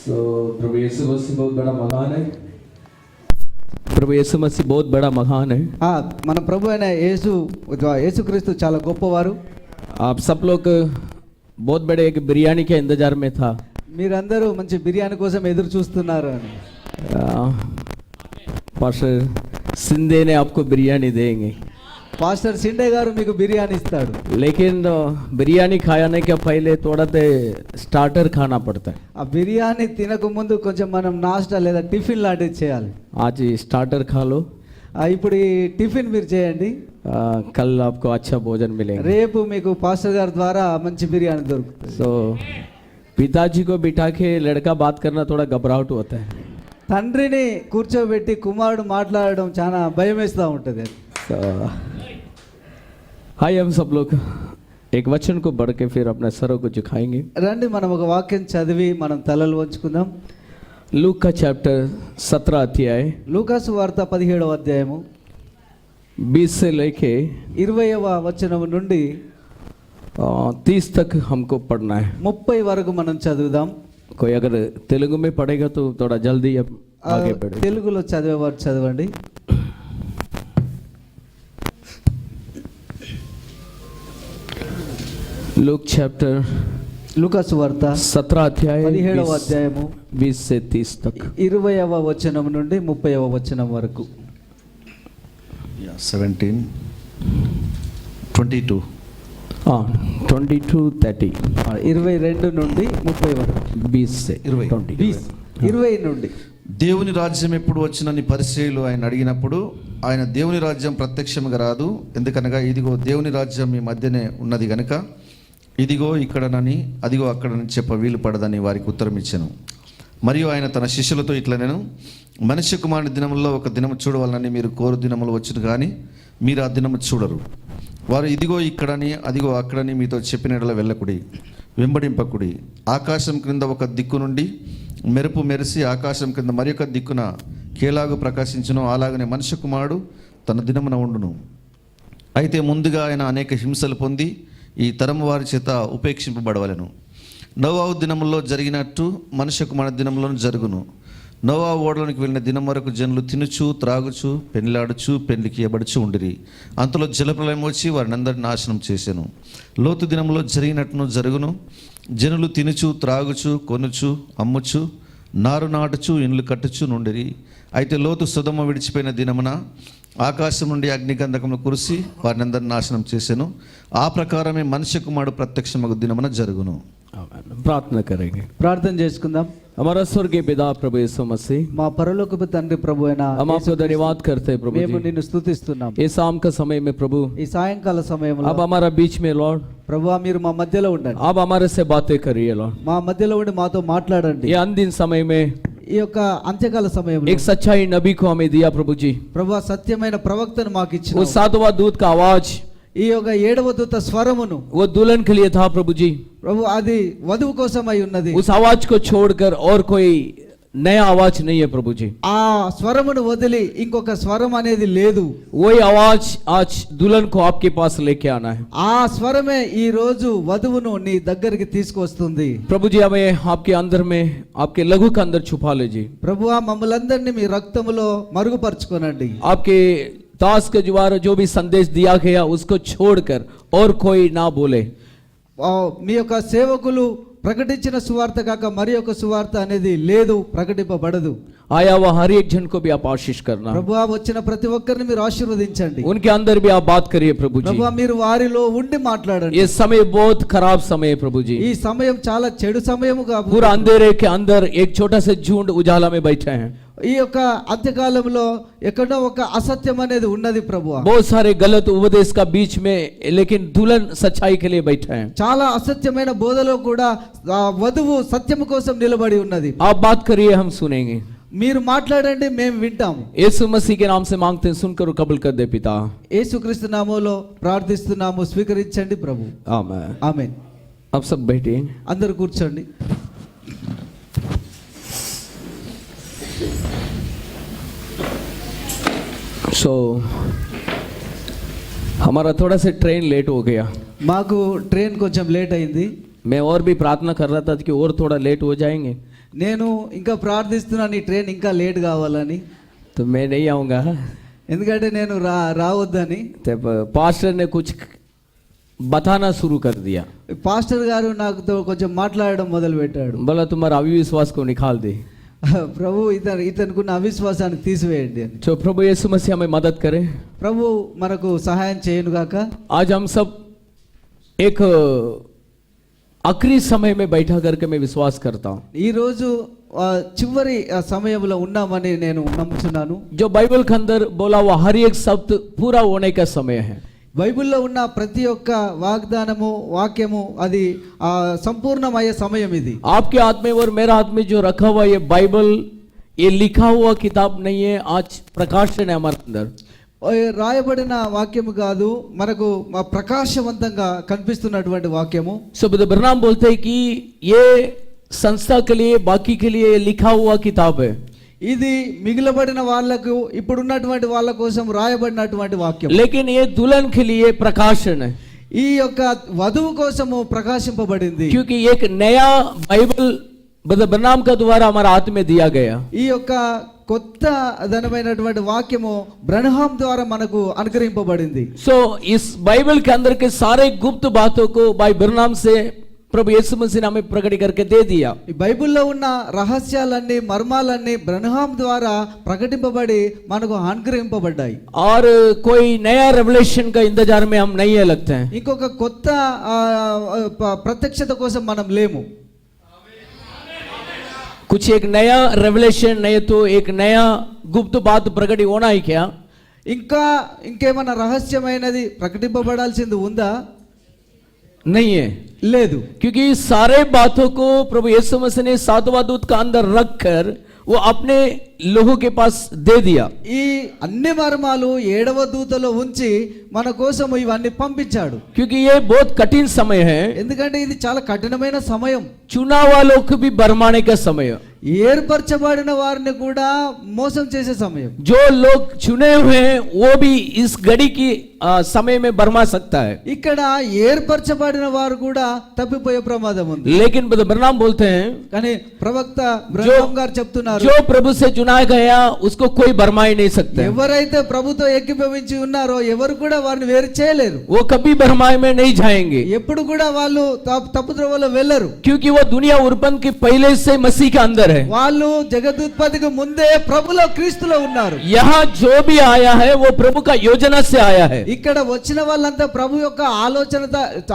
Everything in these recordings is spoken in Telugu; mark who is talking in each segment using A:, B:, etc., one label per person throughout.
A: So प्रभु यीशु मसीह बहुत बड़ा महान है. प्रभु यीशु मसीह बहुत बड़ा महान है.
B: మన ప్రభు అయిన యేసుక్రీస్తు చాలా గొప్పవారు.
A: आप सब लोग बहुत बड़े एक बिरयानी के इंतजार में था.
B: మీరందరూ మంచి బిర్యానీ కోసం ఎదురు చూస్తున్నారు అని.
A: पास्टर सिंधे ने आपको बिरयानी देंगे.
B: పాస్టర్ సిండే గారు మీకు బిర్యానీ ఇస్తాడు.
A: लेकिन बिरयानी खाने के पहले थोड़ा सा स्टार्टर खाना पड़ता है.
B: ఆ బిర్యానీ తినక ముందు కొంచెం మనం నాస్టా లేదా టిఫిన్ లాంటిది చేయాలి.
A: आज स्टार्टर खा लो.
B: ఇప్పుడు ఈ టిఫిన్ మీరు చేయండి.
A: कल आपको अच्छा भोजन मिलेगा.
B: రేపు మీకు పాస్టర్ గారి ద్వారా మంచి బిర్యానీ దొరుకుతుంది.
A: సో पिताजी को बिठा के लड़का बात करना थोड़ा घबराहट होता है.
B: తండ్రిని కూర్చోబెట్టి కుమారుడు మాట్లాడడం చాలా భయం వేస్తూ ఉంటుంది.
A: हाय हम सब लोग एक वचन को बढ़ के फिर अपने सरों को झुकाएंगे.
B: రండి మనం ఒక వాక్యం చదివి మనం తలలు వంచుకుందాం.
A: लूक का चैप्टर 17 अध्याय
B: లూకాసు వార్త 17వ అధ్యాయము
A: 20 से लेके
B: 20వ వచనం నుండి
A: 30 तक हमको पढ़ना है.
B: 30 వరకు మనం చదువుదాం.
A: कोई अगर तेलुगु में पढ़ेगा तो थोड़ा जल्दी अब आगे बढ़े.
B: తెలుగులో చదివేవారు చదవండి.
A: लूक चैप्टर
B: లూకాసు వార్త
A: 17 अध्याय
B: 17వ అధ్యాయము
A: 20 से 30 तक
B: 20వ వచనం నుండి 30వ వచనం వరకు.
C: 17 22
A: 22-30
B: 22 నుండి 30 వరకు.
A: 20 से
B: 20 నుండి.
C: దేవుని రాజ్యం ఎప్పుడు వచ్చినని పరిసయ్యులు ఆయన అడిగినప్పుడు ఆయన దేవుని రాజ్యం ప్రత్యక్షంగా రాదు, ఎందుకనగా ఇదిగో దేవుని రాజ్యం మీ మధ్యనే ఉన్నది గనుక ఇదిగో ఇక్కడనని అదిగో అక్కడని చెప్ప వీలు పడదని వారికి ఉత్తరం ఇచ్చాను. మరియు ఆయన తన శిష్యులతో ఇట్లా, నేను మనుష్య కుమారుని దినముల్లో ఒక దినము చూడవాలని మీరు కోరు దినములు వచ్చును కానీ మీరు ఆ దినము చూడరు. వారు ఇదిగో ఇక్కడని అదిగో అక్కడని మీతో చెప్పిన ఎడల వెళ్ళకుడి, వెంబడింపకుడి. ఆకాశం క్రింద ఒక దిక్కు నుండి మెరుపు మెరిసి ఆకాశం కింద మరి ఒక దిక్కున కేలాగు ప్రకాశించును, అలాగనే మనుష్య కుమారుడు తన దినమున ఉండును. అయితే ముందుగా ఆయన అనేక హింసలు పొంది ఈ తరము వారి చేత ఉపేక్షింపబడవలెను. నోవాహు దినములో జరిగినట్టు మనుష్య కుమారుడు దినంలోనూ జరుగును. నోవాహు ఓడలోనికి వెళ్ళిన దినం వరకు జనులు తినుచు త్రాగుచు పెళ్లాడుచు పెళ్లికి ఇవ్వబడుచు ఉండిరి. అంతలో జలప్రలయం వచ్చి వారిని అందరిని నాశనం చేశాను. లోతు దినంలో జరిగినట్టును జరుగును. జనులు తినుచు త్రాగుచు కొనుచు అమ్ముచు నారు నాటుచు ఇండ్లు కట్టుచు నుండిరి. అయితే లోతు సొదొమ విడిచిపోయిన దినమున ఆకాశం నుండి అగ్నిగంధకమును కురిసి వారిని అందరిని నాశనం చేశాను. ఆ ప్రకారమే మనుష్య కుమారుడు ప్రత్యక్షమగు దినమున జరుగును.
A: प्रार्थना करेंगे.
B: ప్రార్థన చేసుకుందాం.
A: हमारा स्वर्गीय पिता प्रभु यीशु मसीह,
B: మా పరలోకపు తండ్రి ప్రభు అయిన
A: हम आपको धन्यवाद करते हैं प्रभु
B: మేము
A: जी.
B: నిన్ను స్తుతిస్తున్నాం.
A: ये शाम का समय में प्रभु
B: ఈ సాయంకాల సమయంలో
A: अब हमारा बीच में लॉर्ड,
B: ప్రభువా మీరు మా మధ్యలో ఉండండి.
A: आप हमारे से बातें करिए लॉर्ड.
B: మా మధ్యలో ఉండి మాతో మాట్లాడండి.
A: ये अंतिम समय में
B: ఈ యొక్క అంత్యకాల సమయంలో
A: एक सच्चाई नबी को हमें दिया प्रभु जी.
B: ప్రభువా సత్యమైన ప్రవక్తను మాకు
A: वो
B: ఇచ్చిన
A: सातवां दूत का आवाज
B: ఈ యొక్క 7వ దూత స్వరమును
A: वो दुल्हन के लिए था प्रभु जी.
B: ప్రభు అది వధువు కోసమై ఉన్నది.
A: उस आवाज को छोड़कर और कोई नया आवाज नहीं है प्रभु जी.
B: ఆ స్వరమును వదిలి ఇంకొక స్వరం అనేది లేదు.
A: वही आवाज आज दुल्हन को आपके पास लेके आना है
B: ఆ స్వరమే ఈ రోజు వధువును నీ దగ్గరికి తీసుకొస్తుంది.
A: प्रभु जी. हमें आपके अंदर में आपके लघु के अंदर छुपा लीजिए.
B: ప్రభువా మమ్మల్ందరినీ మీ రక్తములో మరుగుపరచుకోనండి.
A: आपके दास के द्वारा जो भी संदेश दिया गया उसको छोड़कर और कोई ना बोले.
B: మీ యొక్క సేవకులు ప్రకటించిన సువార్త కాక మరి ఒక సువార్త అనేది లేదు, ప్రకటింపబడదు.
A: आया हुआ हर एक जन को भी आप आशीष करना.
B: ప్రభువా వచ్చిన ప్రతి ఒక్కరిని మీరు ఆశీర్వదించండి.
A: उनके अंदर भी आप बात करिए प्रभु जी.
B: ప్రభువా మీరు వారిలో ఉండి మాట్లాడండి.
A: ये समय बहुत खराब समय है प्रभु जी.
B: ఈ సమయం చాలా చెడు సమయముగా
A: पूरा अंधेरे के अंदर एक छोटा सा झुंड उजाला में बैठे हैं.
B: ఈ యొక్క అంత్యకాలంలో ఎక్కడో ఒక అసత్యం అనేది ఉన్నది ప్రభువా.
A: बहुत सारे गलत उपदेश का बीच में, लेकिन दुल्हन सच्चाई के लिए बैठे हैं.
B: చాలా అసత్యమైన బోధలో కూడా వధువు సత్యము కోసం నిలబడి ఉన్నది.
A: आप बात करिए, हम सुनेंगे.
B: మీరు మాట్లాడండి, మేము వింటాము.
A: यीशु मसीह के नाम से मांगते हैं, सुनकर कबूल कर दे पिता.
B: యేసుక్రీస్తు నామములో ప్రార్థిస్తున్నాము, స్వీకరించండి ప్రభు.
A: आमीन.
B: ఆమేన్.
A: आप सब बैठिए.
B: అందరూ కూర్చోండి.
A: सो हमारा थोड़ा सा ट्रेन लेट हो गया.
B: మాకు ట్రైన్ కొంచెం లేట్ అయింది.
A: मैं और भी प्रार्थना कर रहा था कि और थोड़ा लेट हो जाएंगे,
B: నేను ఇంకా ప్రార్థిస్తున్నాను ఈ ట్రైన్ ఇంకా లేట్ కావాలని.
A: तो मैं नहीं आऊँगा.
B: ఎందుకంటే నేను రావద్దని.
A: तब पास्टर ने कुछ बताना शुरू कर दिया.
B: పాస్టర్ గారు నాతో కొంచెం మాట్లాడడం మొదలు పెట్టాడు.
A: बोला तुम्हारा अविश्वास को निकाल दे.
B: ప్రభు ఇతనుకున్న అవిశ్వాసాన్ని తీసివేయండి అని.
A: जो प्रभु यीशु मसीह हमें मदद करे.
B: ప్రభు మనకు సహాయం చేయను గాక.
A: आज हम सब एक आखिरी समय में बैठा करके मैं विश्वास करता हूँ.
B: ఈ రోజు చివరి సమయంలో ఉన్నామని నేను నమ్ముతున్నాను.
A: जो बाइबल के अंदर बोला हुआ हर एक शब्द पूरा होने का समय है.
B: బైబిల్లో ఉన్న ప్రతి ఒక్క వాగ్దానము వాక్యము అది సంపూర్ణమయ్యే సమయం ఇది.
A: आपके हाथ में और मेरा हाथ में जो रखा हुआ ये बाइबल ये लिखा हुआ किताब नहीं है, आज प्रकाशन है हमारे अंदर.
B: రాయబడిన వాక్యము కాదు, మనకు ప్రకాశవంతంగా కనిపిస్తున్నటువంటి వాక్యము.
A: सो ब्रदर ब्रनाम बोलते हैं कि ये संस्था के लिए बाकी के लिए लिखा हुआ किताब है.
B: ఇది మిగిలబడిన వాళ్ళకు ఇప్పుడున్నటువంటి వాళ్ళ కోసం రాయబడినటువంటి వాక్యం.
A: लेकिन ये दुल्हन के लिए प्रकाशन है.
B: ఈ యొక్క వధువు కోసము ప్రకాశింపబడింది.
A: क्योंकि एक नया बाइबल ब्रदर ब्रनाम का द्वारा हमारे हाथ में दिया गया.
B: ఈ యొక్క కొత్త ధనమైనటువంటి వాక్యము బ్రహ్మాం ద్వారా మనకు అనుగ్రహింపబడింది.
A: सो इस बाइबल के अंदर के सारे गुप्त बातों को भाई ब्रनाम से प्रभु यीशु मसीह ने हमें प्रकट करके दे दिया.
B: ఈ బైబిల్లో ఉన్న రహస్యాలన్నీ మర్మాలన్నీ బ్రహ్మాం ద్వారా ప్రకటింపబడి మనకు అనుగ్రహింపబడ్డాయి.
A: और कोई नया रेवलेशन का इंतजार में हम नहीं है लगते हैं.
B: ఇంకొక కొత్త ప్రత్యక్షత కోసం మనం లేము.
A: कुछ एक नया रेवलेशन नहीं तो एक नया गुप्त बात प्रकट होना ही क्या.
B: ఇంకేమైనా రహస్యమైనది ప్రకటింపబడాల్సింది ఉందా?
A: नहीं है.
B: లేదు.
A: क्योंकि सारे बातों को प्रभु यीशु मसीह ने सातवां दूत का अंदर रखकर वो अपने लोगों के पास दे दिया.
B: ఈ అన్ని మర్మాలు 7వ దూతలో ఉంచి మన కోసం ఇవన్నీ పంపించాడు.
A: क्योंकि ये बहुत कठिन समय है.
B: ఎందుకంటే ఇది చాలా కఠినమైన సమయం.
A: चुना वालों को भी भरमाने का समय.
B: ఏర్పరచబడిన వారిని కూడా మోసం చేసే సమయం.
A: जो लोग चुने हुए हैं वो भी इस घड़ी की समय में भरमा सकता है.
B: ఇక్కడ ఏర్పరచబడిన వారు కూడా తప్పిపోయే ప్రమాదం ఉంది.
A: लेकिन ब्रदर ब्रनाम बोलते हैं
B: కానీ ప్రవక్త బ్రహ్మాం గారు చెప్తున్నారు,
A: जो प्रभु से चुना गया उसको कोई भरमा ही नहीं सकता.
B: ఎవరైతే ప్రభుతో ఏకీభవించి ఉన్నారో ఎవరు కూడా వారిని వేరు చేయలేరు.
A: वो कभी भरमाए में नहीं जाएंगे.
B: ఎప్పుడు కూడా వాళ్ళు తప్పుద్రోవలో వెళ్ళరు.
A: क्योंकि वो दुनिया उत्पन्न के पहले से मसीह के अंदर है.
B: వాళ్ళు జగదుత్పత్తికి ముందే ప్రభులో క్రీస్తులో ఉన్నారు.
A: यहाँ जो भी आया है वो प्रभु का योजना से आया है.
B: ఇక్కడ వచ్చిన వాళ్ళంతా ప్రభు యొక్క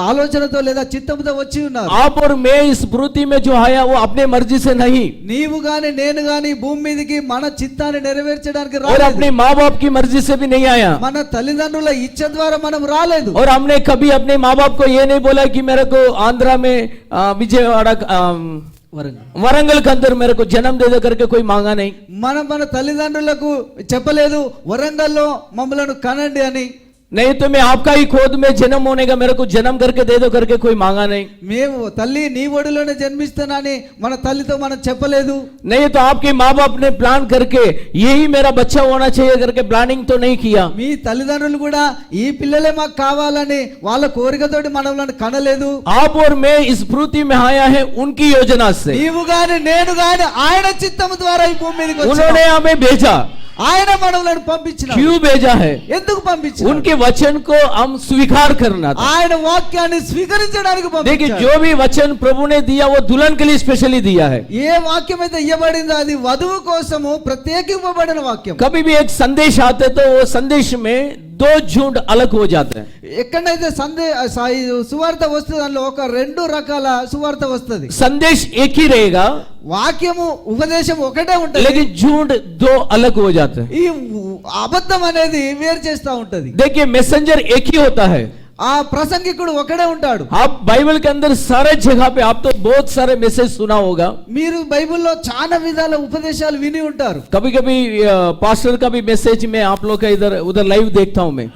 B: ఆలోచనతో లేదా చిత్తంతో వచ్చి ఉన్నారు.
A: आप और मैं इस पृथ्वी में जो आया वो अपने मर्जी से नहीं,
B: నీవు గాని నేను గాని భూమి మీదకి మన చిత్తాన్ని నెరవేర్చడానికి
A: और
B: రాలేదు.
A: अपने माँ बाप की मर्जी से भी नहीं आया.
B: మన తల్లిదండ్రుల ఇచ్చ ద్వారా మనం రాలేదు.
A: और हमने कभी अपने माँ बाप को ये नहीं बोला कि मेरे को आंध्रा में विजयवाड़ा वरंगल के अंदर मेरे को जन्म दे दे करके कोई मांगा नहीं.
B: మన తల్లిదండ్రులకు చెప్పలేదు వరంగల్లో మమ్మలను కనండి అని.
A: नहीं तो मैं आपका ही खोद में जन्म होने का मेरे को जन्म करके दे दो करके कोई मांगा नहीं.
B: మేము తల్లి నీ ఒడిలోనే జన్మిస్తానని మన తల్లితో మనం చెప్పలేదు.
A: नहीं तो आपके माँ बाप ने प्लान करके यही मेरा बच्चा होना चाहिए करके प्लानिंग तो नहीं किया.
B: మీ తల్లిదండ్రులు కూడా ఈ పిల్లలే మాకు కావాలని వాళ్ళ కోరికతోటి మనల్ని కనలేదు.
A: आप और मैं इस पृथ्वी में आया है उनकी योजना से.
B: నీవు గాని నేను గాని ఆయన చిత్తము ద్వారా ఈ భూమి మీదకి వచ్చాము.
A: उन्होंने हमें भेजा.
B: ఆయన మనల్ని పంపించినాడు.
A: क्यों भेजा है?
B: ఎందుకు పంపించాడు?
A: उनके वचन को हम स्वीकार करना था.
B: ఆయన వాక్యాన్ని స్వీకరించడానికి
A: देखिए
B: పంపించాడు.
A: जो भी वचन प्रभु ने दिया वो दुल्हन के लिए स्पेशली दिया है.
B: ఏ వాక్యం అయితే ఇవ్వబడిందో అది వధువు కోసము ప్రత్యేకింపబడిన వాక్యం.
A: कभी भी एक संदेश आते तो वो संदेश में दो झुंड अलग हो जाते हैं.
B: ఎక్కడైతే సువార్త వస్తుంది అందులో ఒక 2 రకాల సువార్త వస్తుంది.
A: संदेश एक ही रहेगा
B: వాక్యము ఉపదేశం ఒకటే ఉంటుంది.
A: लेकिन झुंड दो अलग हो जाते हैं.
B: ఈ అబద్ధం అనేది వేరు చేస్తా ఉంటది.
A: देखिए मैसेंजर एक ही होता है.
B: ఆ ప్రసంగికుడు ఒకడే ఉంటాడు.
A: आप बाइबल के अंदर सारे जगह पे आप तो बहुत सारे मैसेज सुना होगा.
B: మీరు బైబిల్లో చాలా విధాల ఉపదేశాలు విని ఉంటారు.
A: कभी कभी पास्टर का भी मैसेज में आप लोग का इधर उधर लाइव देखता हूँ मैं.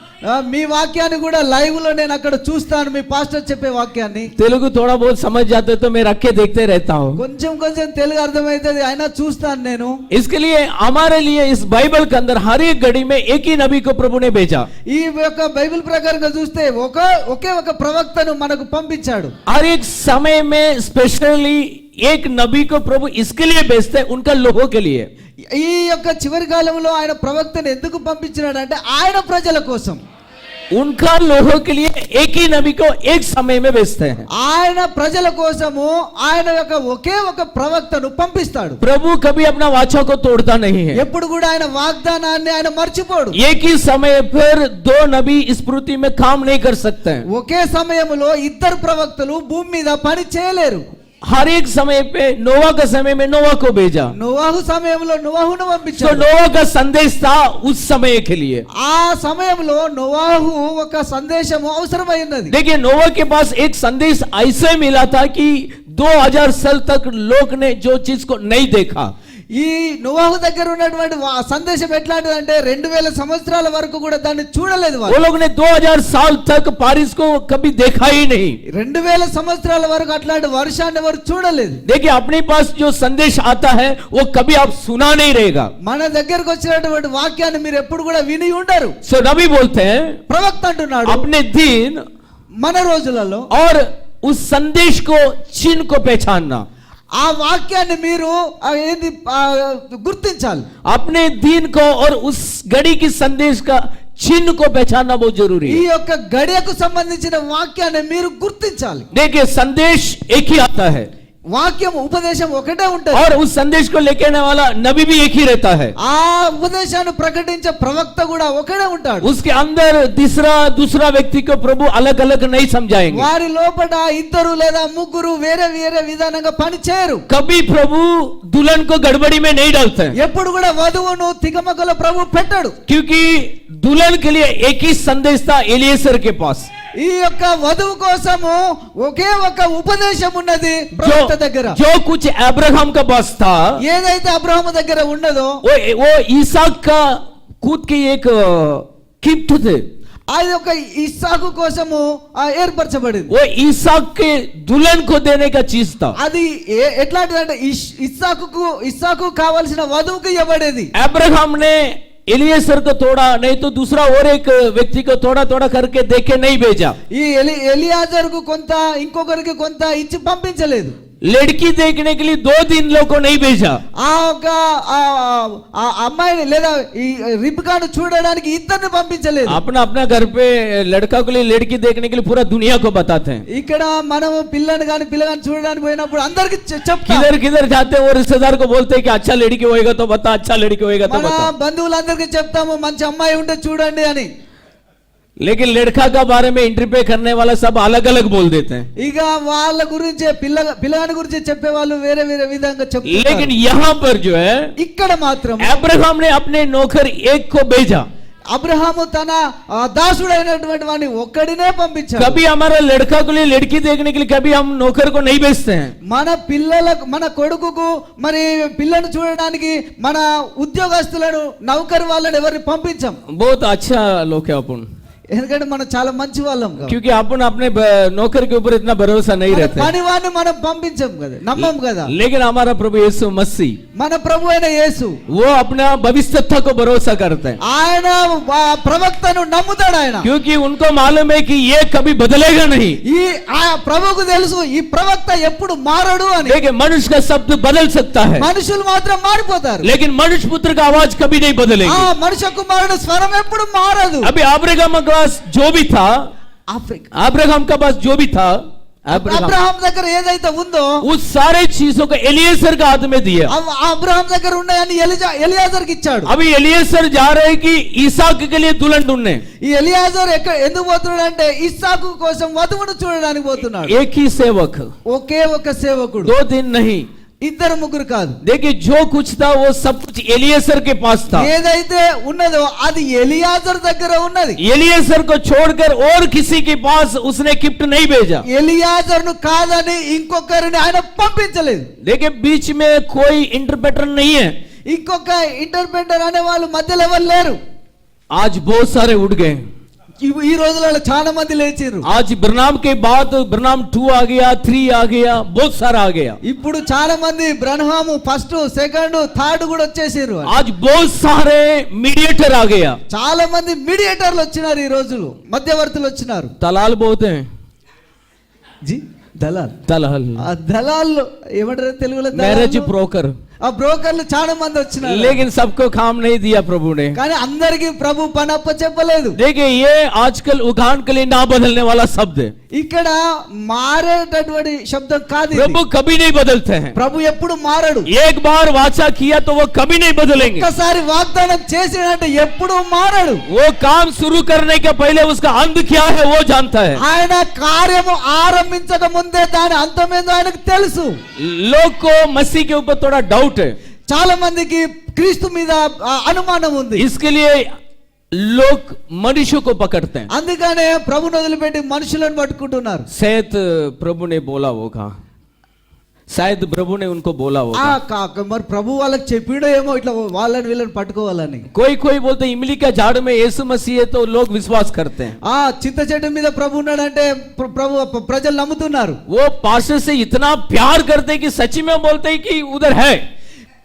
B: మీ వాక్యాన్ని కూడా లైవ్ లో నేను అక్కడ చూస్తాను. మీ పాస్టర్ చెప్పే వాక్యాన్ని
A: तेलुगु थोड़ा बहुत समझ जाते तो मैं रख के देखते रहता हूँ.
B: కొంచెం తెలుగు అర్థమైతుంది అయినా చూస్తాను నేను.
A: इसके लिए हमारे लिए इस बाइबल के अंदर हर एक घड़ी में एक ही नबी को प्रभु ने भेजा.
B: ఈ యొక్క బైబిల్ ప్రకారంగా చూస్తే ఒకే ఒక ప్రవక్తను మనకు పంపించాడు.
A: हर एक समय में स्पेशली एक नबी को प्रभु इसके लिए भेजते हैं, उनका लोगों के लिए।
B: ఈ యొక్క చివరి కాలంలో ఆయన ప్రవక్తను ఎందుకు పంపించినాడంటే ఆయన ప్రజల కోసం,
A: उनका लोगों के लिए एक ही नबी को एक समय में भेजते हैं।
B: ఆయన ప్రజల కోసము ఆయన యొక్క ఒకే ఒక ప్రవక్తను పంపిస్తాడు।
A: प्रभु कभी अपना वाचा को तोड़ता नहीं है।
B: ఎప్పుడు కూడా ఆయన వాగ్దానాన్ని ఆయన మర్చిపోడు।
A: एक ही समय पर दो नबी इस पृथ्वी में काम नहीं कर सकते हैं।
B: ఒకే సమయంలో ఇద్దరు ప్రవక్తలు భూమి మీద పని చేయలేరు।
A: हर एक समय पे नोवा का समय में नोवा को भेजा,
B: నోవాహు సమయంలో నోవాహును
A: तो
B: పంపించాడు।
A: नोवा का संदेश था उस समय के लिए।
B: ఆ సమయంలో నోవాహు ఒక సందేశము అవసరమైనది।
A: देखिए, नोवा के पास एक संदेश ऐसे मिला था कि 2000 साल तक लोग ने जो चीज को नहीं देखा।
B: ఈ నోవాహు దగ్గర ఉన్నటువంటి సందేశం ఎట్లాంటిదంటే 2000 సంవత్సరాల వరకు కూడా దాన్ని చూడలేదు
A: वो
B: వాళ్ళు।
A: लोग ने 2000 साल तक बारिश को कभी देखा ही नहीं।
B: 2000 సంవత్సరాల వరకు అట్లాంటి వర్షాన్ని ఎవరు చూడలేదు।
A: देखिए, अपने पास जो संदेश आता है वो कभी आप सुना नहीं रहेगा।
B: మన దగ్గరకు వచ్చినటువంటి వాక్యాన్ని మీరు ఎప్పుడు కూడా విని ఉండరు।
A: सो नबी बोलते हैं
B: ప్రవక్త అంటున్నాడు
A: अपने दिन
B: మన రోజులలో
A: और उस संदेश को चिन्ह को पहचानना,
B: ఆ వాక్యాన్ని మీరు ఏంది గుర్తించాలి।
A: अपने दिन को और उस घड़ी की संदेश का चिन्ह को पहचानना बहुत जरूरी
B: ఈ
A: है।
B: యొక్క గడియకు సంబంధించిన వాక్యాన్ని మీరు గుర్తించాలి।
A: देखिए, संदेश एक ही आता है
B: వాక్యం ఉపదేశం ఒకటే ఉంటుంది।
A: और उस संदेश को लेके आने वाला नबी भी एक ही रहता है।
B: ఆ ఉపదేశాన్ని ప్రకటించే ప్రవక్త కూడా ఒకడే ఉంటాడు।
A: उसके अंदर दूसरा व्यक्ति को प्रभु अलग अलग नहीं समझाएंगे।
B: వారి లోపల ఇద్దరు లేదా ముగ్గురు వేరే వేరే విధానంగా పని చేయరు।
A: कभी प्रभु दुल्हन को गड़बड़ी में नहीं डालते हैं,
B: ఎప్పుడు కూడా వధువును తికమకల ప్రభు పెట్టడు।
A: क्योंकि दुल्हन के लिए एक ही संदेश था एलिएजर के पास।
B: ఈ యొక్క వధువు కోసము ఒకే ఒక ఉపదేశం ఉన్నది ప్రవక్త దగ్గర।
A: जो कुछ अब्राहम का पास था,
B: ఏదైతే అబ్రహాము దగ్గర ఉన్నదో
A: वो ईसाक का खुद की एक गिफ्ट थे।
B: అది ఒక ఇస్సాకు కోసము ఏర్పరచబడింది।
A: वो ईसाक के दुल्हन को देने का चीज था।
B: అది ఎట్లాంటిదంటే ఇస్సాకు కావాల్సిన వధువుకి ఇవ్వబడేది।
A: अब्राहम ने एलिएजर को तोड़ा, नहीं तो दूसरा और एक व्यक्ति को थोड़ा थोड़ा करके देके नहीं भेजा।
B: ఈ ఎలియాజర్ కు కొంత ఇంకొకరికి కొంత ఇచ్చి పంపించలేదు।
A: लड़की देखने के लिए 2 दिन लोगों को नहीं भेजा।
B: ఆ ఒక అమ్మాయిని లేదా ఈ రిబ్కాను చూడడానికి ఇద్దరిని పంపించలేదు।
A: अपना अपना घर पे लड़का के लिए लड़की देखने के लिए पूरा दुनिया को बताते हैं।
B: ఇక్కడ మనము పిల్లని కానీ పిల్లగాని చూడడానికి పోయినప్పుడు అందరికి చెప్తాం।
A: किधर किधर जाते हैं वो रिश्तेदार को बोलते हैं कि अच्छा लड़की होएगा तो बता, अच्छा लड़की होएगा तो
B: మన
A: बता।
B: బంధువులందరికీ చెప్తాము మంచి అమ్మాయి ఉంటే చూడండి అని।
A: लेकिन लड़का का बारे में इंटरव्यू करने वाला सब अलग अलग बोल देते हैं।
B: ఇక వాళ్ళ గురించి పిల్లగాని గురించి చెప్పే వాళ్ళు వేరే వేరే విధంగా చెప్తారు।
A: लेकिन यहाँ पर जो है
B: ఇక్కడ మాత్రం
A: अब्राहम ने अपने नौकर एक को भेजा।
B: అబ్రహాము తన దాసుడైనటువంటి వాడిని ఒక్కడినే పంపించాడు।
A: कभी हमारा लड़का के लिए लड़की देखने के लिए कभी हम नौकर को नहीं भेजते हैं।
B: మన పిల్లలకు మన కొడుకుకు మరి పిల్లను చూడడానికి మన ఉద్యోగస్తులను నౌకరు వాళ్ళని ఎవరిని పంపించాం।
A: बहुत अच्छा लोग है अपन,
B: ఎందుకంటే మనం చాలా మంచి వాళ్ళం కదా।
A: क्योंकि अपन अपने नौकर के ऊपर इतना भरोसा नहीं रहते।
B: పని వాడిని మనం పంపించాం కదా, నమ్మం కదా।
A: लेकिन हमारा प्रभु यीशु मसीह
B: మన ప్రభు అయిన యేసు
A: वो अपना भविष्यता को भरोसा करते हैं,
B: ఆయన ప్రవక్తను నమ్ముతాడు ఆయన।
A: क्योंकि उनको मालूम है कि ये कभी बदलेगा नहीं।
B: ఈ ప్రభువుకు తెలుసు ఈ ప్రవక్త ఎప్పుడు మారడు అని।
A: देखिए, मनुष्य का शब्द बदल सकता है,
B: మనుషులు మాత్రం మారిపోతారు,
A: लेकिन मनुष्य पुत्र का आवाज कभी नहीं बदलेगी।
B: మనుష్య కుమారుడు స్వరం ఎప్పుడు మారదు।
A: अभी अब्राहम के पास जो भी था, अब्राहम का पास जो भी था,
B: అబ్రహాం దగ్గర ఏదైతే ఉందో
A: उस सारे चीजों को एलिएजर का हाथ में दिया।
B: అబ్రహాం దగ్గర ఉన్నాయని ఎలియాజర్కి ఇచ్చాడు।
A: अभी एलिएजर जा रहे हैं कि ईसाक के लिए दुल्हन ढूंढने।
B: ఈ ఎలియాజర్ ఎందుకు పోతున్నాడు అంటే ఇస్సాకు కోసం వధువును చూడడానికి పోతున్నాడు।
A: एक ही सेवक,
B: ఒకే ఒక సేవకుడు,
A: 2 दिन नहीं।
B: ఇద్దరు ముగ్గురు కాదు।
A: देखिए, जो कुछ था वो सब कुछ एलिएजर के पास था।
B: ఏదైతే ఉన్నదో అది ఎలియాజర్ దగ్గర ఉన్నది।
A: एलिएजर को छोड़कर और किसी के पास उसने गिफ्ट नहीं भेजा।
B: ఎలియాజర్ను కాదని ఇంకొకరిని ఆయన పంపించలేదు।
A: देखिए, बीच में कोई इंटरप्रेटर नहीं है।
B: ఇంకొక ఇంటర్ప్రెటర్ అనే వాళ్ళు మధ్యలో ఎవరు లేరు।
A: आज बहुत सारे उठ गए।
B: ఈ రోజులలో చాలా మంది లేచిర్రు।
A: आज ब्रनाम के बाद ब्रनाम 2 आ गया, 3 आ गया, बहुत सारा आ गया।
B: ఇప్పుడు చాలా మంది బ్రహ్మాము ఫస్ట్ సెకండ్ థర్డ్ కూడా వచ్చేసారు।
A: आज बहुत सारे मीडिएटर आ गया।
B: చాలా మంది మీడియేటర్లు వచ్చినారు, ఈ రోజులు మధ్యవర్తులు వచ్చినారు।
A: दलाल बहुत हैं
B: जी దళాల్
A: दलाल
B: ఆ దళాలు ఏమంటారు తెలుగులో
A: मैरिज
B: దళాలు?
A: ब्रोकर,
B: ఆ బ్రోకర్లు చాలా మంది వచ్చినారు,
A: लेकिन सबको काम नहीं दिया प्रभु ने।
B: కానీ అందరికి ప్రభు పని అప్ప చెప్పలేదు.
A: देखिए ये आजकल उगान के लिए ना बदलने वाला शब्द है।
B: ఇక్కడ మారేటటువంటి శబ్దం కాదు ఇది.
A: प्रभु कभी नहीं बदलते हैं।
B: ప్రభు ఎప్పుడు మారడు.
A: एक बार वाचा किया तो वो कभी नहीं बदलेंगे।
B: ఒక్కసారి వాగ్దానం చేసినట్టు ఎప్పుడు మారడు.
A: वो काम शुरू करने के पहले उसका अंत क्या है वो जानता है।
B: ఆయన కార్యము ఆరంభించక ముందే దాని అంతమేందో ఆయనకు తెలుసు.
A: लोग को मसीह के ऊपर थोड़ा डाउट है,
B: చాలా మందికి క్రీస్తు మీద అనుమానం ఉంది.
A: इसके लिए लोग मनुष्यों को पकड़ते हैं।
B: అందుకనే ప్రభుని వదిలిపెట్టి మనుషులను పట్టుకుంటున్నారు.
A: शायद प्रभु ने बोला होगा, शायद प्रभु ने उनको बोला होगा।
B: మరి ప్రభు వాళ్ళకి చెప్పిడో ఏమో ఇట్లా వాళ్ళని వీళ్ళని పట్టుకోవాలని.
A: कोई कोई बोलते इमली के झाड़ में यीशु मसीह है तो लोग विश्वास करते हैं।
B: చింత చెట్టు మీద ప్రభు ఉన్నాడంటే ప్రభు ప్రజలు నమ్ముతున్నారు.
A: वो पास्टर से इतना प्यार करते हैं कि सच्ची में बोलते हैं कि उधर है।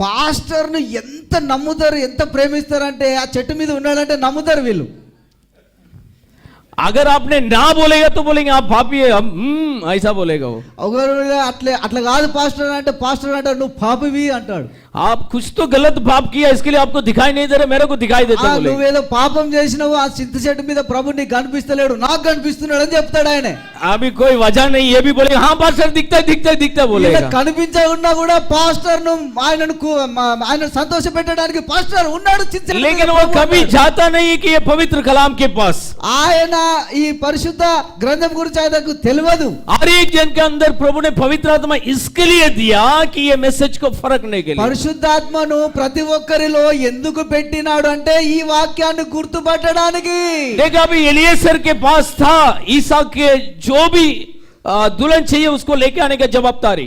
B: పాస్టర్ ను ఎంత నమ్ముతారు, ఎంత ప్రేమిస్తారంటే ఆ చెట్టు మీద ఉన్నాడంటే నమ్ముతారు వీళ్ళు.
A: अगर आपने ना बोलेगा तो बोलेंगे आप पापी है, ऐसा बोलेगा वो।
B: ఒకరు అట్లా కాదు పాస్టర్ అంటే పాస్టర్ అంటాడు నువ్వు పాపివి అంటాడు.
A: आप कुछ तो गलत पाप किया इसके लिए आपको दिखाई नहीं दे रहा, मेरे को दिखाई देता बोलेगा।
B: నువ్వేదో పాపం చేసినావు, ఆ చింత చెట్టు మీద ప్రభు నీకు కనిపిస్తలేడు, నాకు కనిపిస్తున్నాడు అని చెప్తాడు ఆయన.
A: अभी कोई वजह नहीं, ये भी बोलेगा हाँ पास्टर दिखता बोलेगा।
B: కనిపించకుండా కూడా పాస్టర్ ను ఆయన సంతోష పెట్టడానికి పాస్టర్ ఉన్నాడు చింత చెట్టు మీద.
A: लेकिन वो कभी जाता नहीं कि ये पवित्र कलाम के पास।
B: ఆయన ఈ పరిశుద్ధ గ్రంథం గురించి ఆయనకు తెలియదు.
A: हर एक जन के अंदर प्रभु ने पवित्र आत्मा इसके लिए दिया कि ये मैसेज को फरकने के लिए।
B: పరిశుద్ధాత్మను ప్రతి ఒక్కరిలో ఎందుకు పెట్టినాడు అంటే ఈ వాక్యాన్ని గుర్తుపట్టడానికి.
A: देखा अभी एलियेजर के पास था ईसा के जो भी दुल्हन चाहिए उसको लेके आने का जवाबदारी।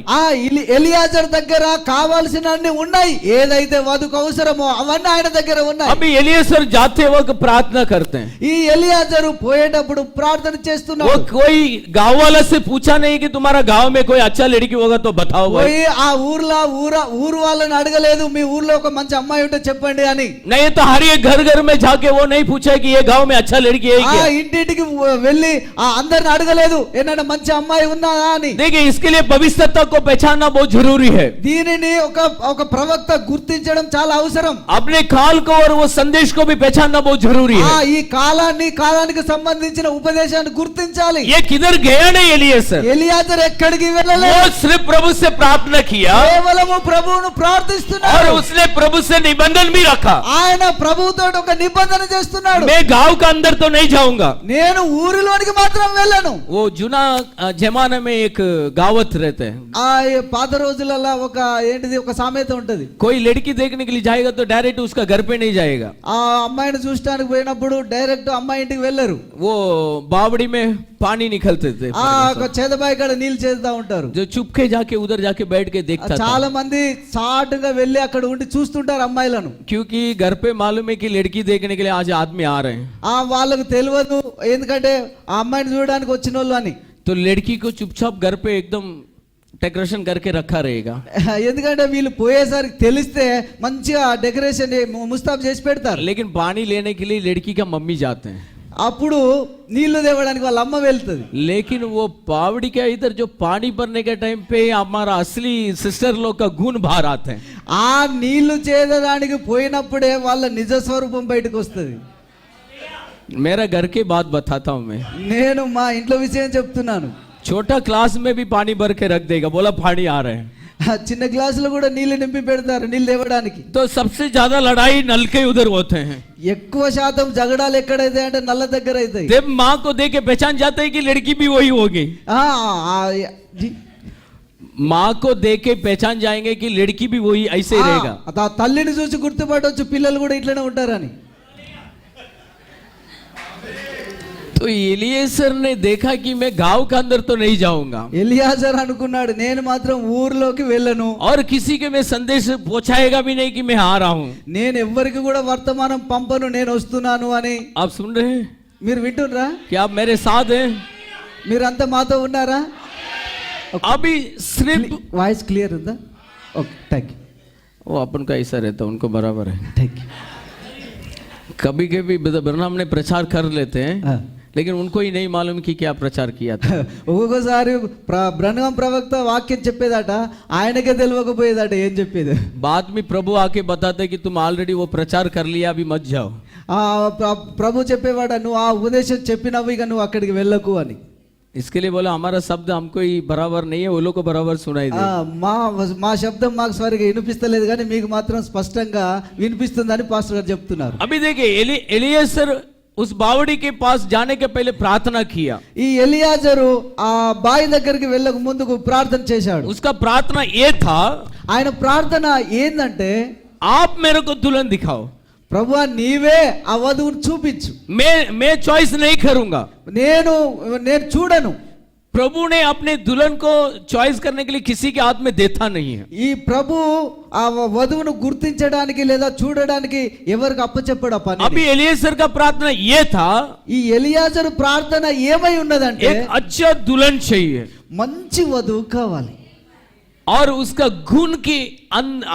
B: ఎలియాజర్ దగ్గర కావాల్సిన అన్ని ఉన్నాయి, ఏదైతే వధుకు అవసరమో అవన్నీ ఆయన దగ్గర ఉన్నాయి.
A: अभी एलियेजर जाते वक्त प्रार्थना करते हैं।
B: ఈ ఎలియాజరు పోయేటప్పుడు ప్రార్థన
A: वो
B: చేస్తున్నాడు.
A: कोई गांव वाला से पूछा नहीं कि तुम्हारा गांव में कोई अच्छा लड़की होगा तो बताओ भाई।
B: పోయి ఆ ఊరు వాళ్ళని అడగలేదు మీ ఊర్లో ఒక మంచి అమ్మాయి ఉంటే చెప్పండి అని.
A: नहीं तो हर एक घर में जाके वो नहीं पूछा कि ये गांव में अच्छा लड़की है क्या।
B: ఇంటింటికి వెళ్ళి అందరిని అడగలేదు ఏదైనా మంచి అమ్మాయి ఉన్నదా అని.
A: देखिए इसके लिए पवित्रता को पहचानना बहुत जरूरी है।
B: దీనిని ఒక ప్రవక్త గుర్తించడం చాలా అవసరం.
A: अपने काल को और वो संदेश को भी पहचानना बहुत जरूरी है।
B: ఈ కాలానికి సంబంధించిన ఉపదేశాన్ని గుర్తించాలి.
A: ये किधर गया नहीं एलियेजर,
B: ఎలియాజర్ ఎక్కడికి
A: वो
B: వెళ్ళలేదు,
A: सिर्फ प्रभु से प्रार्थना किया
B: కేవలము ప్రభువును
A: और
B: ప్రార్థిస్తున్నాడు.
A: उसने प्रभु से निबंधन भी रखा।
B: ఆయన ప్రభువుతో ఒక నిబంధన చేస్తున్నాడు.
A: मैं गांव का अंदर तो नहीं जाऊंगा।
B: నేను ఊరిలోనికి మాత్రం వెళ్ళను.
A: वो जुना जमाने में एक गावत रहते हैं,
B: పాత రోజులలో ఒక సామెత ఉంటది.
A: कोई लड़की देखने के लिए जाएगा तो डायरेक्ट उसका घर पे नहीं जाएगा,
B: ఆ అమ్మాయిని చూడడానికి పోయినప్పుడు డైరెక్ట్ అమ్మాయి ఇంటికి వెళ్ళరు.
A: वो बावड़ी में पानी निकलते थे,
B: ఒక చేదబాయి కాడ నీళ్ళు చేస్తా ఉంటారు.
A: जो चुपके जाके उधर जाके बैठ के देखता था,
B: చాలా మంది చాటుగా వెళ్ళి అక్కడ ఉండి చూస్తుంటారు అమ్మాయిలను.
A: क्योंकि घर पे मालूम है कि लड़की देखने के लिए आज आदमी आ रहे हैं।
B: వాళ్ళకు తెలియదు ఎందుకంటే ఆ అమ్మాయిని చూడడానికి వచ్చిన వాళ్ళు అని.
A: तो लड़की को चुपचाप घर पे एकदम डेकोरेशन करके रखा रहेगा,
B: ఎందుకంటే వీళ్ళు పోయేసరికి తెలిస్తే మంచిగా డెకరేషన్ ముస్తాబ్ చేసి పెడతారు.
A: लेकिन पानी लेने के लिए लड़की का मम्मी जाते हैं।
B: అప్పుడు నీళ్లు తేవడానికి వాళ్ళ అమ్మ వెళ్తుంది.
A: लेकिन वो पावड़ी के इधर जो पानी भरने के टाइम पे हमारा असली सिस्टर लोग का गुण बाहर आते हैं।
B: ఆ నీళ్లు చేదడానికి పోయినప్పుడే వాళ్ళ నిజ స్వరూపం బయటకు వస్తుంది.
A: मेरा घर की बात बताता हूँ मैं,
B: నేను మా ఇంట్లో విషయం చెప్తున్నాను.
A: छोटा क्लास में भी पानी भर के रख देगा, बोला पानी आ रहे हैं,
B: చిన్న గ్లాసులో కూడా నీళ్లు నింపి పెడతారు నీళ్లు తేవడానికి.
A: तो सबसे ज्यादा लड़ाई नल के उधर होते हैं।
B: ఎక్కువ శాతం జగడాలు ఎక్కడైతే అంటే నల్ల దగ్గర అవుతాయి.
A: जब माँ को देख के पहचान जाते हैं कि लड़की भी वही होगी, माँ को देख के पहचान जाएंगे कि लड़की भी वही ऐसे ही रहेगा।
B: తల్లిని చూసి గుర్తుపట్టవచ్చు పిల్లలు కూడా ఇట్లనే ఉంటారని.
A: तो एलियेजर ने देखा कि मैं गांव के अंदर तो नहीं जाऊंगा,
B: ఎలియాజర్ అనుకున్నాడు నేను మాత్రం ఊర్లోకి వెళ్ళను,
A: और किसी के मैं संदेश पहुंचाएगा भी नहीं कि मैं आ रहा हूं।
B: నేను ఎవ్వరికి కూడా వర్తమానం పంపను నేను వస్తున్నాను అని.
A: आप सुन रहे हैं,
B: మీరు వింటున్నారా?
A: क्या आप मेरे साथ हैं?
B: మీరంతా మాతో ఉన్నారా?
A: अभी सिर्फ
B: వాయిస్ క్లియర్ ఉందా? Okay thank you.
A: वो अपन का ऐसा रहता है, उनको बराबर है।
B: Thank you.
A: कभी कभी ब्रह्म ने प्रचार कर लेते हैं लेकिन उनको ही नहीं मालूम कि क्या प्रचार किया था।
B: ఒక్కొక్కసారి బ్రహ్మం ప్రవక్త వాక్యం చెప్పేదట, ఆయనకే తెలియకపోయేదట ఏం చెప్పేది.
A: बाद में प्रभु आके बताते कि तुम ऑलरेडी वो प्रचार कर लिया, अभी मत जाओ।
B: ప్రభు చెప్పేవాడ, నువ్వు ఆ ఉపదేశం చెప్పినవి ఇక నువ్వు అక్కడికి వెళ్ళకు అని.
A: इसके लिए बोला हमारा शब्द हमको ही बराबर नहीं है, वो लोग को बराबर सुनाई दे।
B: మా శబ్దం మాకు సరిగా వినిపిస్తలేదు కానీ మీకు మాత్రం స్పష్టంగా వినిపిస్తుందని పాస్టర్ గారు చెప్తున్నారు.
A: अभी देखिए एलिएजर उस बावड़ी के पास जाने के पहले प्रार्थना किया।
B: ఈ ఎలియాజరు ఆ బావి దగ్గరికి వెళ్ళక ముందుకు ప్రార్థన చేశాడు.
A: उसका प्रार्थना ये था,
B: ఆయన ప్రార్థన ఏందంటే,
A: आप मेरे को दुल्हन दिखाओ,
B: ప్రభువా నీవే ఆ వధువును చూపించు,
A: मैं चॉइस नहीं करूंगा।
B: నేను చూడను.
A: प्रभु ने अपने दुल्हन को चॉइस करने के लिए किसी के हाथ में देता नहीं है।
B: ఈ ప్రభు ఆ వధువును గుర్తించడానికి లేదా చూడడానికి ఎవరికి అప్పచెప్పాడు ఆ పని.
A: अभी एलिएजर का प्रार्थना ये था,
B: ఈ ఎలియాజరు ప్రార్థన ఏమై ఉన్నదంటే,
A: एक अच्छा दुल्हन चाहिए
B: మంచి వధువు కావాలి,
A: और उसका गुण की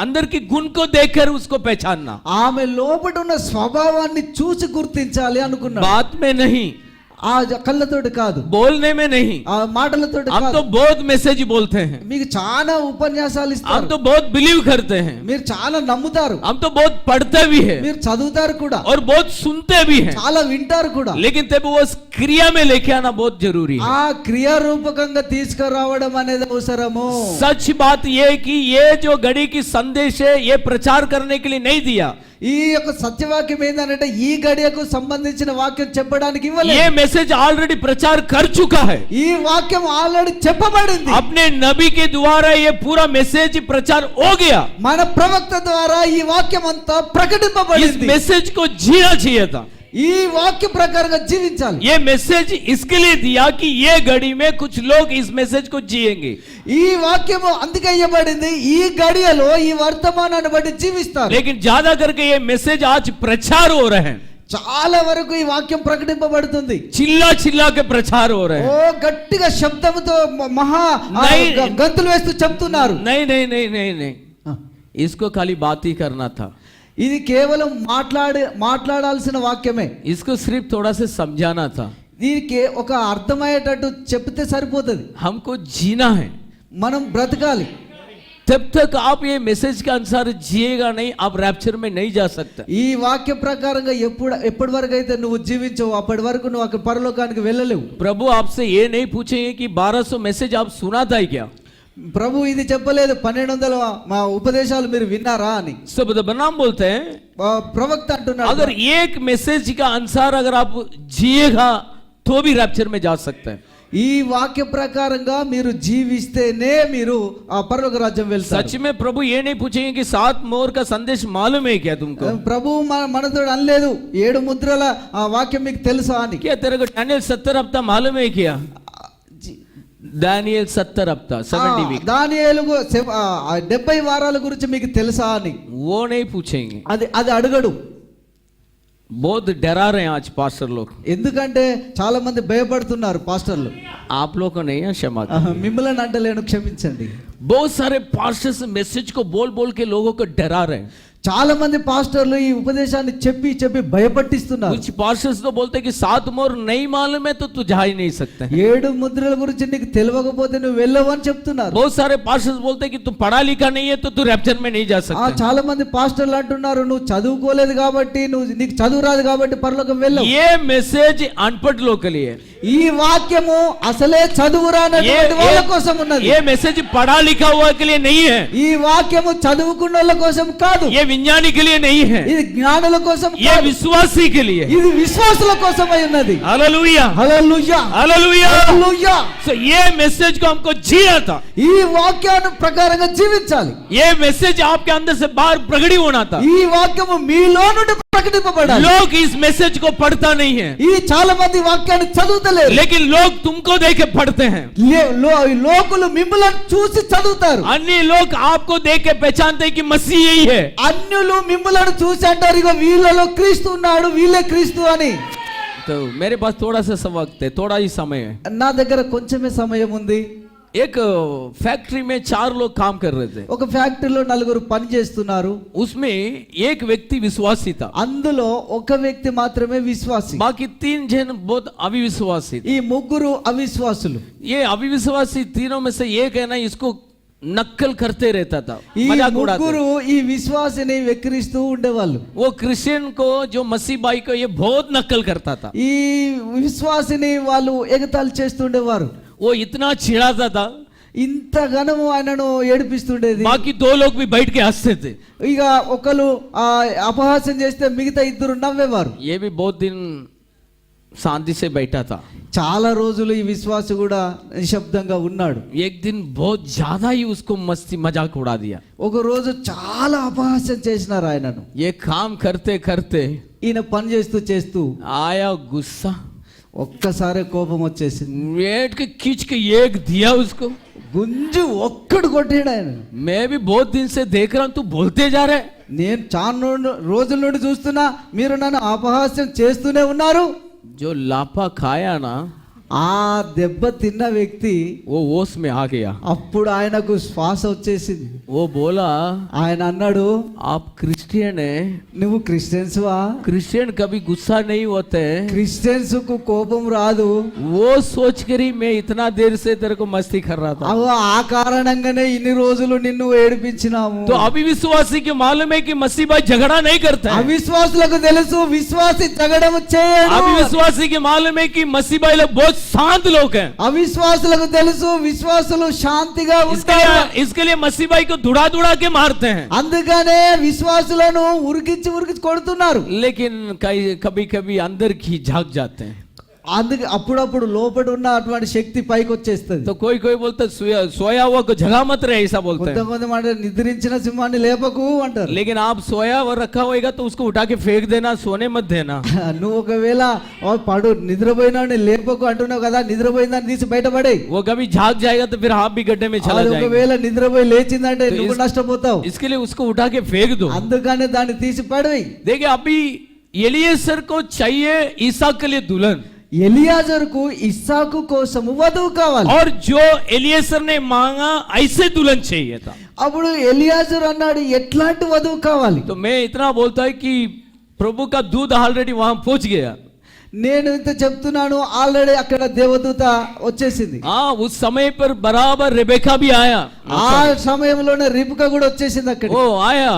A: अंदर की गुण को देखकर उसको पहचानना,
B: ఆమె లోపల ఉన్న స్వభావాన్ని చూసి గుర్తించాలి అనుకున్నాడు.
A: बात में नहीं,
B: ఆ కళ్ళతోటి కాదు,
A: बोलने में नहीं।
B: ఆ మాటలతోటి
A: हम
B: కాదు.
A: तो बहुत मैसेज बोलते हैं,
B: మీకు చాలా ఉపన్యాసాలు
A: हम
B: ఇస్తారు,
A: तो बहुत बिलीव करते हैं,
B: మీరు చాలా నమ్ముతారు,
A: हम तो बहुत पढ़ते भी हैं
B: మీరు చదువుతారు కూడా,
A: और बहुत सुनते भी हैं,
B: చాలా వింటారు కూడా.
A: लेकिन तब वो क्रिया में लेके आना बहुत जरूरी है।
B: ఆ క్రియారూపకంగా తీసుకురావడం అనేది అవసరము.
A: सच बात ये है कि ये जो घड़ी की संदेश है ये प्रचार करने के लिए नहीं दिया,
B: ఈ యొక్క సత్యవాక్యం ఏంటంటే ఈ గడియకు సంబంధించిన వాక్యం చెప్పడానికి ఇవ్వలేదు.
A: ये मैसेज ऑलरेडी प्रचार कर चुका है,
B: ఈ వాక్యం ఆల్రెడీ చెప్పబడింది.
A: अपने नबी के द्वारा ये पूरा मैसेज प्रचार हो गया।
B: మన ప్రవక్త ద్వారా ఈ వాక్యం అంతా
A: इस
B: ప్రకటింపబడింది.
A: मैसेज को जीना चाहिए था।
B: ఈ వాక్య ప్రకారంగా జీవించాలి.
A: ये मैसेज इसके लिए दिया कि ये घड़ी में कुछ लोग इस मैसेज को जिएंगे।
B: ఈ వాక్యము అందుకే ఇవ్వబడింది, ఈ గడియలో ఈ వర్తమానాన్ని బట్టి జీవిస్తారు.
A: लेकिन ज्यादा करके ये मैसेज आज प्रचार हो रहे हैं,
B: చాలా వరకు ఈ వాక్యం ప్రకటింపబడుతుంది.
A: चिल्ला चिल्ला के प्रचार हो रहे
B: ఓ
A: हैं।
B: గట్టిగా శబ్దంతో మహా
A: नहीं।
B: గంతులు వేస్తూ చెప్తున్నారు.
A: नहीं नहीं नहीं नहीं नहीं, इसको खाली बात ही करना था,
B: ఇది కేవలం మాట్లాడాల్సిన వాక్యమే.
A: इसको सिर्फ थोड़ा से समझाना था,
B: దీనికి ఒక అర్థమయ్యేటట్టు చెప్తే సరిపోతుంది.
A: हमको जीना है।
B: మనం బ్రతకాలి.
A: तब तक आप ये मैसेज के अनुसार जिएगा नहीं, आप रैप्चर में नहीं जा सकते।
B: ఈ వాక్య ప్రకారంగా ఎప్పటి వరకు అయితే నువ్వు జీవించవు అప్పటి వరకు నువ్వు అక్కడ పరలోకానికి వెళ్ళలేవు.
A: प्रभु आपसे ये नहीं पूछेंगे कि 1200 मैसेज आप सुना था क्या,
B: ప్రభు ఇది చెప్పలేదు 1200 మా ఉపదేశాలు మీరు విన్నారా అని.
A: सब बनाम बोलते हैं,
B: ప్రవక్త అంటున్నాడు,
A: अगर एक मैसेज का अनुसार अगर आप जिएगा तो भी रैप्चर में जा सकते हैं।
B: ఈ వాక్య ప్రకారంగా మీరు జీవిస్తేనే మీరు ఆ పరలోక రాజ్యం వెళ్తారు.
A: सच में प्रभु ये नहीं पूछेंगे कि 7 मोहर का संदेश मालूम है क्या तुमको,
B: ప్రభు మనతో అనలేదు 7 ముద్రల ఆ వాక్యం మీకు తెలుసా అని.
A: क्या तेरे को डैनियल 70 हफ्ता मालूम है क्या, दानियल 70 हफ्ता 70 वीक,
B: దానియేలుకు 70 వారాల గురించి మీకు తెలుసా అని
A: वो नहीं पूछेंगे।
B: అది అడగడు.
A: बहुत डरा रहे हैं आज पास्टर लोग,
B: ఎందుకంటే చాలా మంది భయపడుతున్నారు పాస్టర్లు.
A: आप लोग को नहीं है, क्षमा
B: మిమ్మల్ని అంటలేను, క్షమించండి.
A: बहुत सारे पास्टर्स मैसेज को बोल बोल के लोगों को डरा रहे हैं।
B: చాలా మంది పాస్టర్లు ఈ ఉపదేశాన్ని చెప్పి చెప్పి భయపట్టిస్తున్నారు.
A: कुछ पास्टर्स तो बोलते हैं कि 7 मोहर नहीं मालूम है तो तू जा ही नहीं सकता।
B: 7 ముద్రల గురించి నీకు తెలియకపోతే నువ్వు వెళ్ళవు అని చెప్తున్నారు.
A: बहुत सारे पास्टर्स बोलते हैं कि तू पढ़ा लिखा नहीं है तो तू रैप्चर में नहीं जा सकता।
B: చాలా మంది పాస్టర్లు అంటున్నారు నువ్వు చదువుకోలేదు కాబట్టి నీకు చదువు రాదు కాబట్టి పరలోకం వెళ్ళవు.
A: ये मैसेज अनपढ़ लोग के लिए,
B: ఈ వాక్యము అసలే చదువు రానటువంటి వాళ్ళ కోసం ఉన్నది.
A: ये मैसेज पढ़ा लिखा हुआ के लिए नहीं है,
B: ఈ వాక్యము చదువుకున్న వాళ్ళ కోసం కాదు,
A: ये विज्ञानी के लिए नहीं है,
B: ఇది జ్ఞానుల కోసం
A: ये
B: కాదు,
A: विश्वासी के लिए।
B: ఇది విశ్వాసుల కోసమై ఉన్నది.
A: Hallelujah
B: hallelujah
A: hallelujah.
B: Hallelujah.
A: So ये मैसेज को हमको जीना था,
B: ఈ వాక్యాన్ని ప్రకారంగా జీవించాలి.
A: ये मैसेज आपके अंदर से बाहर प्रगटी होना था।
B: ఈ వాక్యము మీలో నుండి ప్రకటింపబడాలి.
A: लोग इस मैसेज को पढ़ता नहीं है,
B: ఈ చాలా మంది వాక్యాన్ని చదువుతలేరు,
A: लेकिन लोग तुमको देख के पढ़ते हैं।
B: లోకులు మిమ్మల్ని చూసి చదువుతారు.
A: अन्य लोग आपको देख के पहचानते हैं कि मसीह यही है।
B: అన్యులు మిమ్మల్ని చూసి అంటారు ఇగో వీళ్ళలో క్రీస్తు ఉన్నాడు, వీళ్ళే క్రీస్తు అని.
A: तो मेरे पास थोड़ा सा वक्त है, थोड़ा ही समय है।
B: నా దగ్గర కొంచెమే సమయం ఉంది.
A: एक फैक्ट्री में 4 लोग काम कर रहे थे।
B: ఒక ఫ్యాక్టరీలో నలుగురు పని చేస్తున్నారు.
A: उसमें एक व्यक्ति विश्वासी था,
B: అందులో ఒక వ్యక్తి మాత్రమే విశ్వాసి.
A: बाकी 3 जन बहुत अविश्वासी थे।
B: ఈ ముగ్గురు అవిశ్వాసులు.
A: ये अविश्वासी तीनों में से एक है ना, इसको नक्कल करते रहता था,
B: ఈ
A: मजाक उड़ाते।
B: ముగ్గురు ఈ విశ్వాసిని వెక్కిరిస్తూ ఉండేవాళ్ళు.
A: वो क्रिश्चियन को, जो मसीह भाई को, ये बहुत नक्कल करता था।
B: ఈ విశ్వాసిని వాళ్ళు ఎగతాళి చేస్తుండేవారు.
A: वो इतना चिढ़ाता था,
B: ఇంతగానము ఆయనను ఏడిపిస్తుండేది.
A: बाकी 2 लोग भी बैठ के हंसते थे।
B: ఇక ఒకరు అపహాస్యం చేస్తే మిగతా ఇద్దరు నవ్వేవారు.
A: ये भी बहुत दिन शांति से बैठा था।
B: చాలా రోజులు ఈ విశ్వాసి కూడా నిశ్శబ్దంగా ఉన్నాడు.
A: एक दिन बहुत ज्यादा ही उसको मस्ती मजाक उड़ा दिया।
B: ఒక రోజు చాలా అపహాస్యం చేసినారు ఆయనను.
A: ये काम करते करते
B: ఈయన పని చేస్తూ చేస్తూ
A: आया गुस्सा,
B: ఒక్కసారి కోపం వచ్చేసింది.
A: वेट के खींच के एक दिया उसको।
B: గుంజు ఒక్కడు కొట్టాడు ఆయన.
A: मैं भी बहुत दिन से देख रहा हूं, तू बोलते जा रहे।
B: నేను చాలా రోజుల నుండి చూస్తున్నా, మీరు నన్ను అపహాస్యం చేస్తూనే ఉన్నారు.
A: जो लापा खाया ना,
B: ఆ దెబ్బ తిన్న వ్యక్తి
A: वो होश में आ गया।
B: అప్పుడు ఆయనకు శ్వాస వచ్చేసింది.
A: वो बोला,
B: ఆయన అన్నాడు,
A: आप क्रिश्चियन है?
B: నువ్వు క్రిస్టియన్స్ వా?
A: क्रिश्चियन कभी गुस्सा नहीं होते।
B: క్రిస్టియన్స్ కు కోపం రాదు.
A: वो सोच कर ही मैं इतना देर से तेरे को मस्ती कर रहा था।
B: అవు ఆ కారణంగానే ఇన్ని రోజులు నిన్ను ఏడిపించినాము.
A: तो अविश्वासी के मालूम है कि मसीह भाई झगड़ा नहीं करता है।
B: అవిశ్వాసులకు తెలుసు విశ్వాసి తగడము చేయడు.
A: अविश्वासी के मालूम है कि मसीह भाई लोग बहुत शांत लोग हैं।
B: అవిశ్వాసులకు తెలుసు విశ్వాసులు శాంతిగా ఉంటారు.
A: इसके लिए मसीह भाई को धुड़ा धुड़ा के मारते हैं।
B: అందుకనే విశ్వాసులను ఉరికించి కొడుతున్నారు.
A: लेकिन कभी कभी अंदर की झांक जाते हैं।
B: అందుకే అప్పుడప్పుడు లోపల ఉన్న అటువంటి శక్తి పైకి వచ్చేస్తుంది.
A: तो कोई कोई बोलता है सोया हुआ को जगा मत रहे, ऐसा बोलते हैं।
B: కొంతమంది మాట నిద్రించిన సింహాన్ని లేపకు అంటారు.
A: लेकिन आप सोया और रखा होगा तो उसको उठा के फेंक देना, सोने मत देना।
B: నువ్వు ఒకవేళ పడు నిద్రపోయినా లేపకు అంటున్నావు కదా, నిద్రపోయిందని తీసి బయటపడేయి.
A: वो कभी झाग जाएगा तो फिर आप भी गड्ढे में चला जाएगा।
B: ఒకవేళ నిద్రపోయి లేచిందంటే నువ్వు నష్టపోతావు.
A: इसके लिए उसको उठा के फेंक दो।
B: అందుకనే దాన్ని తీసి పడవేయి.
A: देखिए अभी एलिएजर को चाहिए ईसाक के लिए दुल्हन,
B: ఎలియాజరుకు ఇస్సాకు కోసము వధువు కావాలి.
A: और जो एलिएजर ने मांगा ऐसे दुल्हन चाहिए था।
B: అప్పుడు ఎలియాజరు అన్నాడు ఎట్లాంటి వధువు కావాలి.
A: तो मैं इतना बोलता है कि प्रभु का दूध ऑलरेडी वहां पहुंच गया।
B: నేను ఇంత చెప్తున్నాను, ఆల్రెడీ అక్కడ దేవదూత వచ్చేసింది.
A: हाँ, उस समय पर बराबर रेबेका भी आया।
B: ఆ సమయంలోనే రిబ్కా కూడా వచ్చేసింది అక్కడ.
A: वो आया,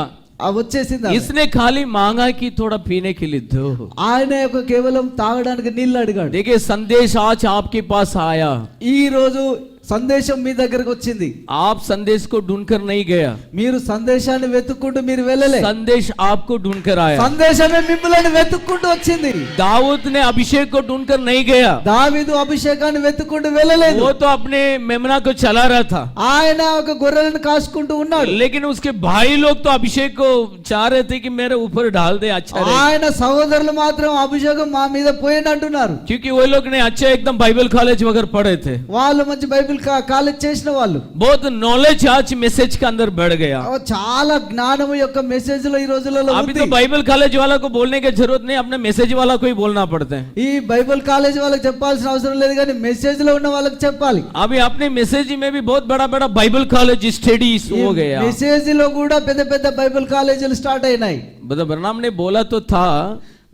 B: వచ్చేసింది.
A: इसने खाली मांगा कि थोड़ा पीने के लिए दो।
B: ఆయన యొక్క కేవలం తాగడానికి నీళ్లు అడిగాడు.
A: देखिए संदेश आज आपके पास आया।
B: ఈ రోజు సందేశం మీ దగ్గరకు వచ్చింది.
A: आप संदेश को ढूंढकर नहीं गया,
B: మీరు సందేశాన్ని వెతుక్కుంటూ మీరు వెళ్ళలే.
A: संदेश आपको ढूंढकर आया।
B: సందేశమే మిమ్మల్ని వెతుక్కుంటూ వచ్చింది.
A: दाऊद ने अभिषेक को ढूंढकर नहीं गया,
B: దావీదు అభిషేకాన్ని వెతుక్కుంటూ వెళ్ళలేదు.
A: वो तो अपने मेमना को चला रहा था।
B: ఆయన ఒక గొర్రెలను కాసుకుంటూ ఉన్నాడు.
A: लेकिन उसके भाई लोग तो अभिषेक को चाह रहे थे कि मेरे ऊपर डाल दे, अच्छा रहे।
B: ఆయన సహోదరులు మాత్రం అభిషేకం మా మీద పోయినట్టున్నారు.
A: क्योंकि वो लोग ने अच्छे एकदम बाइबल कॉलेज वगैरह पढ़े थे।
B: వాళ్ళు మంచి బైబిల్ కాలేజ్ చేసిన వాళ్ళు.
A: बहुत नॉलेज आज मैसेज के अंदर बढ़ गया।
B: చాలా జ్ఞానము యొక్క మెసేజ్ లో ఈ రోజులలో
A: अभी
B: ఉంది.
A: तो बाइबल कॉलेज वाला को बोलने की जरूरत नहीं, अपने मैसेज वाला को ही बोलना पड़ता है।
B: ఈ బైబిల్ కాలేజ్ వాళ్ళకి చెప్పాల్సిన అవసరం లేదు, కానీ మెసేజ్ లో ఉన్న వాళ్ళకి చెప్పాలి.
A: अभी अपने मैसेज में भी बहुत बड़ा बड़ा बाइबल कॉलेज स्टडीज हो गया।
B: మెసేజ్ లో కూడా పెద్ద పెద్ద బైబిల్ కాలేజీలు స్టార్ట్ అయినాయి.
A: ब्रनाम ने बोला तो था,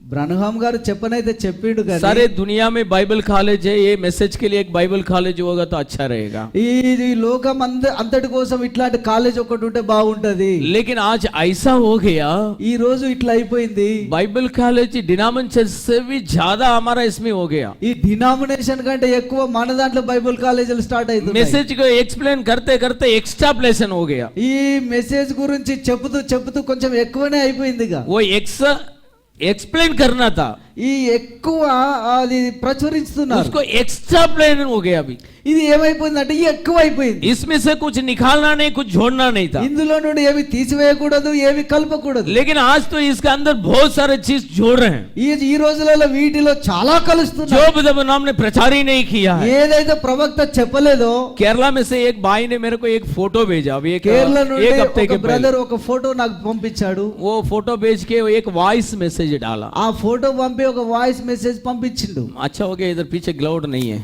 B: బ్రన్హామ్ గారు చెప్పనైతే చెప్పిండు కానీ
A: सारे दुनिया में बाइबल कॉलेज है, ये मैसेज के लिए एक बाइबल कॉलेज होगा तो अच्छा रहेगा।
B: ఈ లోకం అంతటి కోసం ఇట్లాంటి కాలేజ్ ఒకటి ఉంటే బాగుంటది.
A: लेकिन आज ऐसा हो गया,
B: ఈ రోజు ఇట్లా అయిపోయింది.
A: बाइबल कॉलेज डिनोमिनेशन से भी ज्यादा हमारा इसमें हो गया।
B: ఈ డినామినేషన్ కంటే ఎక్కువ మన దాంట్లో బైబిల్ కాలేజీలు స్టార్ట్ అవుతున్నాయి.
A: मैसेज को एक्सप्लेन करते करते एक्स्ट्राप्लेशन हो गया।
B: ఈ మెసేజ్ గురించి చెబుతూ చెబుతూ కొంచెం ఎక్కువనే అయిపోయింది.
A: वो एक्सप्लेन करना था,
B: ఈ ఎక్కువ అది ప్రచురిస్తున్నారు.
A: उसको एक्स्ट्राप्लेन हो गया। अभी
B: ఇది ఏమైపోయిందంటే ఎక్కువ అయిపోయింది.
A: इसमें से कुछ निकालना नहीं, कुछ जोड़ना नहीं था।
B: ఇందులో నుండి ఏమి తీసివేయకూడదు, ఏమి కలపకూడదు.
A: लेकिन आज तो इसके अंदर बहुत सारे चीज जोड़ रहे हैं,
B: ఈ రోజులలో వీటిలో చాలా కలుస్తున్నారు.
A: जो नाम ने प्रचार ही नहीं किया है।
B: ఏదైతే ప్రవక్త చెప్పలేదో,
A: केरला में से एक भाई ने मेरे को एक फोटो भेजा, अभी
B: కేరళ నుండి
A: एक हफ्ते
B: ఒక
A: के
B: బ్రదర్ ఒక ఫోటో నాకు పంపించాడు.
A: वो फोटो भेज के एक वॉइस मैसेज डाला।
B: ఆ ఫోటో పంపి నుండి ఒక వాయిస్ మెసేజ్ పంపించిండు.
A: अच्छा हो गया इधर पीछे ग्लाउड नहीं है,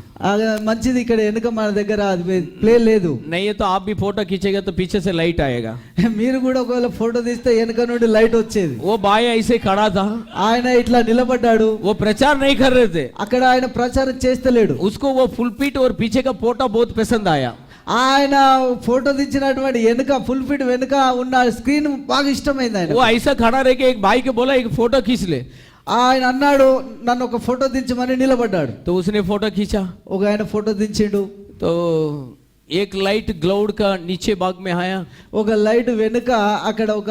B: మంచిది, ఇక్కడ వెనుక మన దగ్గర అది ప్లే లేదు.
A: नहीं है तो आप भी फोटो खींचेगा तो पीछे से लाइट आएगा.
B: మీరు కూడా ఒకవేళ ఫోటో తీస్తే వెనుక నుండి లైట్ వచ్చేది.
A: वो भाई ऐसे खड़ा था,
B: ఆయన ఇట్లా నిలబడ్డాడు.
A: वो प्रचार नहीं कर रहे थे,
B: అక్కడ ఆయన ప్రచారం చేస్తలేడు.
A: उसको वो फुल पीट और पीछे का फोटो बहुत पसंद आया.
B: ఆయన ఫోటో తీసినటువంటి వెనుక ఫుల్ ఫిట్ వెనుక ఉన్న స్క్రీన్ బాగా ఇష్టమైంది ఆయన.
A: वो ऐसा खड़ा रह के एक भाई के बोला एक फोटो खींच ले,
B: ఆయన అన్నాడు నన్ను ఒక ఫోటో దించమని నిలబడ్డాడు.
A: तो उसने फोटो खींचा.
B: ఒక ఆయన ఫోటో దించిండు.
A: तो एक लाइट क्लाउड का नीचे भाग में आया,
B: ఒక లైట్ వెనుక అక్కడ ఒక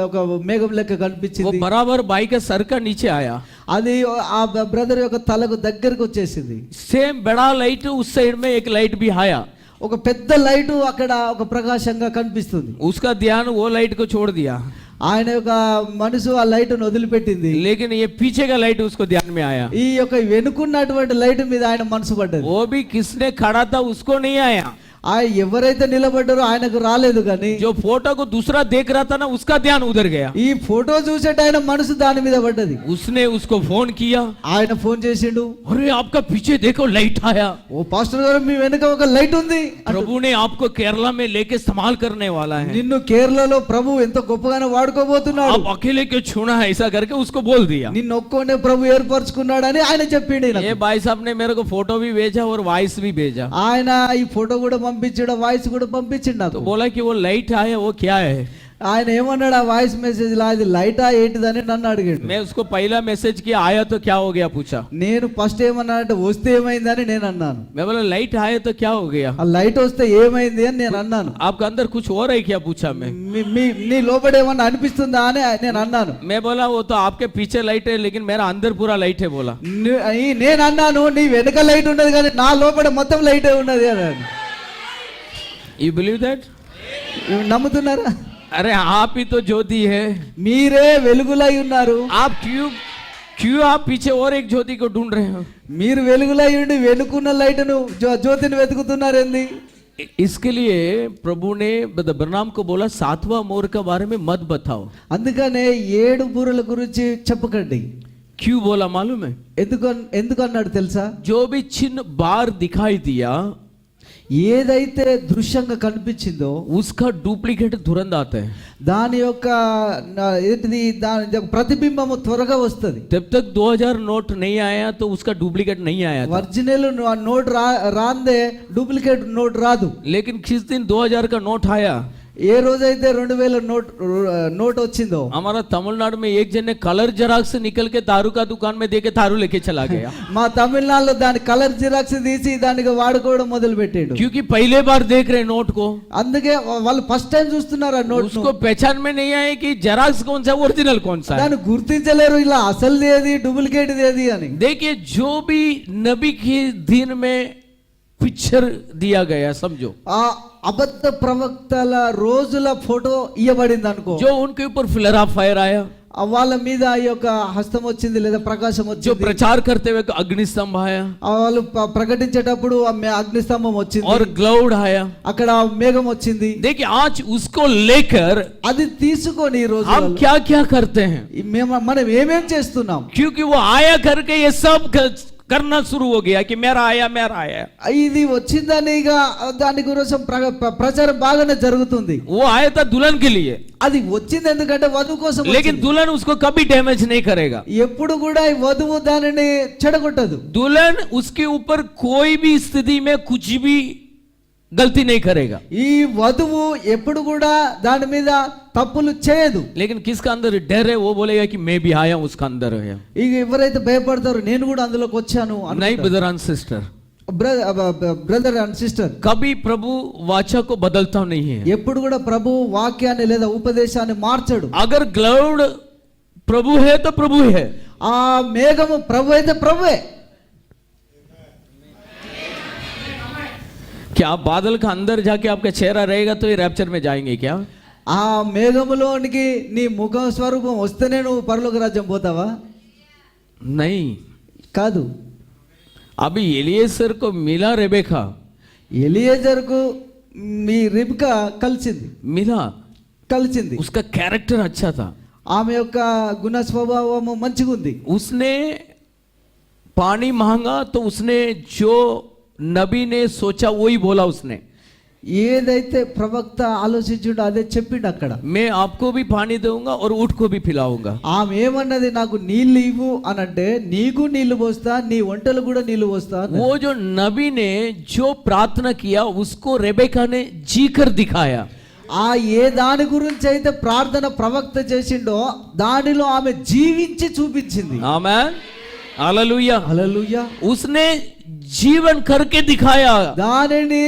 B: ఒక మేఘం లెక్క
A: वो
B: కనిపించింది.
A: बराबर भाई का सर का नीचे आया.
B: అది ఆ బ్రదర్ యొక్క తలకు దగ్గరకు వచ్చేసింది.
A: सेम बड़ा लाइट उस साइड में एक लाइट भी आया,
B: ఒక పెద్ద లైట్ అక్కడ ఒక ప్రకాశంగా కనిపిస్తుంది.
A: उसका ध्यान वो लाइट को छोड़ दिया,
B: ఆయన యొక్క మనసు ఆ లైట్ ను వదిలిపెట్టింది.
A: लेकिन ये पीछे का लाइट उसको ध्यान में आया.
B: ఈ యొక్క వెనుకున్నటువంటి లైట్ మీద ఆయన మనసు పడ్డది.
A: वो भी किसने खड़ा था उसको नहीं आया,
B: ఎవరైతే నిలబడ్డారో ఆయనకు రాలేదు. కానీ
A: जो फोटो को दूसरा देख रहा था ना उसका ध्यान उधर गया.
B: ఈ ఫోటో చూసేట ఆయన మనసు దాని మీద పడ్డది.
A: उसने उसको फोन किया,
B: ఆయన ఫోన్ చేసిండు.
A: अरे आपका पीछे देखो लाइट आया,
B: ఓ పాస్టర్ గారు మీ వెనుక ఒక లైట్ ఉంది.
A: प्रभु ने आपको केरला में लेके इस्तेमाल करने वाला है,
B: నిన్ను కేరళలో ప్రభు ఎంత గొప్పగానే వాడుకోబోతున్నాడు.
A: आप अकेले क्यों छोड़ा है, ऐसा करके उसको बोल दिया.
B: నిన్ను ఒక్కొనే ప్రభు ఏర్పరచుకున్నాడని ఆయన చెప్పిండు. ఈయనకు.
A: ये भाई साहब ने मेरे को फोटो भी भेजा और वॉइस भी भेजा.
B: ఆయన ఈ ఫోటో కూడా పంపించాడు, వాయిస్ కూడా పంపించిండు నాకు.
A: तो बोला कि वो लाइट आया वो क्या है.
B: ఆయన ఏమన్నాడు ఆ వాయిస్ మెసేజ్ లా, అది లైటా ఏంటిదని నన్ను అడిగాడు.
A: मैं उसको पहला मैसेज किया आया तो क्या हो गया पूछा.
B: నేను ఫస్ట్ ఏమన్నా అంటే వస్తే ఏమైందని నేను అన్నాను.
A: मैं बोला लाइट आया तो क्या हो गया.
B: ఆ లైట్ వస్తే ఏమైంది అని నేను అన్నాను.
A: आपका अंदर कुछ और है क्या पूछा मैं.
B: నీ లోపల ఏమన్నా అనిపిస్తుందా అని నేను అన్నాను.
A: मैं बोला वो तो आपके पीछे लाइट है लेकिन मेरा अंदर पूरा लाइट है बोला.
B: నేను అన్నాను నీ వెనక లైట్ ఉన్నది కానీ నా లోపల మొత్తం లైటే ఉన్నది అన్నాను.
A: You believe that?
B: నమ్ముతున్నారా?
A: अरे आप ही तो ज्योति है,
B: మీరే వెలుగులై ఉన్నారు.
A: आप क्यों क्यों आप पीछे और एक ज्योति को ढूंढ रहे हो.
B: మీరు వెలుగులై ఉండి వెనుకున్న లైట్ను జ్యోతిని వెతుకుతున్నారేంది.
A: इसके लिए प्रभु ने ब्रनाम को बोला 7वां मोर के बारे में मत बताओ.
B: అందుకనే 7 బూరల గురించి చెప్పకండి.
A: क्यों बोला मालूम है.
B: ఎందుకు అన్నాడు తెలుసా?
A: जो भी चिन्ह बाहर दिखाई दिया
B: ఏదైతే దృశ్యంగా కనిపించిందో
A: उसका डुप्लीकेट तुरंत आता है.
B: దాని యొక్క ఏంటిది దాని యొక్క ప్రతిబింబము త్వరగా వస్తుంది.
A: जब तक 2000 नोट नहीं आया तो उसका डुप्लीकेट नहीं आया था.
B: ఒరిజినల్ నోట్ రాందే డూప్లికేట్ నోట్ రాదు.
A: लेकिन किस दिन 2000 का नोट आया,
B: ఏ రోజైతే 2000 నోట్ వచ్చిందో
A: हमारा तमिलनाडु में एक जन ने कलर जेरॉक्स निकल के दारू का दुकान में देके दारू लेके चला गया.
B: మా తమిళనాడులో దాని కలర్ జిరాక్స్ తీసి దానికి వాడుకోవడం మొదలు పెట్టాడు.
A: क्योंकि पहले बार देख रहे नोट को,
B: అందుకే వాళ్ళు ఫస్ట్ టైం చూస్తున్నారు ఆ నోట్.
A: उसको पहचान में नहीं आया कि जेरॉक्स कौन सा ओरिजिनल कौन सा है.
B: దాన్ని గుర్తించలేరు ఇలా అసలు ఏది డూప్లికేట్ ఏది అని.
A: देखिए जो भी नबी के दिन में पिक्चर दिया गया समझो,
B: ఆ అబద్ధ ప్రవక్తల రోజుల ఫోటో ఇవ్వబడింది అనుకో.
A: जो उनके ऊपर फ्लेयर ऑफ फायर आया,
B: వాళ్ళ మీద ఈ యొక్క హస్తం వచ్చింది లేదా ప్రకాశం
A: जो
B: వచ్చింది.
A: प्रचार करते हुए अग्नि स्तंभ आया
B: వాళ్ళు ప్రకటించేటప్పుడు అగ్నిస్తంభం వచ్చింది,
A: और क्लाउड आया.
B: అక్కడ మేఘం వచ్చింది.
A: देखिए आज उसको लेकर
B: అది తీసుకొని ఈ రోజు
A: हम क्या क्या करते हैं,
B: మనం ఏమేం చేస్తున్నాం.
A: क्योंकि वो आया करके ये सब करना शुरू हो गया कि मेरा आया मेरा आया.
B: ఇది వచ్చిందని ఇక దాని గురించి ప్రచారం బాగానే జరుగుతుంది.
A: वो आया था दुल्हन के लिए,
B: అది వచ్చింది ఎందుకంటే వధువు కోసం
A: लेकिन
B: వచ్చింది.
A: दुल्हन उसको कभी डैमेज नहीं करेगा.
B: ఎప్పుడు కూడా ఈ వధువు దానిని చెడగొట్టదు.
A: दुल्हन उसके ऊपर कोई भी स्थिति में कुछ भी गलती नहीं करेगा.
B: ఈ వధువు ఎప్పుడు కూడా దాని మీద తప్పులు చేయదు.
A: लेकिन किसका अंदर डर है वो बोलेगा कि मैं भी आया हूं उसका अंदर है.
B: ఇక ఎవరైతే భయపడతారో నేను కూడా అందులోకి వచ్చాను
A: नहीं brother and sister,
B: brother and sister,
A: कभी प्रभु वाचा को बदलता नहीं है.
B: ఎప్పుడు కూడా ప్రభు వాక్యాన్ని లేదా ఉపదేశాన్ని మార్చడు.
A: अगर क्लाउड प्रभु है तो प्रभु है,
B: ఆ మేఘము ప్రభు అయితే ప్రభువే.
A: क्या आप बादल का अंदर जाके आपका चेहरा रहेगा तो ये रैप्चर में जाएंगे क्या.
B: ఆ మేఘములోనికి నీ ముఖ స్వరూపం వస్తేనే నువ్వు పరలోక రాజ్యం పోతావా?
A: नहीं.
B: కాదు.
A: अभी एलिएजर को मिला रेबेका,
B: ఎలియేజర్కు మీ రిబ్కా కలిసింది.
A: उसका कैरेक्टर अच्छा था.
B: ఆమె యొక్క గుణ స్వభావము మంచిగా ఉంది.
A: उसने पानी मांगा तो उसने जो नबी ने सोचा वही बोला उसने,
B: ఏదైతే ప్రవక్త ఆలోచించుండో అదే చెప్పిండు అక్కడ.
A: मैं आपको भी पानी दूंगा और ऊँट को भी पिलाऊंगा.
B: ఆమె ఏమన్నది, నాకు నీళ్లు ఇవ్వు అనంటే నీకు నీళ్లు పోస్తా, నీ వంటలు కూడా నీళ్లు పోస్తా అన్నది.
A: वो जो नबी ने जो प्रार्थना किया उसको रेबेका ने जी कर दिखाया.
B: ఆ ఏ దాని గురించి అయితే ప్రార్థన ప్రవక్త చేసిండో దానిలో ఆమె జీవించి చూపించింది.
A: आमेन, हालेलुया.
B: హల్లెలూయా.
A: उसने जीवन करके दिखाया.
B: దానిని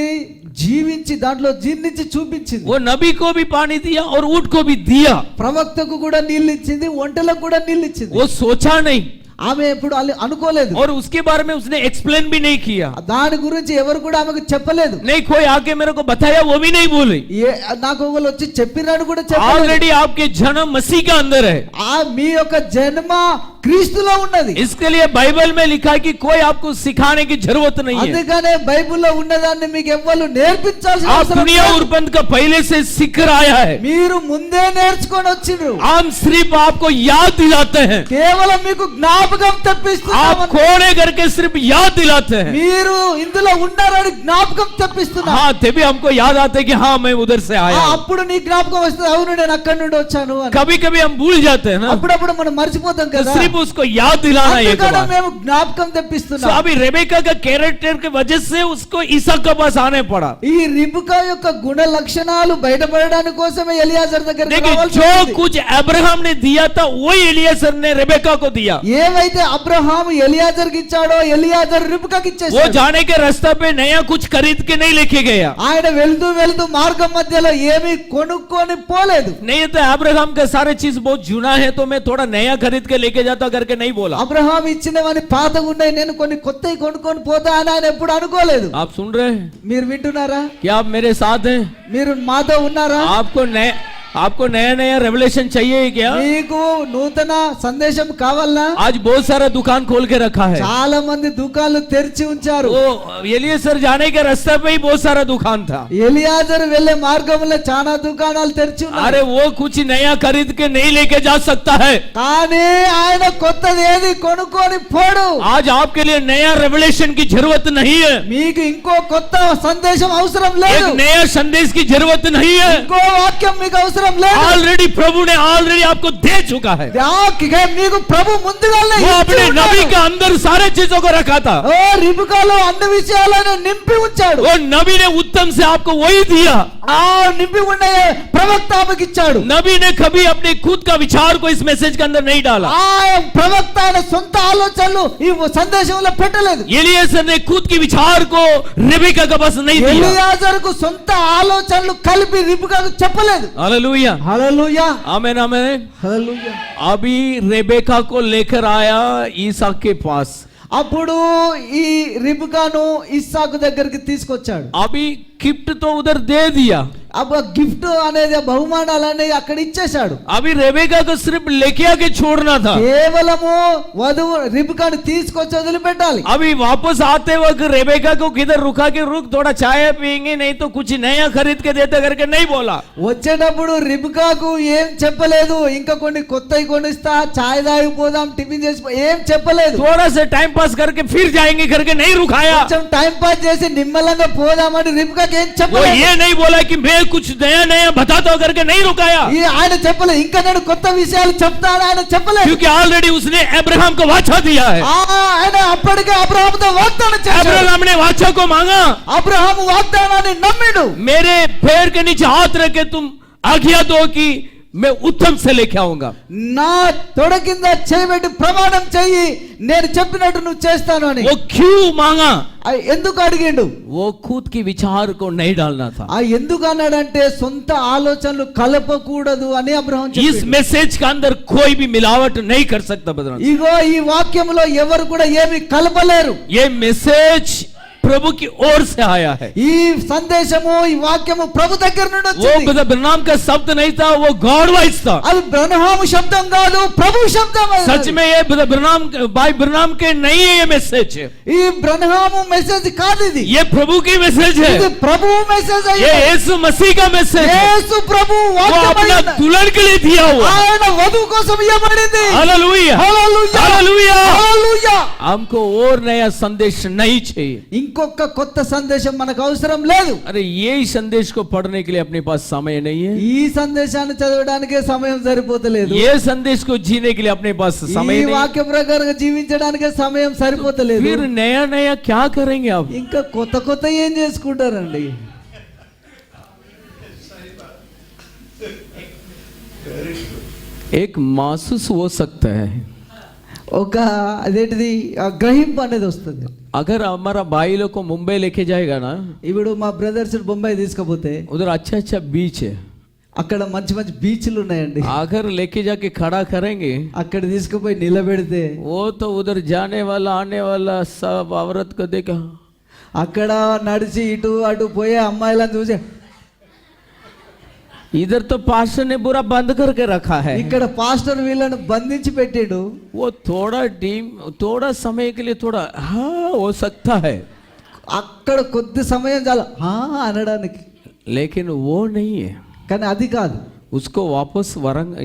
B: జీవించి దాంట్లో జీర్ణించి చూపించింది.
A: वो नबी को भी पानी दिया और ऊँट को भी दिया.
B: ప్రవక్తకు కూడా నీళ్ళు ఇచ్చింది, వంటలకు కూడా నీళ్ళు ఇచ్చింది.
A: वो सोचा नहीं
B: ఆమె ఎప్పుడు అనుకోలేదు.
A: और उसके बारे में उसने एक्सप्लेन भी नहीं किया.
B: దాని గురించి ఎవరు కూడా ఆమెకు చెప్పలేదు.
A: नहीं कोई आके मेरे को बताया वो भी नहीं बोली.
B: నాకు ఒకళ్ళు వచ్చి చెప్పినాడు కూడా చెప్పలేదు.
A: ऑलरेडी आपके जन्म मसीह का अंदर है.
B: మీ యొక్క జన్మ క్రీస్తులో ఉన్నది.
A: इसके लिए बाइबल में लिखा है कि कोई आपको सिखाने की जरूरत नहीं है.
B: అందుకనే బైబిల్లో ఉన్నదాన్ని మీకు ఎవ్వరు నేర్పించాల్సిన
A: आप
B: అవసరం
A: दुनिया
B: లేదు.
A: उर्पंत का पहले से सीख कर आया है.
B: మీరు ముందే నేర్చుకొని వచ్చిండ్రు.
A: हम सिर्फ आपको याद दिलाते हैं.
B: కేవలం మీకు జ్ఞాపకం తెప్పిస్తున్నాం.
A: आप खोने करके सिर्फ याद दिलाते हैं.
B: మీరు ఇందులో ఉన్నారని జ్ఞాపకం తెప్పిస్తున్నా.
A: हाँ तभी हमको याद आता है कि हाँ मैं उधर से आया.
B: అప్పుడు నీ జ్ఞాపకం వస్తుంది, అవును నేను అక్కడి నుండి వచ్చాను అని.
A: कभी कभी हम भूल जाते हैं ना,
B: అప్పుడప్పుడు మనం మర్చిపోతాం
A: तो
B: కదా.
A: सिर्फ उसको याद दिलाना एक
B: అందుకనే
A: बात.
B: మేము జ్ఞాపకం
A: तो
B: తెప్పిస్తున్నాం.
A: अभी रेबेका का कैरेक्टर की वजह से उसको ईसा के पास आने पड़ा.
B: ఈ రిబకా యొక్క గుణ లక్షణాలు బయటపడడానికి కోసమే ఎలియాజర్ దగ్గరికి
A: लेकिन
B: రావాల్సి
A: जो
B: వచ్చింది.
A: कुछ अब्राहम ने दिया था वही एलियाजर ने रेबेका को दिया.
B: ఏవైతే అబ్రహాము ఎలియాజర్ కి ఇచ్చాడో ఎలియాజర్ రిబకాకి
A: वो
B: ఇచ్చేసాడు.
A: जाने के रास्ते पे नया कुछ खरीद के नहीं लेके गया.
B: ఆయన వెళ్తూ వెళ్తూ మార్గం మధ్యలో ఏమీ కొనుక్కొని పోలేదు.
A: नहीं तो अब्राहम का सारे चीज बहुत जुना है तो मैं थोड़ा नया खरीद के लेके जाता करके नहीं बोला.
B: అబ్రహాం ఇచ్చినవని పాతగా ఉన్నాయి, నేను కొన్ని కొత్తవి కొనుక్కొని పోతా అని ఆయన ఎప్పుడు అనుకోలేదు.
A: आप सुन रहे हैं?
B: మీరు వింటున్నారా?
A: क्या आप मेरे साथ हैं?
B: మీరు మాతో ఉన్నారా?
A: आपको नया नया रेवलेशन चाहिए क्या?
B: మీకు నూతన సందేశం కావాలా?
A: आज बहुत सारा दुकान खोल के रखा है.
B: చాలా మంది దుకాణాలు తెరిచి ఉంచారు.
A: वो एलियाजर जाने के रास्ते पे ही बहुत सारा दुकान था.
B: ఎలియాజర్ వెళ్లే మార్గంలో చాలా దుకాణాలు తెరిచి ఉన్నాయి.
A: अरे वो कुछ नया खरीद के नहीं लेके जा सकता है.
B: కానీ ఆయన కొత్తది ఏది కొనుక్కొని పోడు.
A: आज आपके लिए नया रेवलेशन की जरूरत नहीं है.
B: మీకు ఇంకో కొత్త సందేశం అవసరం లేదు.
A: एक नया संदेश की जरूरत नहीं है.
B: ఇంకో వాక్యం మీకు అవసరం లేదు.
A: ऑलरेडी प्रभु ने ऑलरेडी आपको दे चुका है.
B: మీకు ప్రభు ముందుగానే
A: वो
B: ఇచ్చి
A: अपने
B: ఉన్నాడు.
A: नबी के अंदर सारे चीजों को रखा था.
B: ఓ రిబకాలో అన్ని విషయాలను నింపి ఉంచాడు.
A: वो नबी ने उत्तम से आपको वही दिया.
B: ఆ నింపి ఉన్న ప్రవక్త ఆమెకి ఇచ్చాడు.
A: नबी ने कभी अपने खुद का विचार को इस मैसेज के अंदर नहीं डाला.
B: ఆ ప్రవక్త ఆయన సొంత ఆలోచనలు ఈ సందేశంలో పెట్టలేదు.
A: एलियाजर ने खुद के विचार को रेबेका के पास नहीं दिया.
B: ఎలియాజరుకు సొంత ఆలోచనలు కలిపి రిబకాకు చెప్పలేదు.
A: हालेलुया,
B: హల్లెలూయా,
A: आमेन, आमेन.
B: హల్లెలూయా.
A: अभी रेबेका को लेकर आया ईसाक के पास.
B: అప్పుడు ఈ రిబకాను ఇస్సాకు దగ్గరికి తీసుకొచ్చాడు.
A: अभी गिफ्ट तो उधर दे दिया.
B: అప్పుడు గిఫ్ట్ అనేది బహుమానాలని అక్కడ ఇచ్చేశాడు.
A: अभी रेबेका को सिर्फ लेके आके छोड़ना था.
B: కేవలము వధువు రిబకాను తీసుకొచ్చి వదిలిపెట్టాలి.
A: अभी वापस आते वक्त रेबेका को किधर रुका के रुक थोड़ा चाय पियेंगे नहीं तो कुछ नया खरीद के देते करके नहीं बोला.
B: వచ్చేటప్పుడు రిబకాకు ఏం చెప్పలేదు, ఇంకా కొన్ని కొత్తవి కొనిస్తా, చాయ్ తాగిపోదాం, టిఫిన్ చేసి ఏం చెప్పలేదు.
A: थोड़ा सा टाइम पास करके फिर जाएंगे करके नहीं रुकाया.
B: కొంచెం టైం పాస్ చేసి నిమ్మలంగా పోదామని రిబకాకు ఏం
A: वो
B: చెప్పలేదు.
A: ये नहीं बोला कि मैं कुछ नया नया बताता हूं करके नहीं रुकाया.
B: ఆయన చెప్పలేదు, ఇంకా నేను కొత్త విషయాలు చెప్తాను ఆయన చెప్పలేదు.
A: क्योंकि ऑलरेडी उसने अब्राहम को वाचा दिया है.
B: ఆయన అప్పటికే అబ్రహాముతో వాగ్దానం చేశాడు.
A: अब्राहम ने वाचा को मांगा,
B: అబ్రహాము వాగ్దానాన్ని నమ్మిడు.
A: मेरे पैर के नीचे हाथ रख के तुम आज्ञा दो कि मैं उत्तम से लेके आऊंगा.
B: నా తొడ కింద చేయబెట్టి ప్రమాణం చెయ్యి, నేను చెప్పినట్టు నువ్వు చేస్తాను అని.
A: वो क्यों मांगा?
B: ఎందుకు అడిగిండు?
A: वो खुद की विचार को नहीं डालना था.
B: ఎందుకు అన్నాడంటే సొంత ఆలోచనలు కలపకూడదు అని అబ్రహాం
A: इस
B: చెప్పిండు.
A: मैसेज के अंदर कोई भी मिलावट नहीं कर सकता ब्रदर.
B: ఇగో ఈ వాక్యంలో ఎవరు కూడా ఏమి కలపలేరు.
A: ये मैसेज प्रभु की ओर से आया है.
B: ఈ సందేశము ఈ వాక్యము ప్రభు దగ్గర నుండి
A: वो
B: వచ్చింది.
A: ब्रदर ब्रनाम का शब्द नहीं था, वो गॉड वाइस था.
B: అది బ్రహ్మాము శబ్దం కాదు, ప్రభు శబ్దం.
A: सच में ये ब्रदर ब्रनाम भाई ब्रनाम के नहीं है ये मैसेज.
B: ఈ బ్రహ్మాము మెసేజ్ కాదు, ఇది
A: ये प्रभु की मैसेज है.
B: ఇది ప్రభు మెసేజ్.
A: ये यीशु मसीह का मैसेज है.
B: యేసు ప్రభు
A: वो
B: వాక్యం
A: अपना दुल्हन के लिए दिया हुआ.
B: ఆయన వధువు కోసం ఇవ్వబడింది.
A: Hallelujah,
B: hallelujah,
A: hallelujah.
B: హల్లెలూయా.
A: हमको और नया संदेश नहीं चाहिए।
B: ఇంకొక కొత్త సందేశం మనకు అవసరం లేదు.
A: अरे यही संदेश को पढ़ने के लिए अपने पास समय नहीं है,
B: ఈ సందేశాన్ని చదవడానికే సమయం సరిపోతలేదు.
A: ये संदेश को जीने के लिए अपने पास समय
B: ఈ
A: नहीं है।
B: వాక్య ప్రకారంగా జీవించడానికే సమయం సరిపోతలేదు.
A: फिर नया नया क्या करेंगे आप?
B: ఇంకా కొత్త కొత్త ఏం చేసుకుంటారండి?
A: एक महसूस हो सकता है,
B: ఒక అదేంటిది గ్రహింపు అనేది వస్తుంది.
A: अगर हमारा भाई लोग को मुंबई लेके जाएगा ना,
B: ఇప్పుడు మా బ్రదర్స్ బొంబాయి తీసుకపోతే
A: उधर अच्छा अच्छा बीच है,
B: అక్కడ మంచి మంచి బీచ్లు ఉన్నాయండి.
A: अगर लेके जाके खड़ा करेंगे
B: అక్కడ తీసుకుపోయి నిలబెడితే
A: वो तो उधर जाने वाला आने वाला सब औरत को देखा,
B: అక్కడ నడిచి ఇటు అటు పోయే అమ్మాయిలను చూసి
A: इधर तो पास्टर ने पूरा बंद करके रखा है।
B: ఇక్కడ పాస్టర్ వీళ్ళను బంధించి పెట్టాడు.
A: वो थोड़ा समय के लिए थोड़ा हाँ हो सकता है,
B: అక్కడ కొద్ది సమయం చాలు అనడానికి,
A: लेकिन वो नहीं है।
B: కానీ అది కాదు.
A: उसको वापस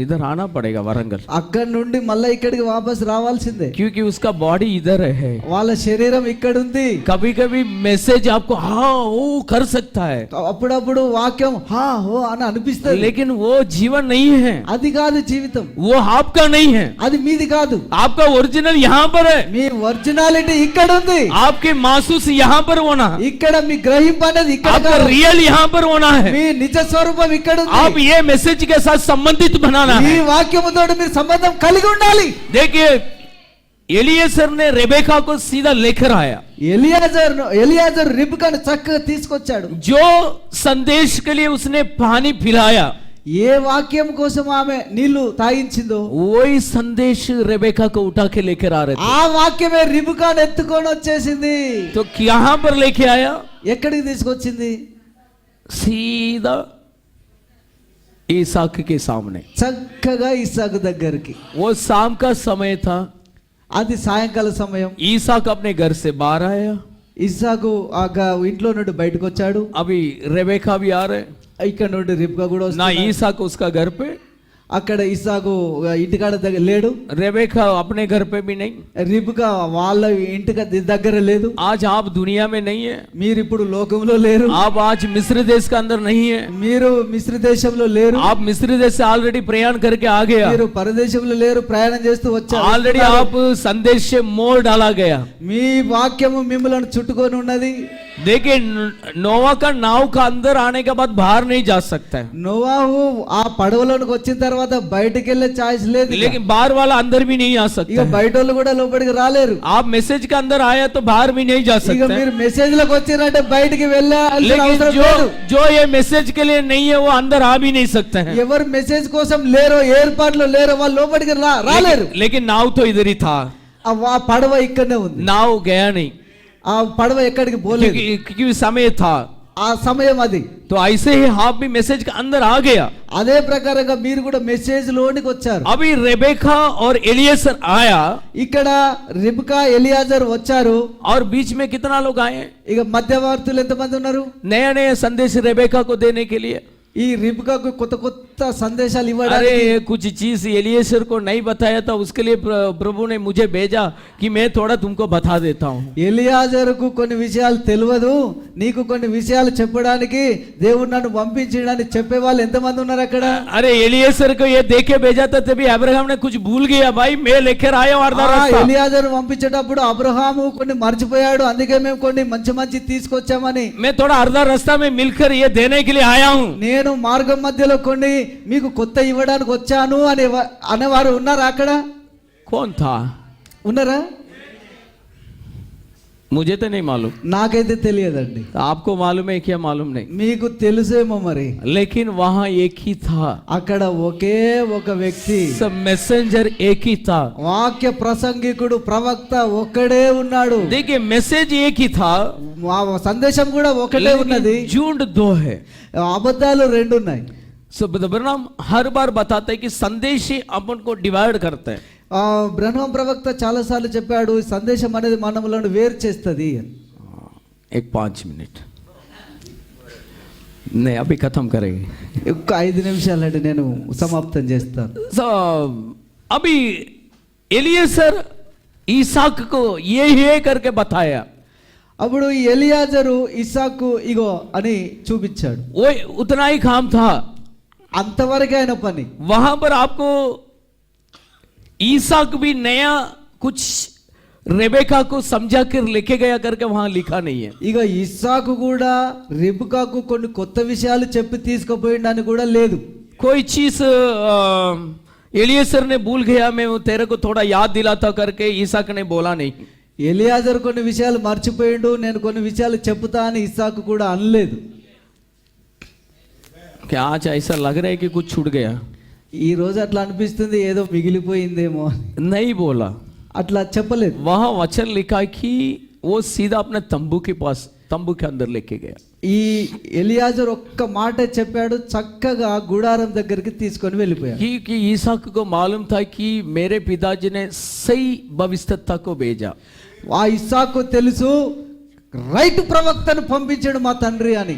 A: इधर आना पड़ेगा वरंगल,
B: అక్కడ నుండి మళ్ళీ ఇక్కడికి వాపస్ రావాల్సిందే.
A: क्योंकि उसका बॉडी इधर है।
B: వాళ్ళ శరీరం ఇక్కడ ఉంది.
A: कभी कभी मैसेज आपको हाँ वो कर सकता है,
B: అప్పుడప్పుడు వాక్యం హా హో అని అనిపిస్తుంది,
A: लेकिन वो जीवन नहीं है,
B: అది కాదు జీవితం.
A: वो आपका नहीं है।
B: అది మీది కాదు.
A: आपका ओरिजिनल यहाँ पर है,
B: మీ ఒరిజినాలిటీ ఇక్కడ ఉంది.
A: आपके महसूस यहाँ पर होना,
B: ఇక్కడ మీ గ్రహింపు అనేది ఇక్కడ
A: आपका
B: కాదు.
A: रियल यहाँ पर होना है।
B: మీ నిజ స్వరూపం ఇక్కడ
A: आप
B: ఉంది.
A: ये मैसेज के साथ संबंधित बनाना
B: ఈ
A: है।
B: వాక్యముతో మీరు సంబంధం కలిగి ఉండాలి.
A: देखिए एलिएजर ने रेबेका को सीधा लेकर आया,
B: ఎలియాజరు రిబ్కాను చక్కగా తీసుకొచ్చాడు.
A: जो संदेश के लिए उसने पानी पिलाया,
B: ఏ వాక్యం కోసం ఆమె నీళ్లు తాగించిందో
A: वही संदेश रेबेका को उठा के लेकर आ रहे थे।
B: ఆ వాక్యమే రిబ్కాను ఎత్తుకొని వచ్చేసింది.
A: तो कहां पर लेके आया?
B: ఎక్కడికి తీసుకొచ్చింది?
A: सीधा ईसाक के सामने।
B: చక్కగా ఇస్సాకు దగ్గరికి.
A: वो शाम का समय था,
B: అది సాయంకాల సమయం.
A: ईसाक अपने घर से बाहर आया,
B: ఇస్సాకు ఇంట్లో నుండి బయటకు వచ్చాడు.
A: अभी रेबेका भी आ रहे,
B: ఇక్కడ నుండి రిబ్కా కూడా
A: ना
B: వస్తుంది.
A: ईसाक उसका घर पे,
B: అక్కడ ఇస్సాకు ఇంటికాడ దగ్గర లేడు.
A: रेबेका अपने घर पे भी नहीं।
B: రిబ్కా వాళ్ళ ఇంటికి దగ్గర లేదు.
A: आज आप दुनिया में नहीं है,
B: మీరు ఇప్పుడు లోకంలో లేరు.
A: आप आज मिस्र देश के अंदर नहीं है,
B: మీరు మిస్ర్ దేశంలో లేరు.
A: आप मिस्र देश से ऑलरेडी प्रयाण करके आ गया,
B: మీరు పరదేశంలో లేరు, ప్రయాణం చేస్తూ వచ్చారు.
A: ऑलरेडी आप संदेश से मोड़ डाला गया।
B: మీ వాక్యము మిమ్మల్ని చుట్టుకొని ఉన్నది.
A: देखिए नोवा का नाव का अंदर आने के बाद बाहर नहीं जा सकता है,
B: నోవాహు ఆ పడవలోనికి వచ్చిన తర్వాత బయటికి వెళ్ళే ఛాయిస్ లేదు.
A: लेकिन बाहर वाला अंदर भी नहीं आ
B: ఇక
A: सकता है।
B: బయట వాళ్ళు కూడా లోపలికి రాలేరు.
A: आप मैसेज के अंदर आया तो बाहर भी नहीं जा
B: ఇక
A: सकते
B: మీరు
A: हैं।
B: మెసేజ్ లకు వచ్చినట్టే బయటికి వెళ్ళాల్సిన
A: लेकिन
B: అవసరం
A: जो
B: లేదు.
A: जो ये मैसेज के लिए नहीं है वो अंदर आ भी नहीं सकते हैं।
B: ఎవరు మెసేజ్ కోసం లేరో, ఏర్పాట్లు లేరో వాళ్ళు లోపలికి రాలేరు.
A: लेकिन नाव तो इधर ही था,
B: ఆ పడవ ఇక్కడనే ఉంది.
A: नाव गया नहीं,
B: ఆ పడవ ఎక్కడికి పోలేదు.
A: क्योंकि समय था।
B: ఆ సమయం అది.
A: तो ऐसे ही आप भी मैसेज के अंदर आ गया।
B: అదే ప్రకారంగా మీరు కూడా మెసేజ్ లోనికి వచ్చారు.
A: अभी रेबेका और एलिएजर आया,
B: ఇక్కడ రిబ్కా ఎలియాజర్ వచ్చారు.
A: और बीच में कितना लोग आए?
B: ఇక మధ్యవర్తులు ఎంతమంది ఉన్నారు?
A: नया नया संदेश रेबेका को देने के लिए।
B: ఈ రిబ్కాకు కొత్త కొత్త సందేశాలు
A: अरे
B: ఇవ్వడానికి.
A: कुछ चीज एलिएजर को नहीं बताया था, उसके लिए प्रभु ने मुझे भेजा कि मैं थोड़ा तुमको बता देता हूँ।
B: ఎలియాజరుకు కొన్ని విషయాలు తెలియదు, నీకు కొన్ని విషయాలు చెప్పడానికి దేవుడు నన్ను పంపించడానికి చెప్పే వాళ్ళు ఎంతమంది ఉన్నారు అక్కడ?
A: अरे एलिएजर को ये देखे भेजा था, तभी अब्राहम ने कुछ भूल गया, भाई मैं लेकर आया हूं अर्धा रास्ता।
B: ఎలియాజరు పంపించేటప్పుడు అబ్రహాము కొన్ని మర్చిపోయాడు, అందుకే మేము కొన్ని మంచి మంచి తీసుకొచ్చామని.
A: मैं थोड़ा अर्धा रास्ता में मिलकर ये देने के लिए आया हूँ।
B: నేను మార్గం మధ్యలో కొన్ని మీకు కొత్త ఇవ్వడానికి వచ్చాను అనేవారు ఉన్నారా అక్కడ?
A: कौन था?
B: ఉన్నారా?
A: मुझे तो नहीं मालूम,
B: నాకైతే తెలియదండి.
A: आपको मालूम है क्या? मालूम नहीं,
B: మీకు తెలుసేమో మరి.
A: लेकिन वहां एक ही था,
B: అక్కడ ఒకే ఒక వ్యక్తి,
A: सब मैसेंजर एक ही था।
B: వాక్య ప్రసంగికుడు ప్రవక్త ఒక్కడే ఉన్నాడు.
A: देखिए मैसेज एक ही था,
B: సందేశం కూడా ఒకటే ఉన్నది,
A: लेकिन झूठ दो है।
B: అబద్ధాలు రెండు ఉన్నాయి.
A: सो ब्रह्म हर बार बताते हैं कि संदेश ही अपन को डिवाइड करते हैं।
B: బ్రహ్మ ప్రవక్త చాలా సార్లు చెప్పాడు, ఈ సందేశం అనేది మనములను వేరు చేస్తుంది.
A: एक 5 मिनट नहीं, अभी खत्म करेंगे।
B: ఒక్క 5 నిమిషాలంటే నేను సమాప్తం చేస్తాను.
A: सो अभी एलिएजर ईसाक को ये करके बताया।
B: అప్పుడు ఈ ఎలియాజరు ఇస్సాకు ఇగో అని చూపించాడు.
A: वो उतना ही काम था,
B: అంతవరకే ఆయన పని.
A: वहां पर आपको ईसाक भी नया कुछ रेबेका को समझा कर लेके गया करके वहां लिखा नहीं है।
B: ఇక ఇస్సాకు కూడా రిబ్కాకు కొన్ని కొత్త విషయాలు చెప్పి తీసుకుపోయిండని కూడా లేదు.
A: कोई चीज एलिएजर ने भूल गया, मैं तेरे को थोड़ा याद दिलाता करके ईसाक ने बोला नहीं।
B: ఎలియాజరు కొన్ని విషయాలు మర్చిపోయిండు, నేను కొన్ని విషయాలు చెప్తా అని ఇస్సాకు కూడా అనలేదు.
A: क्या आज ऐसा लग रहा है कि कुछ छूट गया?
B: ఈ రోజు అట్లా అనిపిస్తుంది ఏదో మిగిలిపోయిందేమో అని.
A: नहीं बोला,
B: అట్లా చెప్పలేదు.
A: वहां वचन लिखा कि वो सीधा अपने तंबू के पास, तंबू के अंदर लेके गया।
B: ఈ ఎలియాజరు ఒక్క మాట చెప్పాడు, చక్కగా గుడారం దగ్గరికి తీసుకొని వెళ్ళిపోయాడు.
A: कि ईसाक को मालूम था कि मेरे पिताजी ने सही भविष्यता को भेजा।
B: ఆ ఇస్సాకు తెలుసు రైట్ ప్రవక్తను పంపించాడు మా తండ్రి అని.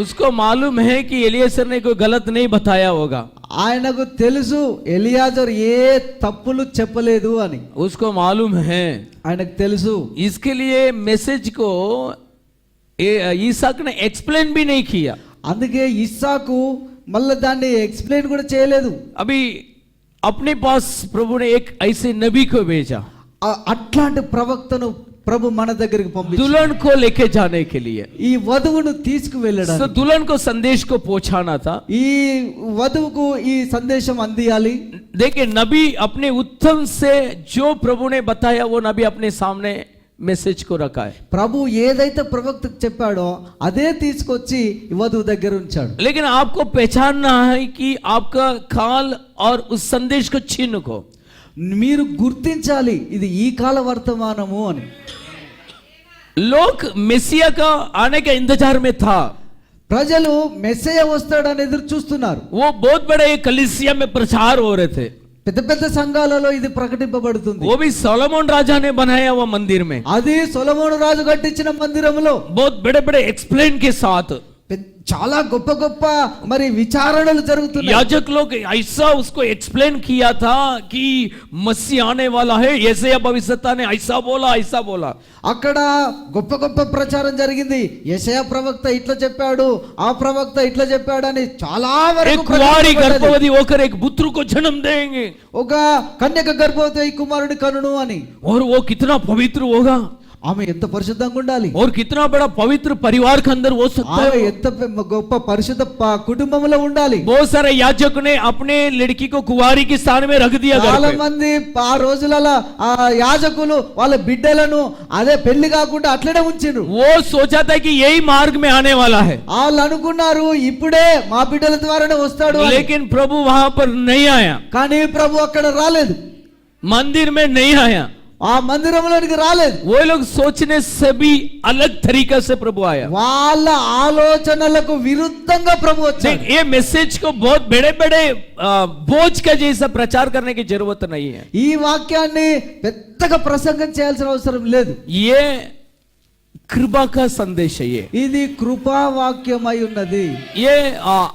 A: उसको मालूम है कि एलिएजर ने कोई गलत नहीं बताया होगा।
B: ఆయనకు తెలుసు ఎలియాజరు ఏ తప్పులు చెప్పలేదు అని.
A: उसको मालूम है,
B: ఆయనకు తెలుసు.
A: इसके लिए मैसेज को ईसाक ने एक्सप्लेन भी नहीं किया।
B: అందుకే ఇస్సాకు మళ్ళీ దాన్ని ఎక్స్ప్లెయిన్ కూడా చేయలేదు.
A: अभी अपने पास प्रभु ने एक ऐसे नबी को भेजा,
B: అట్లాంటి ప్రవక్తను ప్రభు మన దగ్గరికి పంపించాడు
A: दुल्हन को लेके जाने के लिए।
B: ఈ వధువును తీసుకువెళ్ళడానికి.
A: तो दुल्हन को संदेश को पहुंचाना था।
B: ఈ వధువుకు ఈ సందేశం అందియాలి.
A: देखिए, नबी अपने उत्तम से जो प्रभु ने बताया वो नबी अपने सामने मैसेज को रखा है।
B: ప్రభు ఏదైతే ప్రవక్తకు చెప్పాడో అదే తీసుకొచ్చి ఈ వధువు దగ్గర ఉంచాడు.
A: लेकिन आपको पहचानना है कि आपका काल और उस संदेश को चिन्ह को
B: మీరు గుర్తించాలి ఇది ఈ కాల వర్తమానము అని.
A: लोग मेसिया का आने के इंतजार में था।
B: ప్రజలు మెస్సయ్య వస్తాడని ఎదురు చూస్తున్నారు.
A: वो बहुत बड़े कलीसिया में प्रचार हो रहे थे।
B: పెద్ద పెద్ద సంఘాలలో ఇది ప్రకటింపబడుతుంది.
A: वो भी सोलोमन राजा ने बनाया हुआ मंदिर में,
B: అది సొలొమోను రాజు కట్టించిన మందిరములో
A: बहुत बड़े बड़े एक्सप्लेन के साथ।
B: చాలా గొప్ప గొప్ప మరి విచారణలు జరుగుతున్నాయి.
A: याजक लोग ऐसा उसको एक्सप्लेन किया था कि मसीह आने वाला है, यशायाह भविष्यद्वक्ता ने ऐसा बोला, ऐसा बोला।
B: అక్కడ గొప్ప గొప్ప ప్రచారం జరిగింది. యెషయా ప్రవక్త ఇట్లా చెప్పాడు, ఆ ప్రవక్త ఇట్లా చెప్పాడని చాలా వరకు
A: एक कुंवारी गर्भवती होकर एक पुत्र को जन्म देंगे,
B: ఒక కన్యక గర్భవతి ఈ కుమారుని కనును అని.
A: और वो कितना पवित्र होगा,
B: ఆమె ఎంత పరిశుద్ధంగా ఉండాలి,
A: और कितना बड़ा पवित्र परिवार के अंदर हो सकता
B: ఆమె
A: है।
B: ఎంత గొప్ప పరిశుద్ధ కుటుంబంలో ఉండాలి.
A: बहुत सारे याजक ने अपने लड़की को कुंवारी के स्थान में रख दिया घर
B: చాలా
A: पे।
B: మంది ఆ రోజులలో ఆ యాజకులు వాళ్ళ బిడ్డలను అదే పెళ్లి కాకుండా అట్లనే ఉంచిండ్రు.
A: वो सोचा था कि यही मार्ग में आने वाला है,
B: వాళ్ళు అనుకున్నారు ఇప్పుడే మా బిడ్డల ద్వారానే వస్తాడు అని.
A: लेकिन प्रभु वहां पर नहीं आया,
B: కానీ ప్రభు అక్కడ రాలేదు,
A: मंदिर में नहीं आया।
B: ఆ మందిరంలోనికి రాలేదు.
A: वो लोग सोचने से भी अलग तरीका से प्रभु आया।
B: వాళ్ళ ఆలోచనలకు విరుద్ధంగా ప్రభు వచ్చాడు.
A: देख, ये मैसेज को बहुत बड़े बड़े बोझ का जैसा प्रचार करने की जरूरत नहीं है।
B: ఈ వాక్యాన్ని పెద్దగా ప్రసంగం చేయాల్సిన అవసరం లేదు.
A: ये कृपा का संदेश है।
B: ఇది కృపా వాక్యం అయి ఉన్నది.
A: ये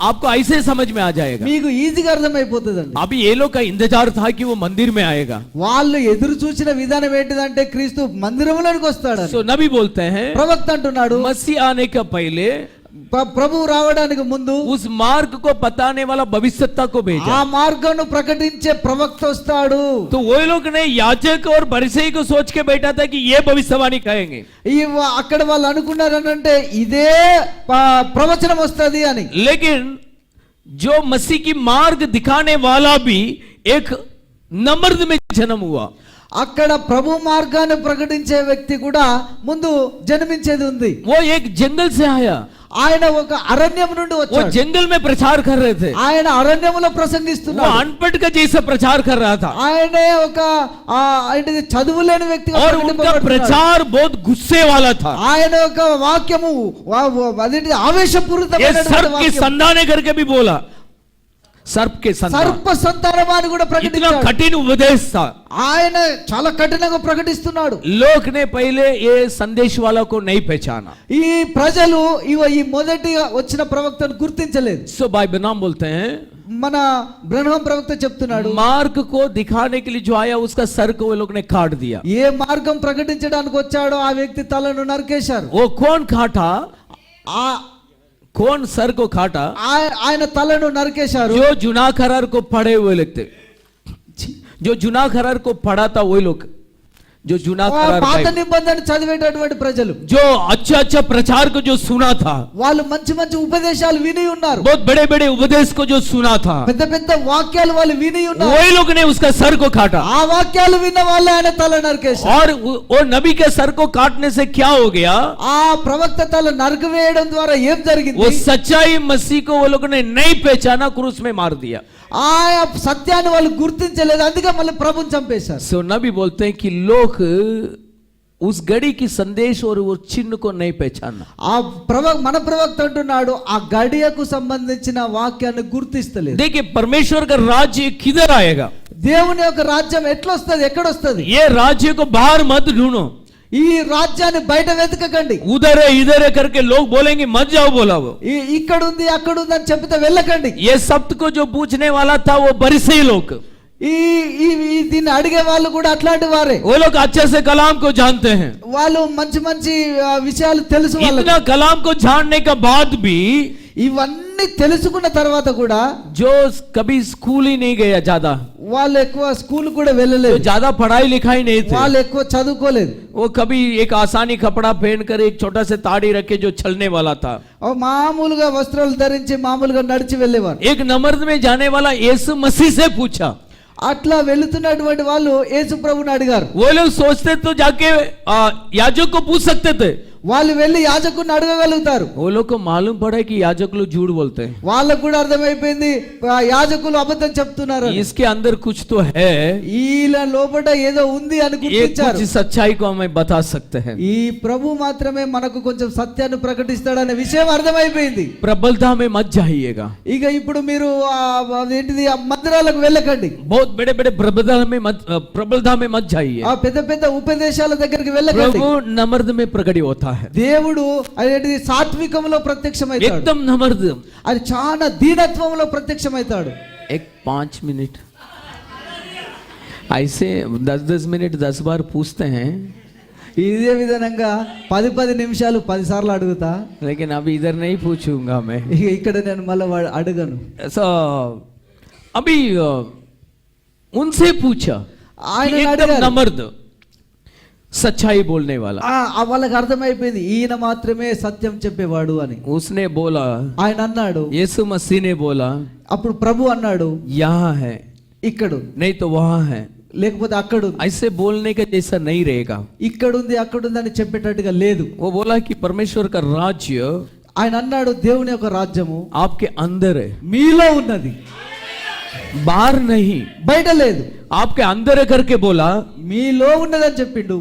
A: आपको ऐसे समझ में आ जाएगा।
B: మీకు ఈజీగా అర్థమైపోతుందండి.
A: अभी ये लोग का इंतजार था कि वो मंदिर में आएगा।
B: వాళ్ళు ఎదురు చూసిన విధానం ఏంటిదంటే క్రీస్తు మందిరంలోనికి వస్తాడని.
A: सो नबी बोलते हैं,
B: ప్రవక్త అంటున్నాడు
A: मसीह आने का पहले
B: ప్రభువు రావడానికి ముందు
A: उस मार्ग को बताने वाला भविष्यद्वक्ता को भेजा।
B: ఆ మార్గాన్ని ప్రకటించే ప్రవక్త వస్తాడు.
A: तो वो लोग ने याजक और फरीसी को सोच के बैठा था कि ये भविष्यवाणी कहेंगे,
B: అక్కడ వాళ్ళు అనుకున్నారంటే ఇదే ప్రవచనం వస్తది అని.
A: लेकिन जो मसीह की मार्ग दिखाने वाला भी एक नमर्द में जन्म हुआ।
B: అక్కడ ప్రభు మార్గాన్ని ప్రకటించే వ్యక్తి కూడా ముందు జన్మించేది ఉంది.
A: वो एक जंगल से आया,
B: ఆయన ఒక అరణ్యం నుండి
A: वो
B: వచ్చాడు.
A: जंगल में प्रचार कर रहे थे,
B: ఆయన అరణ్యంలో
A: वो
B: ప్రసంగిస్తున్నాడు.
A: अनपढ़ का जैसा प्रचार कर रहा था,
B: ఆయనే ఒక ఏంటిది చదువు లేని వ్యక్తిగా
A: और उनका
B: ప్రకటింపబడుతున్నాడు.
A: प्रचार बहुत गुस्से वाला था।
B: ఆయన యొక్క వాక్యము అదేంటి
A: ये
B: ఆవేశపూరితమైన
A: सर्प के
B: వాక్యం.
A: संताने करके भी बोला, सर्प के संतान,
B: సర్ప సంతానమాని కూడా
A: इतना
B: ప్రకటించాడు.
A: कठिन उपदेश था।
B: ఆయన చాలా కఠినంగా ప్రకటిస్తున్నాడు.
A: लोग ने पहले ये संदेश वाला को नहीं पहचाना।
B: ఈ ప్రజలు ఈ మొదటి వచ్చిన ప్రవక్తను గుర్తించలేదు.
A: सो भाई बनाम बोलते हैं,
B: మన బ్రహ్మం ప్రవక్త చెప్తున్నాడు,
A: मार्ग को दिखाने के लिए जो आया उसका सर को वो लोग ने काट दिया।
B: ఏ మార్గం ప్రకటించడానికి వచ్చాడో ఆ వ్యక్తి తలను నరికేశారు.
A: वो कौन काटा? कौन सर को काटा?
B: ఆయన తలను నరికేశారు.
A: जो जुना करार को पढ़े हुए लगते, जो जुना करार को पढ़ा था वही लोग, जो जुना करार
B: పాత నిబంధన చదివేటటువంటి ప్రజలు,
A: जो अच्छा अच्छा प्रचार को जो सुना था,
B: వాళ్ళు మంచి మంచి ఉపదేశాలు విని ఉన్నారు.
A: बहुत बड़े बड़े उपदेश को जो सुना था,
B: పెద్ద పెద్ద వాక్యాలు వాళ్ళు విని ఉన్నారు.
A: वही लोग ने उसका सर को काटा।
B: ఆ వాక్యాలు విన్న వాళ్ళు ఆయన తల నరికేశారు.
A: और वो नबी के सर को काटने से क्या हो गया?
B: ఆ ప్రవక్త తల నరికివేయడం ద్వారా ఏం జరిగింది?
A: वो सच्चाई मसीह को वो लोग ने नहीं पहचाना, क्रूस में मार दिया।
B: ఆ సత్యాన్ని వాళ్ళు గుర్తించలేదు, అందుకే మళ్ళీ ప్రభుని చంపేశారు.
A: सो नबी बोलते हैं कि लोग उस घड़ी की संदेश और वो चिन्ह को नहीं पहचाना।
B: ఆ మన ప్రవక్త అంటున్నాడు, ఆ గడియకు సంబంధించిన వాక్యాన్ని గుర్తిస్తలేదు.
A: देखिए परमेश्वर का राज्य किधर आएगा?
B: దేవుని యొక్క రాజ్యం ఎట్లా వస్తుంది, ఎక్కడ వస్తుంది?
A: ये राज्य को बाहर मत ढूंढो,
B: ఈ రాజ్యాన్ని బయట వెతకకండి.
A: उधर है इधर है करके लोग बोलेंगे मत जाओ, बोला वो।
B: ఇక్కడ ఉంది అక్కడ ఉంది అని చెప్తే వెళ్ళకండి.
A: ये शब्द को जो पूछने वाला था वो फरीसी लोग,
B: ఈ దీన్ని అడిగే వాళ్ళు కూడా అట్లాంటి వారే.
A: वो लोग अच्छे से कलाम को जानते हैं।
B: వాళ్ళు మంచి మంచి విషయాలు తెలుసు వాళ్ళకి.
A: इतना कलाम को जानने के बाद भी
B: ఇవన్నీ తెలుసుకున్న తర్వాత కూడా
A: जो कभी स्कूल ही नहीं गया ज्यादा,
B: వాళ్ళు ఎక్కువ స్కూల్ కూడా
A: जो
B: వెళ్ళలేదు,
A: ज्यादा पढ़ाई लिखाई नहीं थे,
B: వాళ్ళు ఎక్కువ చదువుకోలేదు.
A: वो कभी एक आसानी कपड़ा पहन कर एक छोटा से ताड़ी रखे जो चलने वाला था,
B: మామూలుగా వస్త్రాలు ధరించి మామూలుగా నడిచి వెళ్ళేవారు.
A: एक नमर्द में जाने वाला यीशु मसीह से पूछा।
B: అట్లా వెళుతున్నటువంటి వాళ్ళు యేసు ప్రభుని అడిగారు.
A: वो लोग सोचते तो जाके याजक को पूछ सकते थे,
B: వాళ్ళు వెళ్ళి యాజకుని అడగగలుగుతారు.
A: वो लोग को मालूम पड़ा कि याजक लोग झूठ बोलते हैं,
B: వాళ్ళకు కూడా అర్థమైపోయింది యాజకులు అబద్ధం చెప్తున్నారు.
A: इसके अंदर कुछ तो है,
B: ఈల లోపల ఏదో ఉంది అని
A: ये
B: గుర్తించారు.
A: कुछ सच्चाई को हमें बता सकते हैं।
B: ఈ ప్రభు మాత్రమే మనకు కొంచెం సత్యాన్ని ప్రకటిస్తాడనే విషయం అర్థమైపోయింది.
A: प्रबलता में मत जाइएगा,
B: ఇక ఇప్పుడు మీరు ఏంటిది ఆ మందిరాలకు వెళ్ళకండి.
A: बहुत बड़े बड़े प्रबलता में मत जाइए।
B: ఆ పెద్ద పెద్ద ఉపదేశాల దగ్గరికి వెళ్ళకండి.
A: प्रभु नम्रता में प्रकट होता है,
B: దేవుడు అదేంటిది సాత్వికంలో ప్రత్యక్షమైతాడు.
A: एकदम नम्रता।
B: అది చాలా దీనత్వంలో ప్రత్యక్షమైతాడు.
A: एक 5 मिनट ऐसे 10-10 मिनट 10 बार पूछते हैं,
B: ఇదే విధంగా 10 నిమిషాలు 10 సార్లు అడుగుతా.
A: लेकिन अभी इधर नहीं पूछूंगा मैं।
B: ఇక ఇక్కడ నేను మళ్ళీ అడగను.
A: ऐसा अभी उनसे पूछा,
B: ఆయన
A: एकदम
B: అడిగారు.
A: नम्रता, सच्चाई बोलने वाला।
B: వాళ్ళకి అర్థమైపోయింది ఈయన మాత్రమే సత్యం చెప్పేవాడు అని.
A: उसने बोला,
B: ఆయన అన్నాడు,
A: यीशु मसीह ने बोला,
B: అప్పుడు ప్రభు అన్నాడు,
A: यहाँ है
B: ఇక్కడ
A: नहीं तो वहाँ है,
B: లేకపోతే అక్కడ ఉంది.
A: ऐसे बोलने का जैसा नहीं रहेगा।
B: ఇక్కడ ఉంది అక్కడ ఉంది అని చెప్పేటట్టుగా లేదు.
A: वो बोला कि परमेश्वर का राज्य
B: ఆయన అన్నాడు, దేవుని యొక్క రాజ్యము
A: आपके अंदर है,
B: మీలో ఉన్నది,
A: बाहर नहीं,
B: బయట లేదు.
A: आपके अंदर है करके बोला।
B: మీలో ఉన్నదని చెప్పిండు.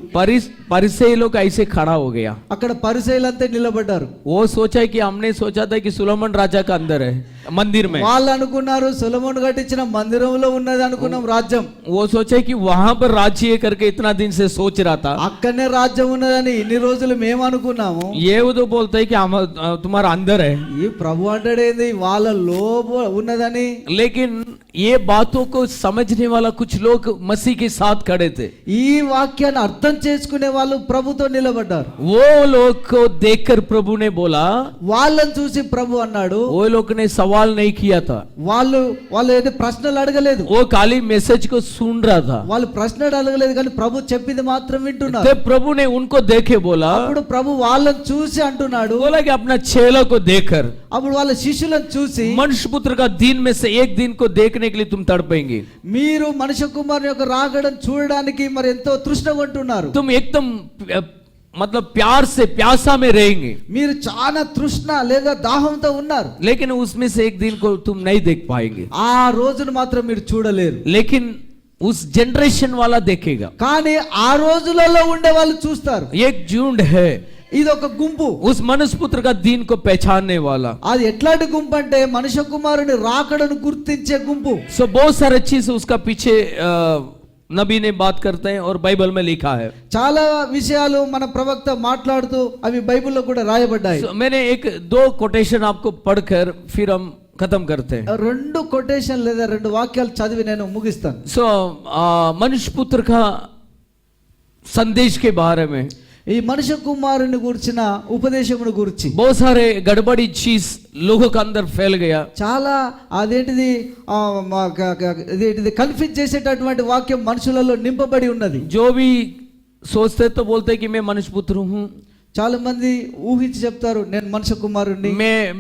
A: परिसई लोग ऐसे खड़ा हो गया,
B: అక్కడ పరిసయ్యులంతా నిలబడ్డారు.
A: वो सोचा कि हमने सोचा था कि सुलेमान राजा का अंदर है मंदिर में,
B: వాళ్ళు అనుకున్నారు సొలొమోను కట్టించిన మందిరంలో ఉన్నది అనుకున్నాం రాజ్యం.
A: वो सोचा कि वहां पर राज्य है करके इतना दिन से सोच रहा था।
B: అక్కడనే రాజ్యం ఉన్నదని ఇన్ని రోజులు మేము అనుకున్నాము.
A: ये वो तो बोलता है कि हम तुम्हारा अंदर है,
B: ఈ ప్రభు అంటాడేంది వాళ్ళ లోప ఉన్నదని.
A: लेकिन ये बातों को समझने वाला कुछ लोग मसीह के साथ खड़े थे।
B: ఈ వాక్యాన్ని అర్థం చేసుకునే వాళ్ళు ప్రభుతో నిలబడ్డారు.
A: वो लोग को देखकर प्रभु ने बोला,
B: వాళ్ళని చూసి ప్రభు అన్నాడు,
A: वो लोग ने सवाल नहीं किया था,
B: వాళ్ళు ఏదో ప్రశ్నలు అడగలేదు,
A: वो खाली मैसेज को सुन रहा था।
B: వాళ్ళు ప్రశ్నలు అడగలేదు కానీ ప్రభు చెప్పింది మాత్రం వింటున్నారు.
A: जब प्रभु ने उनको देखे बोला,
B: అప్పుడు ప్రభు వాళ్ళని చూసి అంటున్నాడు,
A: बोला कि अपना चेला को देखकर
B: అప్పుడు వాళ్ళ శిష్యులను చూసి,
A: मनुष्य पुत्र का दिन में से एक दिन को देखने के लिए तुम तड़पेंगे,
B: మీరు మనుష్య కుమారుని యొక్క రాకడను చూడడానికి మరి ఎంతో తృష్ణగా ఉంటున్నారు,
A: तुम एकदम मतलब प्यार से प्यासा में रहेंगे,
B: మీరు చాలా తృష్ణ లేదా దాహంతో ఉన్నారు.
A: लेकिन उसमें से एक दिन को तुम नहीं देख पाएंगे।
B: ఆ రోజును మాత్రం మీరు చూడలేరు,
A: लेकिन उस जनरेशन वाला देखेगा।
B: కానీ ఆ రోజులలో ఉండే వాళ్ళు చూస్తారు.
A: एक झुंड है,
B: ఇది ఒక గుంపు.
A: उस मनुष्य पुत्र का दिन को पहचानने वाला।
B: అది ఎట్లాంటి గుంపు అంటే మనుష్య కుమారుని రాకడను గుర్తించే గుంపు.
A: सो बहुत सारे चीज उसका पीछे नबी ने बात करते हैं और बाइबल में लिखा है।
B: చాలా విషయాలు మన ప్రవక్త మాట్లాడుతూ అవి బైబిల్లో కూడా రాయబడ్డాయి.
A: मैंने 1-2 कोटेशन आपको पढ़कर फिर हम खत्म करते हैं.
B: రెండు కొటేషన్ లేదా రెండు వాక్యాలు చదివి నేను ముగిస్తాను.
A: सो मनुष्य पुत्र का संदेश के बारे में
B: ఈ మనుష్య కుమారుని గురించిన ఉపదేశమును గురించి
A: बहुत सारे गड़बड़ी चीज लोगों के अंदर फैल गया.
B: చాలా అదేంటిది ఇదేంటిది కన్ఫ్యూజ్ చేసేటటువంటి వాక్యం మనుషులలో నింపబడి ఉన్నది.
A: जो भी सोचते तो बोलते कि मैं मनुष्य पुत्र हूँ.
B: చాలా మంది ఊహించి చెప్తారు నేను మనుష్య కుమారుణ్ణి,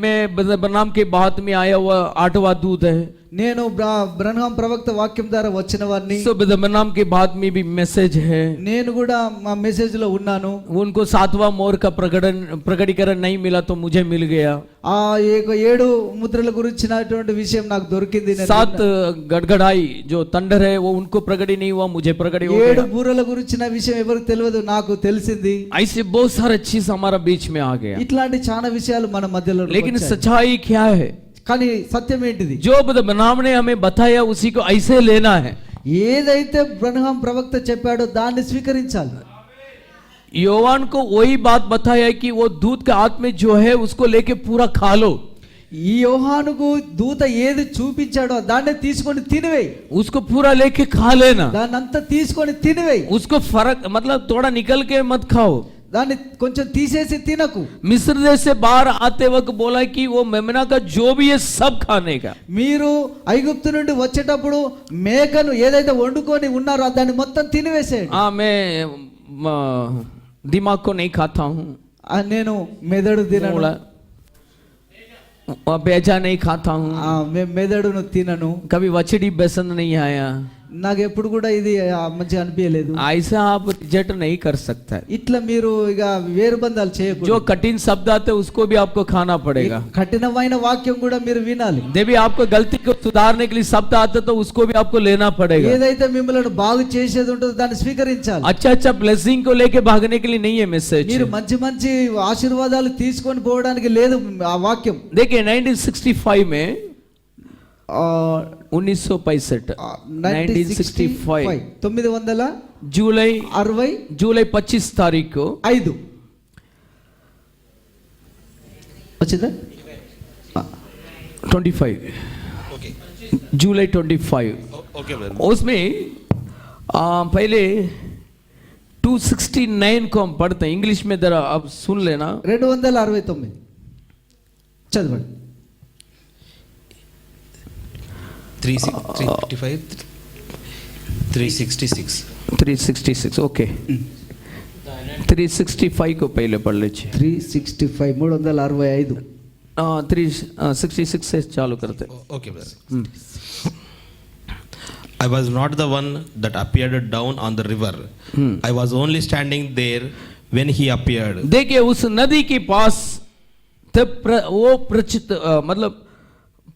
A: मैं ब्रह्म के बाद में आया हुआ 8वां दूत है.
B: నేను బ్రహ్మ ప్రవక్త వాక్యం ద్వారా వచ్చిన వాడిని.
A: सो ब्रह्म के बाद में भी मैसेज है.
B: నేను కూడా మా మెసేజ్ లో ఉన్నాను.
A: उनको 7वां मोहर का प्रकटीकरण नहीं मिला तो मुझे मिल गया.
B: ఆ 7 ముద్రల గురించినటువంటి విషయం నాకు దొరికింది.
A: 7 गड़गड़ाई जो थंडर है वो उनको प्रकट नहीं हुआ, मुझे प्रकट हो
B: 7
A: गया.
B: బూరల గురించిన విషయం ఎవరికి తెలియదు, నాకు తెలిసింది.
A: ऐसे बहुत सारे चीज हमारा बीच में आ गया.
B: ఇట్లాంటి చాలా విషయాలు మన మధ్యలో
A: लेकिन
B: వచ్చాయి.
A: सच्चाई क्या है?
B: కానీ సత్యం ఏంటిది?
A: जो ब्रह्म ने हमें बताया उसी को ऐसे लेना है.
B: ఏదైతే బ్రహ్మ ప్రవక్త చెప్పాడో దాన్ని స్వీకరించాలి.
A: योवान को वही बात बताया कि वो दूध का आत्मा जो है उसको लेके पूरा खा लो.
B: ఈ యోహానుకు దూత ఏది చూపించాడో దాన్ని తీసుకొని తినివేయి.
A: उसको पूरा लेके खा लेना.
B: దాన్ని అంతా తీసుకొని తినివేయి.
A: उसको फर्क मतलब थोड़ा निकल के मत खाओ.
B: దాన్ని కొంచెం తీసేసి తినకు.
A: मिस्र देश से बाहर आते वक्त बोला कि वो मेमना का जो भी है सब खाने का.
B: మీరు ఐగుప్తు నుండి వచ్చేటప్పుడు మేకను ఏదైతే వండుకొని ఉన్నారో దాన్ని మొత్తం తినివేసేయండి.
A: हाँ मैं दिमाग को नहीं खाता हूँ,
B: నేను మెదడు తినను,
A: बेजा नहीं खाता हूँ,
B: మెదడును తినను,
A: कभी वचड़ी बेसन नहीं आया.
B: నాకు ఎప్పుడు కూడా ఇది మంచిగా అనిపించలేదు.
A: ऐसा आप रिजेक्ट नहीं कर सकता.
B: ఇట్లా మీరు ఇక వేరుబంధాలు చేయకూడదు.
A: जो कठिन शब्द आते उसको भी आपको खाना पड़ेगा.
B: కఠినమైన వాక్యం కూడా మీరు వినాలి.
A: देवी आपको गलती को सुधारने के लिए शब्द आते तो उसको भी आपको लेना पड़ेगा.
B: ఏదైతే మిమ్మల్ని బాగు చేసేది ఉంటుందో దాన్ని స్వీకరించాలి.
A: अच्छा अच्छा ब्लेसिंग को लेके भागने के लिए नहीं है मैसेज.
B: మీరు మంచి మంచి ఆశీర్వాదాలు తీసుకొని పోవడానికి లేదు ఆ వాక్యం.
A: देखिए 1965 में 1965 जूलाई 25 तारीख को
B: 5 వచ్చిందా
A: 25 जुलाई 25 उसमें पहले 269 को हम पढ़ते हैं. इंग्लिश में जरा आप सुन लेना.
B: 269 చదవండి.
D: 355 366
A: 366 ओके. 365 को पहले पढ़ लीजिए.
B: 365 365
A: 366 से चालू करते.
D: Okay, brother. I was not the one that appeared down on the river. I was only standing there when he appeared.
A: देखिए उस नदी के पास वो मतलब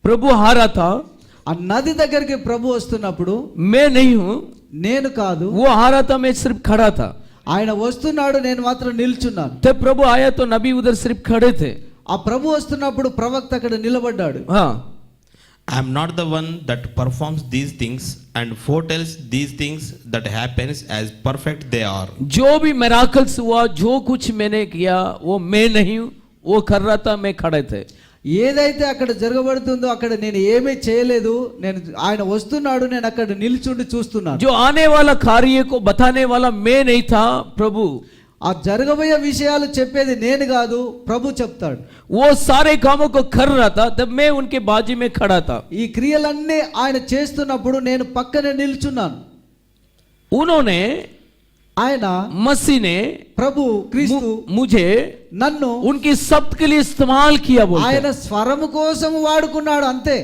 A: प्रभु आ रहा था.
B: ఆ నది దగ్గరికి ప్రభు వస్తున్నప్పుడు
A: मैं नहीं हूँ,
B: నేను కాదు,
A: वो आ रहा था, मैं सिर्फ खड़ा था.
B: ఆయన వస్తున్నాడు, నేను మాత్రం నిల్చున్నాను.
A: तब प्रभु आया तो नबी उधर सिर्फ खड़े थे.
B: ఆ ప్రభు వస్తున్నప్పుడు ప్రవక్త అక్కడ నిలబడ్డాడు.
A: हाँ
D: I am not the one that performs these things and foretells these things that happens as perfect they are.
A: जो भी मिराकल्स हुआ, जो कुछ मैंने किया वो मैं नहीं हूँ, वो कर रहा था, मैं खड़े थे.
B: ఏదైతే అక్కడ జరగబడుతుందో అక్కడ నేను ఏమీ చేయలేదు, నేను ఆయన వస్తున్నాడు, నేను అక్కడ నిల్చుండి చూస్తున్నాను.
A: जो आने वाला कार्य को बताने वाला मैं नहीं था, प्रभु.
B: ఆ జరగబోయే విషయాలు చెప్పేది నేను కాదు, ప్రభు చెప్తాడు.
A: वो सारे कामों को कर रहा था, तब मैं उनके बाजू में खड़ा था.
B: ఈ క్రియలన్నీ ఆయన చేస్తున్నప్పుడు నేను పక్కనే నిల్చున్నాను.
A: उन्होंने
B: ఆయన
A: मसीह ने
B: ప్రభు క్రీస్తు
A: मुझे
B: నన్ను
A: उनके शब्द के लिए इस्तेमाल किया. बोलते
B: ఆయన స్వరము కోసం వాడుకున్నాడు, అంతే.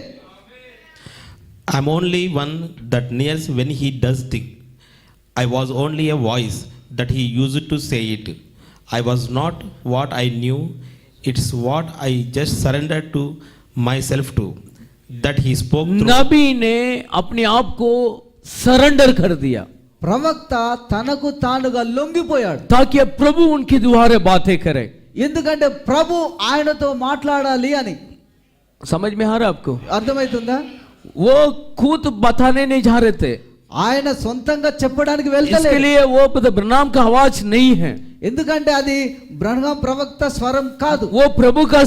D: I am only one that nears when he does things. I was only a voice that he used to say it. I was not what I knew. It's what I just surrendered to myself to. That he spoke through.
A: नबी ने अपने आप को सरेंडर कर दिया
B: ప్రవక్త తనకు తానుగా లొంగిపోయాడు,
A: ताकि अब प्रभु उनके द्वारे बातें करे.
B: ఎందుకంటే ప్రభు ఆయనతో మాట్లాడాలి అని.
A: समझ में आ रहा आपको?
B: అర్థమవుతుందా?
A: वो खुद बताने नहीं जा रहे थे.
B: ఆయన సొంతంగా చెప్పడానికి
A: इसके
B: వెళ్తలేదు.
A: लिए वो ब्रह्म का आवाज नहीं है,
B: ఎందుకంటే అది బ్రహ్మ ప్రవక్త స్వరం కాదు,
A: वो प्रभु का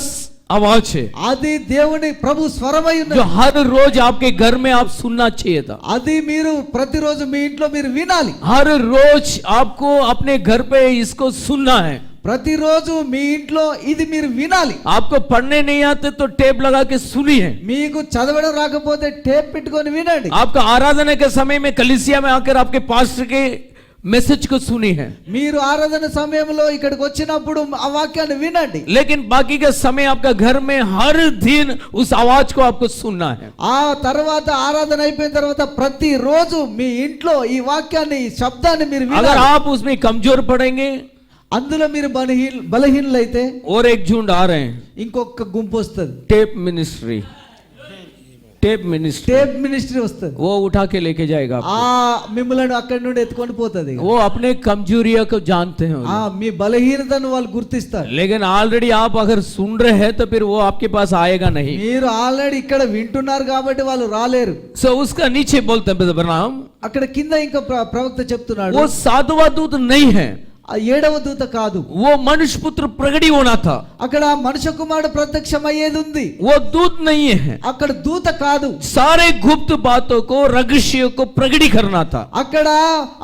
A: आवाज है
B: అది దేవుని ప్రభు స్వరమై
A: जो
B: ఉన్నది.
A: हर रोज आपके घर में आप सुनना चाहिए था।
B: అది మీరు ప్రతిరోజు మీ ఇంట్లో మీరు వినాలి.
A: हर रोज आपको अपने घर पे इसको सुनना है।
B: ప్రతిరోజు మీ ఇంట్లో ఇది మీరు వినాలి.
A: आपको पढ़ने नहीं आते तो टेप लगा के सुनिए।
B: మీకు చదవడం రాకపోతే టేప్ పెట్టుకొని వినండి.
A: आपका आराधना के समय में कलीसिया में आकर आपके पास्टर के मैसेज को सुनी है,
B: మీరు ఆరాధన సమయంలో ఇక్కడికి వచ్చినప్పుడు ఆ వాక్యాన్ని వినండి.
A: लेकिन बाकी का समय आपका घर में हर दिन उस आवाज को आपको सुनना है।
B: ఆ తర్వాత ఆరాధన అయిపోయిన తర్వాత ప్రతిరోజు మీ ఇంట్లో ఈ వాక్యాన్ని ఈ శబ్దాన్ని మీరు
A: अगर
B: వినాలి.
A: आप उसमें कमजोर पड़ेंगे
B: అందులో మీరు బలహీనులైతే
A: और एक झुंड आ रहे हैं,
B: ఇంకొక గుంపు వస్తుంది.
A: Tape ministry, tape ministry,
B: tape ministry వస్తుంది.
A: वो उठा के लेके जाएगा
B: ఆ
A: आपको।
B: మిమ్మల్ని అక్కడి నుండి ఎత్తుకొని పోతుంది.
A: वो अपने कमजोरियों को जानते हैं
B: ఆ మీ బలహీనతను వాళ్ళు గుర్తిస్తారు.
A: लेकिन ऑलरेडी आप अगर सुन रहे हैं तो फिर वो आपके पास आएगा नहीं।
B: మీరు ఆల్రెడీ ఇక్కడ వింటున్నారు కాబట్టి వాళ్ళు రాలేరు.
A: सो उसका नीचे बोलते हैं ब्रदर ब्रैनम,
B: అక్కడ కింద ఇంకా ప్రవక్త చెప్తున్నాడు,
A: वो सातवां दूत नहीं है,
B: ఆ ఏడవ దూత కాదు,
A: वो मनुष्य पुत्र प्रगटी होना था।
B: అక్కడ మనుష్య కుమారుడు ప్రత్యక్షమయ్యేది ఉంది.
A: वो दूत नहीं है,
B: అక్కడ దూత కాదు,
A: सारे गुप्त बातों को रहस्यों को प्रगटी करना था।
B: అక్కడ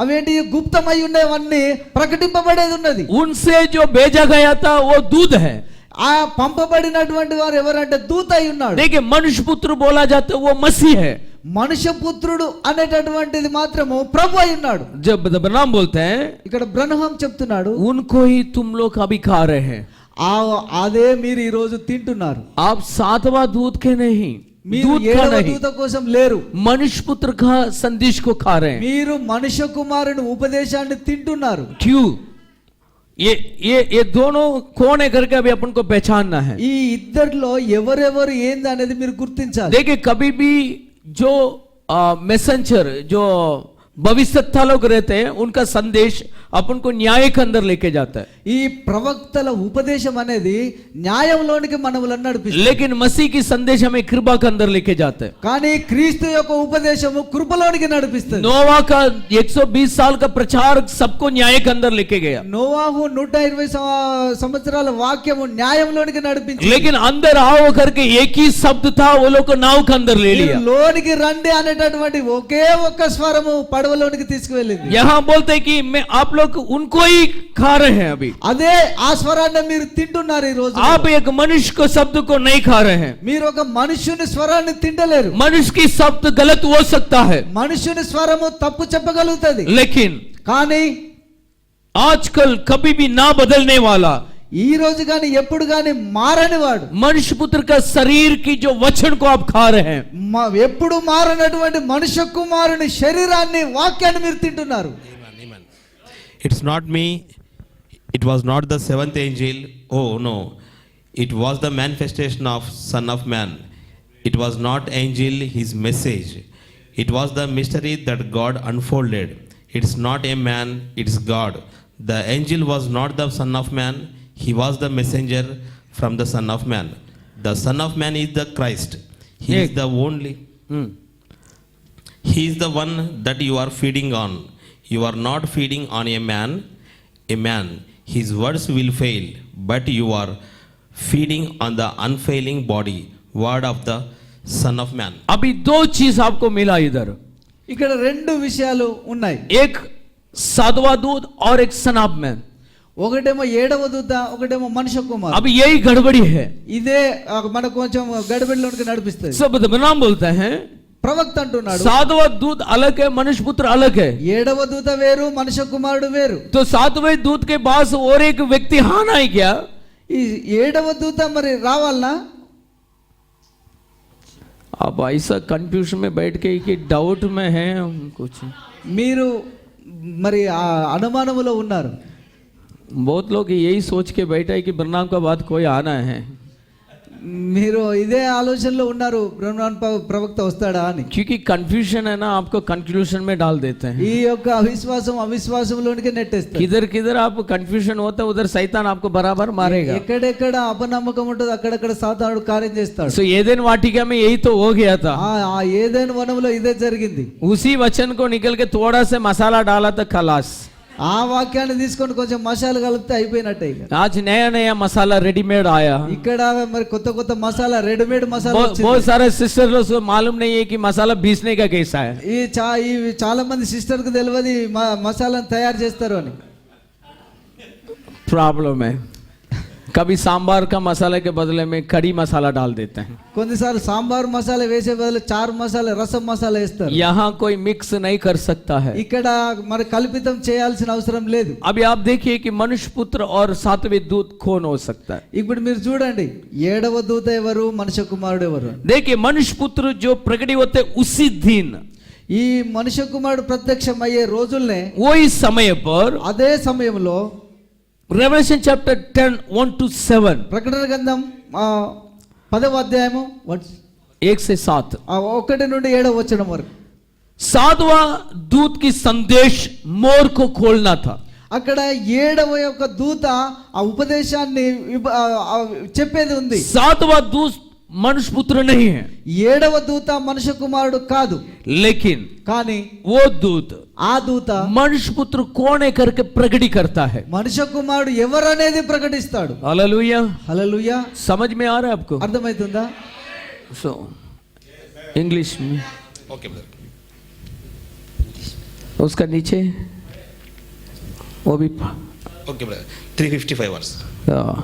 B: అవేంటి గుప్తమై ఉన్నవన్నీ ప్రకటింపబడేది ఉన్నది.
A: उनसे जो भेजा गया था वो दूत है।
B: ఆ పంపబడినటువంటి వారు ఎవరంటే దూత అయి ఉన్నాడు.
A: देखिए मनुष्य पुत्र बोला जाता है वो मसीह है।
B: మనుష్య పుత్రుడు అనేటటువంటిది మాత్రము ప్రభు అయి ఉన్నాడు.
A: जब ब्रदर ब्रैनम बोलते हैं
B: ఇక్కడ బ్రహ్మం చెప్తున్నాడు,
A: उनको ही तुम लोग अभी खा रहे हैं।
B: అదే మీరు ఈ రోజు తింటున్నారు.
A: आप सातवां दूत के नहीं,
B: మీరు
A: दूत का
B: ఏడవ
A: नहीं,
B: దూత కోసం లేరు.
A: मनुष्य पुत्र का संदेश को खा रहे हैं।
B: మీరు మనుష్య కుమారుని ఉపదేశాన్ని తింటున్నారు.
A: क्यों? ये दोनों कौन है करके अभी अपन को पहचानना है।
B: ఈ ఇద్దరిలో ఎవరెవరు ఏంది అనేది మీరు గుర్తించాలి.
A: देखिए कभी भी जो मैसेंजर जो भविष्यवक्ता लोग रहते हैं उनका संदेश अपन को न्याय के अंदर लेके जाता है,
B: ఈ ప్రవక్తల ఉపదేశం అనేది న్యాయంలోనికి మనములను నడిపిస్తుంది.
A: लेकिन मसीह की संदेश हमें कृपा के अंदर लेके जाता है।
B: కానీ క్రీస్తు యొక్క ఉపదేశము కృపలోనికి నడిపిస్తుంది.
A: नोवा का 120 साल का प्रचार सबको न्याय के अंदर लेके गया,
B: నోవాహు 120 సంవత్సరాల వాక్యము న్యాయంలోనికి నడిపించింది.
A: लेकिन अंदर आओ करके एक ही शब्द था, वो लोग को नाव के अंदर ले लिया।
B: లోనికి రండి అనేటటువంటి ఒకే ఒక్క స్వరము పడవలోనికి తీసుకువెళ్ళింది.
A: यहाँ बोलते हैं कि मैं आप लोग उनको ही खा रहे हैं अभी,
B: అదే ఆ స్వరాన్ని మీరు తింటున్నారు ఈ రోజు.
A: आप एक मनुष्य को शब्द को नहीं खा रहे हैं।
B: మీరు ఒక మనుష్యుని స్వరాన్ని తింటలేరు.
A: मनुष्य की शब्द गलत हो सकता है,
B: మనుష్యుని స్వరము తప్పు చెప్పగలుగుతుంది,
A: लेकिन
B: కానీ
A: आजकल कभी भी ना बदलने वाला
B: ఈ రోజు గాని ఎప్పుడు గాని మారని వాడు,
A: मनुष्य पुत्र का शरीर की जो वचन को आप खा रहे हैं,
B: ఎప్పుడు మారనటువంటి మనుష్య కుమారుని శరీరాన్ని వాక్యాన్ని మీరు తింటున్నారు.
D: It's not me. It was not the seventh angel. Oh no. It was the manifestation of Son of Man. It was not angel, his message. It was the mystery that God unfolded. It's not a man, it's God. The angel was not the Son of Man. He was the messenger from the Son of Man. The Son of Man is the Christ. He is the only. He is the one that you are feeding on. You are not feeding on a man. His words will fail, but you are feeding on the unfailing body, word of the Son of Man.
A: अभी दो चीज आपको मिला इधर,
B: ఇక్కడ రెండు విషయాలు ఉన్నాయి.
A: एक सातवां दूत और एक सन ऑफ मैन।
B: ఒకటేమో ఏడవ దూత, ఒకటేమో మనుష్య కుమారుడు.
A: अभी यही गड़बड़ी है।
B: ఇదే మనకు కొంచెం గడబడిలోనికి నడిపిస్తుంది.
A: सब नाम बोलते हैं
B: ప్రవక్త అంటున్నాడు,
A: सातवां दूत अलग है, मनुष्य पुत्र अलग है।
B: ఏడవ దూత వేరు, మనుష్య కుమారుడు వేరు.
A: तो सातवें दूत के पास और एक व्यक्ति आना है क्या?
B: ఈ ఏడవ దూత మరి రావాలనా?
A: आप ऐसा कंफ्यूजन में बैठ के कि डाउट में है कुछ,
B: మీరు మరి ఆ అనుమానములో ఉన్నారు.
A: बहुत लोग यही सोच के बैठा है कि ब्रह्म का बाद कोई आना है,
B: మీరు ఇదే ఆలోచనలో ఉన్నారు, ప్రవక్త వస్తాడా అని.
A: क्योंकि कंफ्यूजन है ना, आपको कंक्लूजन में डाल देते हैं।
B: ఈ యొక్క అవిశ్వాసం అవిశ్వాసంలోనికి నెట్టేస్తారు.
A: किधर किधर आप कंफ्यूजन होता है उधर शैतान आपको बराबर मारेगा।
B: ఎక్కడెక్కడ అపనమ్మకం ఉంటుంది అక్కడక్కడ సాతానుడు కార్యం చేస్తాడు.
A: सो एदेन वाटिका में यही तो हो गया था।
B: ఆ ఏదైనా వనంలో ఇదే జరిగింది.
A: उसी वचन को निकल के थोड़ा से मसाला डाला था, खलास।
B: ఆ వాక్యాన్ని తీసుకొని కొంచెం మసాలా కలిపితే అయిపోయినట్టే ఇక.
A: आज नया नया मसाला रेडीमेड आया,
B: ఇక్కడ మరి కొత్త కొత్త మసాలా రెడీమేడ్ మసాలా వచ్చింది.
A: बहुत सारे सिस्टर को मालूम नहीं है कि मसाला पीसने का कैसा है.
B: ఈ చాలా మంది సిస్టర్ కు తెలియదు ఈ మసాలాను తయారు చేస్తారు అని.
A: प्रॉब्लम है, कभी सांबार का मसाला के बदले में कड़ी मसाला डाल देते हैं.
B: కొన్నిసార్లు సాంబార్ మసాలా వేసే బదులు చారు మసాలా రసం మసాలా వేస్తారు.
A: यहाँ कोई मिक्स नहीं कर सकता है.
B: ఇక్కడ మరి కల్పితం చేయాల్సిన అవసరం లేదు.
A: अभी आप देखिए कि मनुष्य पुत्र और सातवें दूत कौन हो सकता है.
B: ఇప్పుడు మీరు చూడండి 7వ దూత ఎవరు, మనుష్య కుమారుడు ఎవరు.
A: देखिए मनुष्य पुत्र जो प्रकट होते उसी दिन,
B: ఈ మనుష్య కుమారుడు ప్రత్యక్షమయ్యే రోజుల్నే
A: वो इस समय पर
B: అదే సమయంలో
A: रेवलेशन चैप्टर 10:1-7,
B: ప్రకటన గ్రంథం 10వ అధ్యాయము
A: 1 से 7,
B: 1 నుండి 7వ వచనం వరకు
A: सातवां दूत की संदेश मोर को खोलना था.
B: అక్కడ 7వ యొక్క దూత ఆ ఉపదేశాన్ని చెప్పేది ఉంది.
A: सातवां दूत मनुष्य पुत्र नहीं है,
B: 7వ దూత మనుష్య కుమారుడు కాదు,
A: लेकिन
B: కానీ
A: वो दूत
B: ఆ దూత
A: मनुष्य पुत्र कौन है करके प्रकटी करता है.
B: మనుష్య కుమారుడు ఎవరనేది ప్రకటిస్తాడు.
A: हालेलुया.
B: హల్లెలూయా.
A: समझ में आ रहा है आपको?
B: అర్థమవుతుందా?
A: सो इंग्लिश में
D: Okay, brother.
A: उसका नीचे वो भी
D: Okay, brother. 355 verse.
A: हाँ,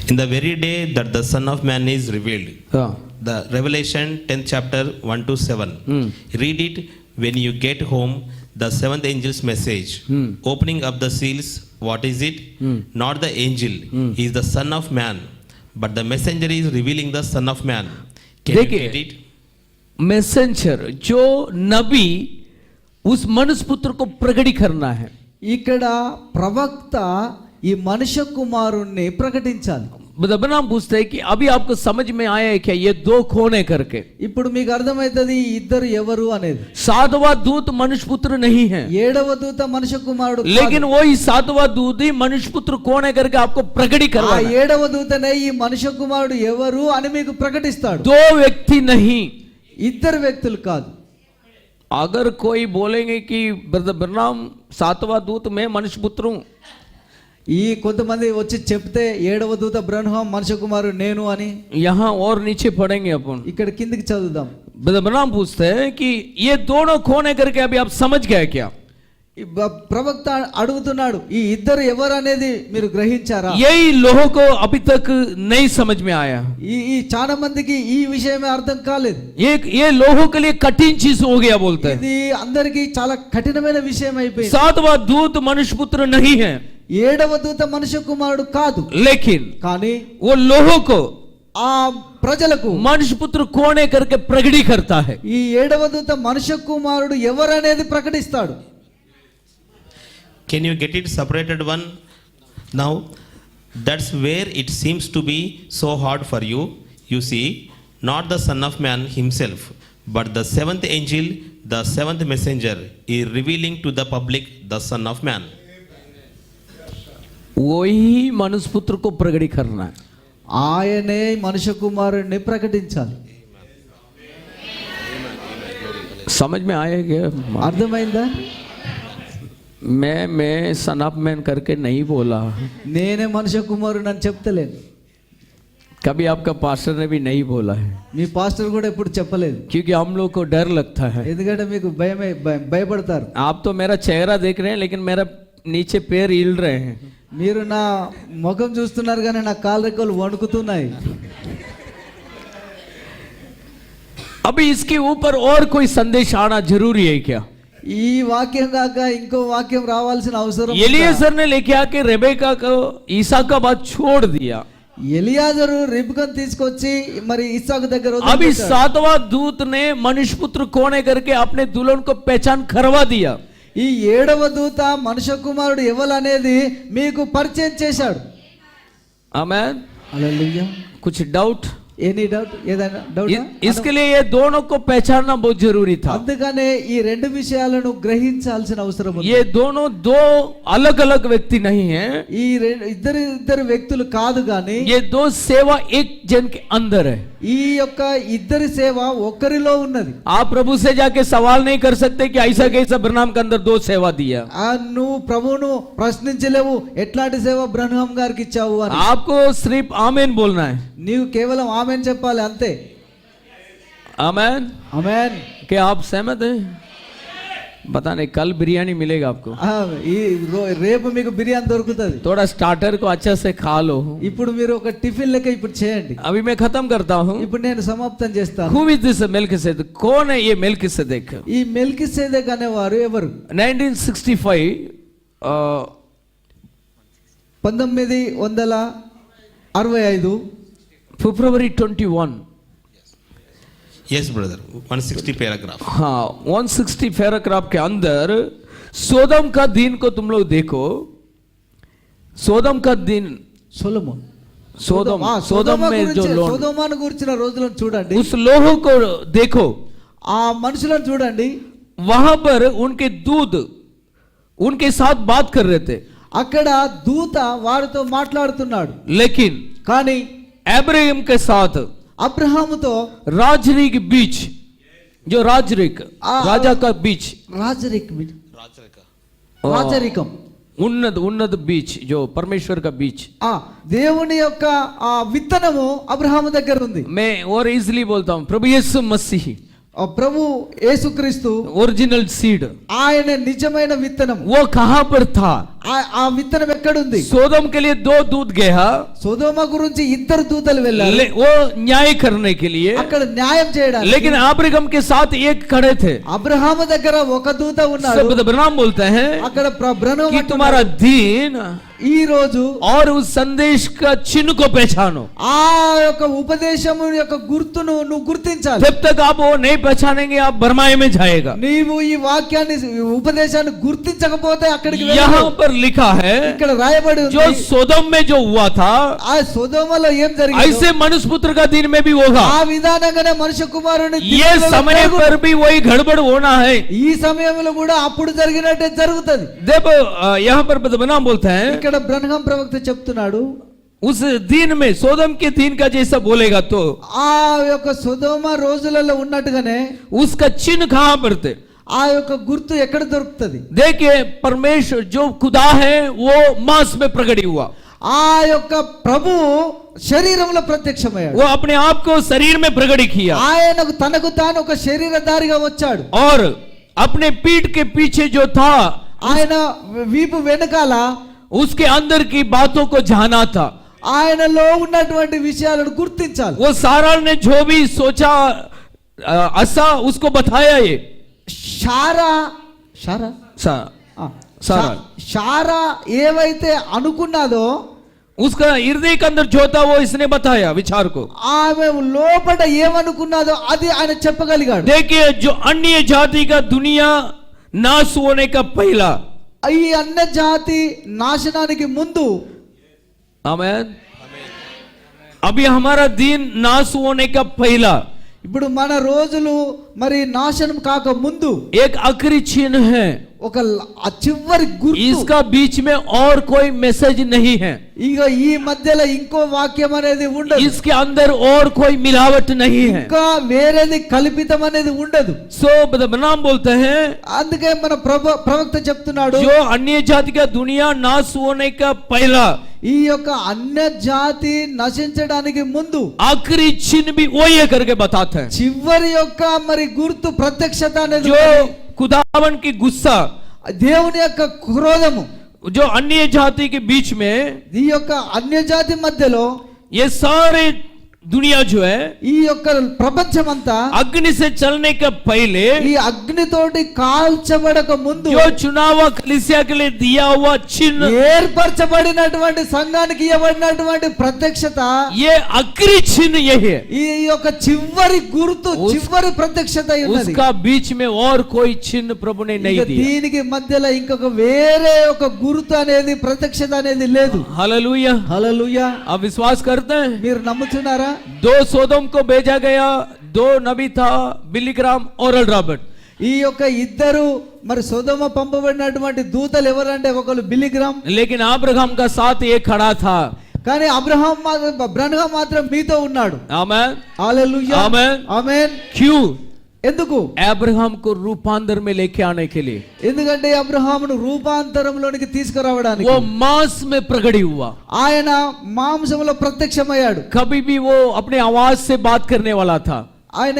D: In the very day that the Son of Man is revealed,
A: हाँ,
D: the Revelation 10th chapter 1-7. Read it when you get home. The seventh angel's message, opening up the seals. What is it? Not the angel, he is the Son of Man, but the messenger is revealing the Son of Man. Can you
A: देखिए,
D: get it?
A: मैसेंजर जो नबी उस मनुष्य पुत्र को प्रकटी करना है.
B: ఇక్కడ ప్రవక్త ఈ మనుష్య కుమారుణ్ణి ప్రకటించాలి.
A: बदबनाम पूछते हैं कि अभी आपको समझ में आया है क्या ये दो कौन है करके.
B: ఇప్పుడు మీకు అర్థమవుతుంది ఈ ఇద్దరు ఎవరు అనేది.
A: सातवां दूत मनुष्य पुत्र नहीं है,
B: 7వ దూత మనుష్య కుమారుడు కాదు.
A: लेकिन वो ही सातवां दूत ही मनुष्य पुत्र कौन है करके आपको प्रकटी
B: ఆ
A: करवाना.
B: 7వ దూతనే ఈ మనుష్య కుమారుడు ఎవరు అని మీకు ప్రకటిస్తాడు.
A: दो व्यक्ति नहीं.
B: ఇద్దరు వ్యక్తులు కాదు.
A: अगर कोई बोलेंगे कि ब्रदर ब्रनाम सातवां दूत मैं मनुष्य पुत्र हूं,
B: ఈ కొంతమంది వచ్చి చెప్తే 7వ దూత బ్రహ్మ మనుష్య కుమారుడు నేను అని,
A: यहाँ और नीचे पढ़ेंगे अपन.
B: ఇక్కడ కిందికి చదువుదాం.
A: ब्रदर ब्रनाम पूछते हैं कि ये दोनों कौन है करके अभी आप समझ गए क्या.
B: ఈ ప్రవక్త అడుగుతున్నాడు ఈ ఇద్దరు ఎవరు అనేది మీరు గ్రహించారా?
A: यही लोगों को अभी तक नहीं समझ में आया.
B: ఈ చాలా మందికి ఈ విషయమే అర్థం కాలేదు.
A: ये लोगों के लिए कठिन चीज हो गया बोलते हैं.
B: ఇది అందరికీ చాలా కఠినమైన విషయం అయిపోయింది.
A: सातवां दूत मनुष्य पुत्र नहीं है,
B: 7వ దూత మనుష్య కుమారుడు కాదు,
A: लेकिन
B: కానీ
A: वो लोगों को
B: ఆ ప్రజలకు
A: मनुष्य पुत्र कौन है करके प्रकटी करता है.
B: ఈ 7వ దూత మనుష్య కుమారుడు ఎవరనేది ప్రకటిస్తాడు.
D: Can you get it separated one? Now, that's where it seems to be so hard for you. You see, not the Son of Man himself, but the seventh angel, the seventh messenger, is revealing to the public the Son of Man.
A: वही मनुष्य पुत्र को प्रकटी करना है.
B: ఆయనే మనుష్య కుమారుడిని ప్రకటించాలి.
A: समझ में आया क्या?
B: అర్థమైందా?
A: मैं सन ऑफ मैन करके नहीं बोला,
B: నేనే మనుష్య కుమారుడు అని చెప్తలేను.
A: कभी आपका पास्टर ने भी नहीं बोला है,
B: మీ పాస్టర్ కూడా ఎప్పుడు చెప్పలేదు.
A: क्योंकि हम लोग को डर लगता है.
B: ఎందుకంటే మీకు భయపడతారు.
A: आप तो मेरा चेहरा देख रहे हैं, लेकिन मेरा नीचे पैर हिल रहे हैं.
B: మీరు నా ముఖం చూస్తున్నారు కానీ నా కాళ్ళ రెక్కలు వణుకుతున్నాయి.
A: अभी इसके ऊपर और कोई संदेश आना जरूरी है क्या?
B: ఈ వాక్యం కాక ఇంకో వాక్యం రావాల్సిన అవసరం ఉందా?
A: एलिएजर ने लेके आके रेबेका को ईसा का बात छोड़ दिया.
B: ఎలియాజరు రిబ్కను తీసుకొచ్చి మరి ఇస్సాకు దగ్గర
A: अभी
B: వదిలిపెట్టాడు.
A: सातवां दूत ने मनुष्य पुत्र कौन है करके अपने दुल्हन को पहचान करवा दिया.
B: ఈ 7వ దూత మనుష్య కుమారుడు ఎవరు అనేది మీకు పరిచయం చేశాడు.
A: आमेन.
B: హల్లెలూయా.
A: कुछ डाउट?
B: Any doubt? ఏదైనా డౌట్?
A: इसके लिए ये दोनों को पहचानना बहुत जरूरी था.
B: అందుకనే ఈ రెండు విషయాలను గ్రహించాల్సిన అవసరం ఉంది.
A: ये दोनों दो अलग अलग व्यक्ति नहीं है,
B: ఈ ఇద్దరు వ్యక్తులు కాదు కానీ
A: ये दो सेवा एक जन के अंदर है।
B: ఈ యొక్క ఇద్దరి సేవ ఒక్కరిలో ఉన్నది.
A: आप प्रभु से जाके सवाल नहीं कर सकते कि ऐसा कैसा ब्रह्म के अंदर 2 सेवा दिया।
B: నువ్వు ప్రభువును ప్రశ్నించలేవు ఎట్లాంటి సేవ బ్రహ్మం గారికి ఇచ్చావు అని.
A: आपको सिर्फ आमीन बोलना है।
B: నీవు కేవలం ఆమేన్ చెప్పాలి అంతే.
A: आमीन।
B: ఆమేన్.
A: क्या आप सहमत हैं? पता नहीं कल बिरयानी मिलेगा आपको।
B: ఈ రేపు మీకు బిర్యానీ దొరుకుతుంది.
A: थोड़ा स्टार्टर को अच्छा से खा लो।
B: ఇప్పుడు మీరు ఒక టిఫిన్ లెక్క ఇప్పుడు చేయండి.
A: अभी मैं खत्म करता हूँ।
B: ఇప్పుడు నేను సమాప్తం చేస్తాను.
A: Who is this Melchizedek? कौन है ये मेल्किसेदेक?
B: ఈ మెల్కీసెదెక్ అనేవారు ఎవరు?
A: 1965
B: 1965
A: फरवरी 21।
D: Yes, brother. 160 paragraph.
A: हाँ 160 पैराग्राफ के अंदर सोदम का दिन को तुम लोग देखो। सोदम का दिन
B: సొలొమోన్
A: सोदम सोदम में जो लोग
B: సొదొమను గురించిన రోజులను చూడండి.
A: उस लोगों को देखो।
B: ఆ మనుషులను చూడండి.
A: वहां पर उनके दूत उनके साथ बात कर रहे थे।
B: అక్కడ దూత వారితో మాట్లాడుతున్నాడు.
A: लेकिन
B: కానీ
A: अब्राहम के साथ
B: అబ్రహాముతో
A: राजरिक बीच जो राजरिक राजा का बीच
B: రాజరికం
A: उन्नत उन्नत बीच जो परमेश्वर का बीच
B: దేవుని యొక్క ఆ విత్తనము అబ్రహాము దగ్గర ఉంది.
A: मैं और इजीली बोलता हूँ प्रभु यीशु मसीह
B: ప్రభు యేసుక్రీస్తు
A: ओरिजिनल सीड
B: ఆయన నిజమైన విత్తనం.
A: वो कहाँ पर था?
B: ఆ విత్తనం ఎక్కడుంది?
A: सोदम के लिए 2 दूत गया।
B: సొదొమ గురించి 2 దూతలు వెళ్ళారు
A: वो न्याय करने के लिए।
B: అక్కడ న్యాయం చేయడానికి.
A: लेकिन अब्राहम के साथ एक खड़े थे।
B: అబ్రహాము దగ్గర ఒక దూత ఉన్నాడు.
A: सब ब्रह्म बोलते हैं
B: అక్కడ బ్రహ్మ
A: कि तुम्हारा दिन
B: ఈ రోజు
A: और उस संदेश का चिन्ह को पहचानो।
B: ఆ యొక్క ఉపదేశము యొక్క గుర్తును నువ్వు గుర్తించాలి.
A: जब तक आप वो नहीं पहचानेंगे आप बर्माए में जाएगा।
B: నీవు ఈ వాక్యాన్ని ఉపదేశాన్ని గుర్తించకపోతే అక్కడికి
A: यहाँ पर लिखा है
B: ఇక్కడ రాయబడి ఉంది
A: जो सोदम में जो हुआ था
B: ఆ సొదొమలో ఏం జరిగింది
A: ऐसे मनुष्य पुत्र का दिन में भी होगा।
B: ఆ విధానంగానే మనుష్య కుమారుని
A: ये समय पर भी वही गड़बड़ होना है।
B: ఈ సమయంలో కూడా అప్పుడు జరిగినట్టే జరుగుతది.
A: देखो यहाँ पर बदनाम बोलते हैं
B: ఇక్కడ బ్రహ్మం ప్రవక్త చెప్తున్నాడు
A: उस दिन में सोदम के दिन का जैसा बोलेगा तो
B: ఆ యొక్క సొదొమ రోజులలో ఉన్నట్టుగానే
A: उसका चिन्ह कहाँ पर थे?
B: ఆ యొక్క గుర్తు ఎక్కడ దొరుకుతది?
A: देखिए परमेश्वर जो खुदा है वो मांस में प्रकट हुआ।
B: ఆ యొక్క ప్రభు శరీరంలో ప్రత్యక్షమయ్యాడు.
A: वो अपने आप को शरीर में प्रकट किया
B: ఆయనకు తనకు తాను ఒక శరీరధారిగా వచ్చాడు.
A: और अपने पीठ के पीछे जो था
B: ఆయన వీపు వెనకాల
A: उसके अंदर की बातों को जाना था।
B: ఆయనలో ఉన్నటువంటి విషయాలను గుర్తించాలి.
A: वो सारा ने जो भी सोचा ऐसा उसको बताया। ये
B: షారా షారా ఆ,
A: सारा
B: షారా ఏవైతే అనుకున్నదో
A: उसका हृदय के अंदर जो था वो इसने बताया विचार को।
B: ఆమె లోపల ఏమనుకున్నదో అది ఆయన చెప్పగలిగాడు.
A: देखिए जो अन्य जाति का दुनिया नाश होने का पहला
B: ఈ అన్య జాతి నాశనానికి ముందు
A: आमीन अभी हमारा दिन नाश होने का पहला
B: ఇప్పుడు మన రోజులు మరి నాశనం కాక ముందు
A: एक आखिरी चिन्ह है।
B: ఒక చివరి గుర్తు.
A: इसका बीच में और कोई मैसेज नहीं है।
B: ఇక ఈ మధ్యలో ఇంకో వాక్యం అనేది ఉండదు.
A: इसके अंदर और कोई मिलावट नहीं है।
B: ఇంకా వేరేది కల్పితం అనేది ఉండదు.
A: सो बदनाम बोलते हैं
B: అందుకే మన ప్రవక్త చెప్తున్నాడు
A: जो अन्य जाति का दुनिया नाश होने का पहला
B: ఈ యొక్క అన్య జాతి నశించడానికి ముందు
A: आखिरी चिन्ह भी वो ये करके बताते हैं।
B: చివరి యొక్క మరి గుర్తు ప్రత్యక్షత అనేది
A: जो खुदावन की गुस्सा
B: దేవుని యొక్క క్రోధము
A: जो अन्य जाति के बीच में
B: ఈ యొక్క అన్య జాతి మధ్యలో
A: ये सारे दुनिया जो है
B: ఈ యొక్క ప్రపంచమంతా
A: अग्नि से चलने का पहले
B: ఈ అగ్నితోటి కాల్చబడక ముందు
A: जो चुनाव कलीसिया के लिए दिया हुआ चिन्ह
B: ఏర్పరచబడినటువంటి సంఘానికి ఇవ్వబడినటువంటి ప్రత్యక్షత
A: ये आखिरी चिन्ह ये है।
B: ఈ యొక్క చివరి గుర్తు చివరి ప్రత్యక్షత అయి ఉన్నది.
A: उसका बीच में और कोई चिन्ह प्रभु ने नहीं
B: ఇక
A: दिया।
B: దీనికి మధ్యలో ఇంకొక వేరే ఒక గుర్తు అనేది ప్రత్యక్షత అనేది లేదు.
A: हालेलुया।
B: హల్లెలూయా.
A: आप विश्वास करते हैं?
B: మీరు నమ్ముతున్నారా?
A: 2 सोदम को भेजा गया, 2 नबी था बिलीग्राम और रॉबर्ट।
B: ఈ యొక్క ఇద్దరు మరి సొదొమ పంపబడినటువంటి దూతలు ఎవరంటే ఒకరు బిలిగ్రామ్.
A: लेकिन अब्राहम का साथ एक खड़ा था
B: కానీ బ్రన్హాం మాత్రం మీతో ఉన్నాడు.
A: आमेन
B: హల్లెలూయా,
A: ఆమేన్.
B: ఆమేన్.
A: क्यों?
B: ఎందుకు?
A: अब्राहम को रूपांतर में लेके आने के लिए.
B: ఎందుకంటే అబ్రహామును రూపాంతరంలోనికి తీసుకురావడానికి.
A: वो मांस में प्रकट हुआ.
B: ఆయన మాంసంలో ప్రత్యక్షమయ్యాడు.
A: कभी भी वो अपने आवाज से बात करने वाला था,
B: ఆయన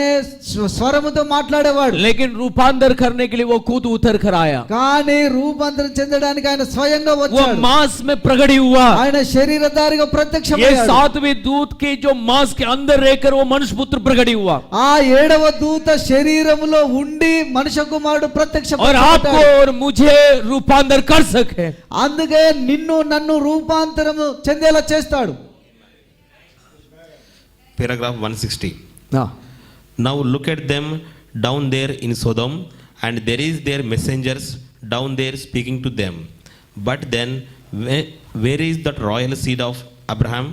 B: స్వరముతో మాట్లాడేవాడు.
A: लेकिन रूपांतर करने के लिए वो खुद उतर कर आया.
B: కానీ రూపాంతరం చెందడానికి ఆయన స్వయంగా
A: वो
B: వచ్చాడు.
A: मांस में प्रकट हुआ.
B: ఆయన శరీరధారిగా
A: ये
B: ప్రత్యక్షమయ్యాడు.
A: सातवें दूत के जो मांस के अंदर रहकर वो मनुष्य पुत्र प्रकट हुआ.
B: ఆ 7వ దూత శరీరములో ఉండి మనుష్య కుమారుడు
A: और
B: ప్రత్యక్షమయ్యాడు.
A: आपको और मुझे रूपांतर कर सके.
B: అందుకే నిన్ను నన్ను రూపాంతరము చెందేలా చేస్తాడు.
D: Paragraph 160.
A: हाँ.
D: Now look at them down there in Sodom, and there is their messengers down there speaking to them. But then, where is that royal seed of Abraham?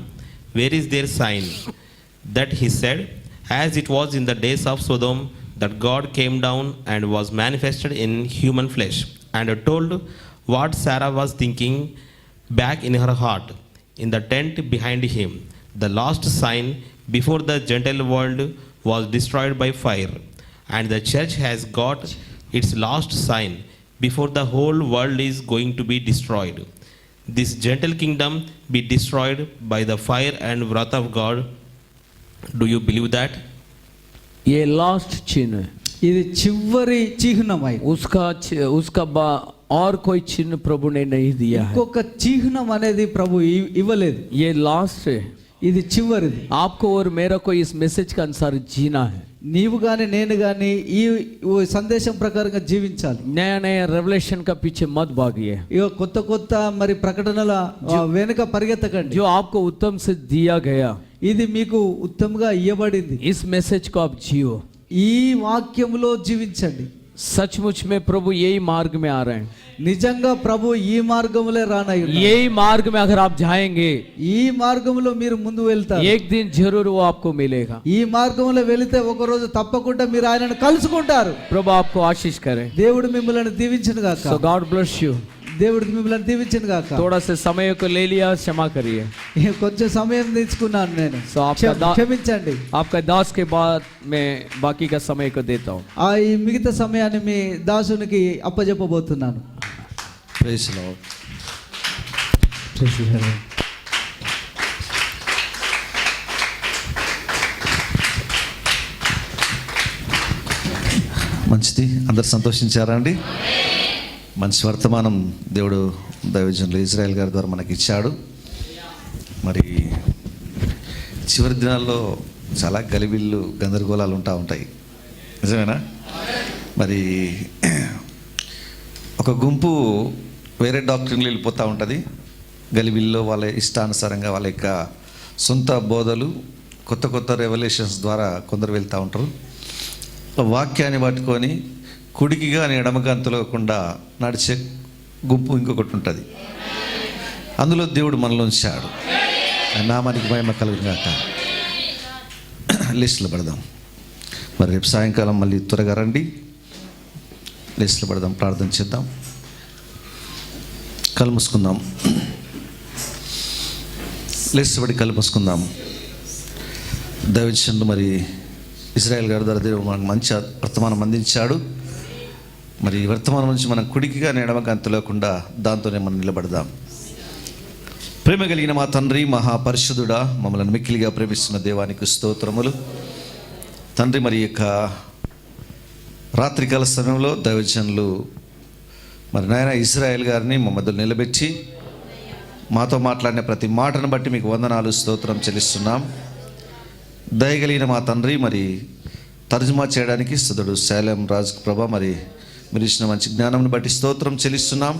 D: Where is their sign? That he said, as it was in the days of Sodom, that God came down and was manifested in human flesh, and told what Sarah was thinking back in her heart, in the tent behind him. The last sign before the Gentile world was destroyed by fire, and the church has got its last sign before the whole world is going to be destroyed. This Gentile kingdom be destroyed by the fire and wrath of God. Do you believe that?
A: ये लास्ट चिन्ह है.
B: ఇది చివరి చిహ్నమై.
A: और कोई चिन्ह प्रभु ने नहीं दिया है.
B: ఇంకొక చిహ్నం అనేది ప్రభు ఇవ్వలేదు.
A: ये लास्ट है.
B: ఇది చివరిది.
A: आपको और मेरा को इस मैसेज के अनुसार जीना है.
B: నీవు గాని నేను గాని ఈ సందేశం ప్రకారంగా జీవించాలి.
A: नया नया रेवलेशन का पीछे मत भागिए.
B: ఇక కొత్త కొత్త మరి ప్రకటనల వెనుక పరిగెత్తకండి.
A: जो आपको उत्तम से दिया गया,
B: ఇది మీకు ఉత్తమంగా ఇవ్వబడింది.
A: इस मैसेज को आप जियो.
B: ఈ వాక్యములో జీవించండి.
A: सचमुच में प्रभु यही मार्ग में आ रहे हैं.
B: నిజంగా ప్రభు ఈ మార్గములే రానయ్యున్నారు.
A: यही मार्ग में अगर आप जाएंगे,
B: ఈ మార్గములో మీరు ముందు వెళ్తారు.
A: एक दिन जरूर वो आपको मिलेगा.
B: ఈ మార్గంలో వెళితే ఒక రోజు తప్పకుండా మీరు ఆయనను కలుసుకుంటారు.
A: प्रभु आपको आशीष करे.
B: దేవుడు మిమ్మల్ని దీవించును గాక.
A: So God bless you.
B: దేవుడు మిమ్మల్ని దీవించును గాక.
A: थोड़ा से समय को ले लिया, क्षमा करिए.
B: కొంచెం సమయం తీసుకున్నాను నేను.
A: So
B: క్షమించండి.
A: आपका दास के बाद मैं बाकी का समय को देता हूँ.
B: ఈ మిగతా సమయాన్ని మీ దాసునికి అప్పజెప్పబోతున్నాను.
C: Praise lord. మంచిది, అందరు సంతోషించారా అండి? మంచి వర్తమానం దేవుడు దైవజనులు ఇజ్రాయెల్ గారి ద్వారా మనకి ఇచ్చాడు. మరి చివరి దినాల్లో చాలా గలిబిళ్ళు గందరగోళాలు ఉంటాయి, నిజమేనా? మరి ఒక గుంపు వేరే డాక్టరీన్లు వెళ్ళిపోతూ ఉంటుంది. గలిబిల్లో వాళ్ళ ఇష్టానుసారంగా వాళ్ళ యొక్క సొంత బోధలు, కొత్త కొత్త రెవల్యూషన్స్ ద్వారా కొందరు వెళ్తూ ఉంటారు. వాక్యాన్ని పట్టుకొని కుడికి కానీ ఎడమగా అంతలోకుండా నడిచే గుంపు ఇంకొకటి ఉంటుంది. అందులో దేవుడు మనలో ఉంచాడు. నామానికి మహిమ కలుగుగాక. లిస్టులు పడదాం. మరి రేపు సాయంకాలం మళ్ళీ త్వరగా రండి. లిస్టులు పడదాం, ప్రార్థన చేద్దాం, కళ్ళు మూసుకుందాం. లిస్టు పడి కళ్ళు మూసుకుందాం. దైవజనుడు మరి ఇజ్రాయెల్ గారి ద్వారా దేవుడు మనకు మంచి వర్తమానం అందించాడు. మరి ఈ వర్తమానం నుంచి మనం కుడికిగా ఎడమగా అంతలేకుండా దాంతోనే మనం నిలబడదాం. ప్రేమ కలిగిన మా తండ్రి, మహాపరిశుద్ధుడా, మమ్మల్ని మిక్కిలిగా ప్రేమిస్తున్న దేవానికి స్తోత్రములు. తండ్రి, మరి యొక్క రాత్రికాల సమయంలో దైవజనులు మరి నాయన ఇజ్రాయెల్ గారిని మా మధ్యలో నిలబెట్టి మాతో మాట్లాడిన ప్రతి మాటను బట్టి మీకు వందనాలు, స్తోత్రం చెల్లిస్తున్నాం. దయగలిగిన మా తండ్రి, మరి తర్జుమా చేయడానికి స్తుతుడు శాలేం రాజు ప్రభా, మరి మీరు ఇచ్చిన మంచి జ్ఞానంను బట్టి స్తోత్రం చెల్లిస్తున్నాం.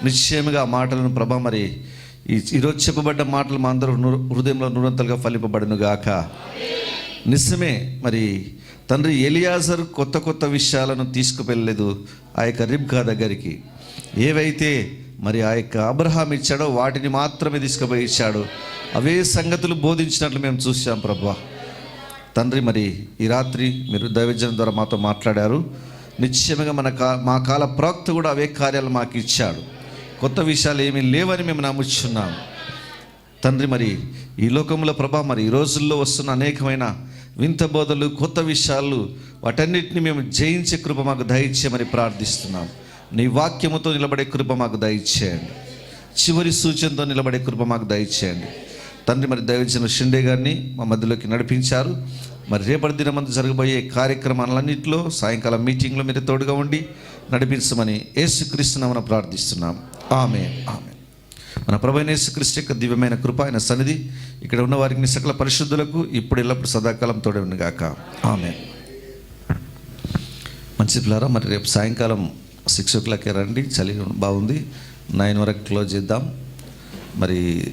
C: నిశ్చయముగా ఆ మాటలను ప్రభా, మరి ఈరోజు చెప్పబడ్డ మాటలు మా అందరూ హృదయంలో నూరంతలుగా ఫలింపబడును గాక. నిజమే, మరి తండ్రి ఎలియాజరు కొత్త కొత్త విషయాలను తీసుకువెళ్ళలేదు ఆ యొక్క రిబ్కా దగ్గరికి. ఏవైతే మరి ఆ యొక్క అబ్రహాం ఇచ్చాడో వాటిని మాత్రమే తీసుకుపోయి ఇచ్చాడు. అవే సంగతులు బోధించినట్లు మేము చూసాం ప్రభా. తండ్రి, మరి ఈ రాత్రి మీరు దైవజనం ద్వారా మాతో మాట్లాడారు. నిశ్చయముగా మా కాల ప్రవక్త కూడా అవే కార్యాలు మాకు ఇచ్చాడు. కొత్త విషయాలు ఏమీ లేవని మేము నమ్ముచున్నాం. తండ్రి మరి ఈ లోకంలో ప్రభా మరి ఈ రోజుల్లో వస్తున్న అనేకమైన వింత బోధలు, కొత్త విషయాలు, వాటన్నిటిని మేము జయించే కృప మాకు దయచేయమని ప్రార్థిస్తున్నాం. నీ వాక్యముతో నిలబడే కృప మాకు దయచేయండి. చివరి సూచనతో నిలబడే కృప మాకు దయచేయండి తండ్రి. మరి దైవజన షిండే గారిని మా మధ్యలోకి నడిపించారు. మరి రేపటి దినమందు జరగబోయే కార్యక్రమాలన్నింటిలో సాయంకాలం మీటింగ్లో మీరు తోడుగా ఉండి నడిపించమని యేసుక్రీస్తు నామమున ప్రార్థిస్తున్నాం. ఆమేన్. ఆమేన్. మన ప్రభువైన యేసుక్రీస్తు యొక్క దివ్యమైన కృప, ఆయన సన్నిధి ఇక్కడ ఉన్న వారికి సకల పరిశుద్ధులకు ఇప్పుడు ఎల్లప్పుడు సదాకాలం తోడే ఉండుగాక. ఆమేన్. మంచి పిల్లారా, మరి రేపు సాయంకాలం 6 o'clock రండి. చలి బాగుంది. 9 వరకు క్లోజ్ చేద్దాం. మరి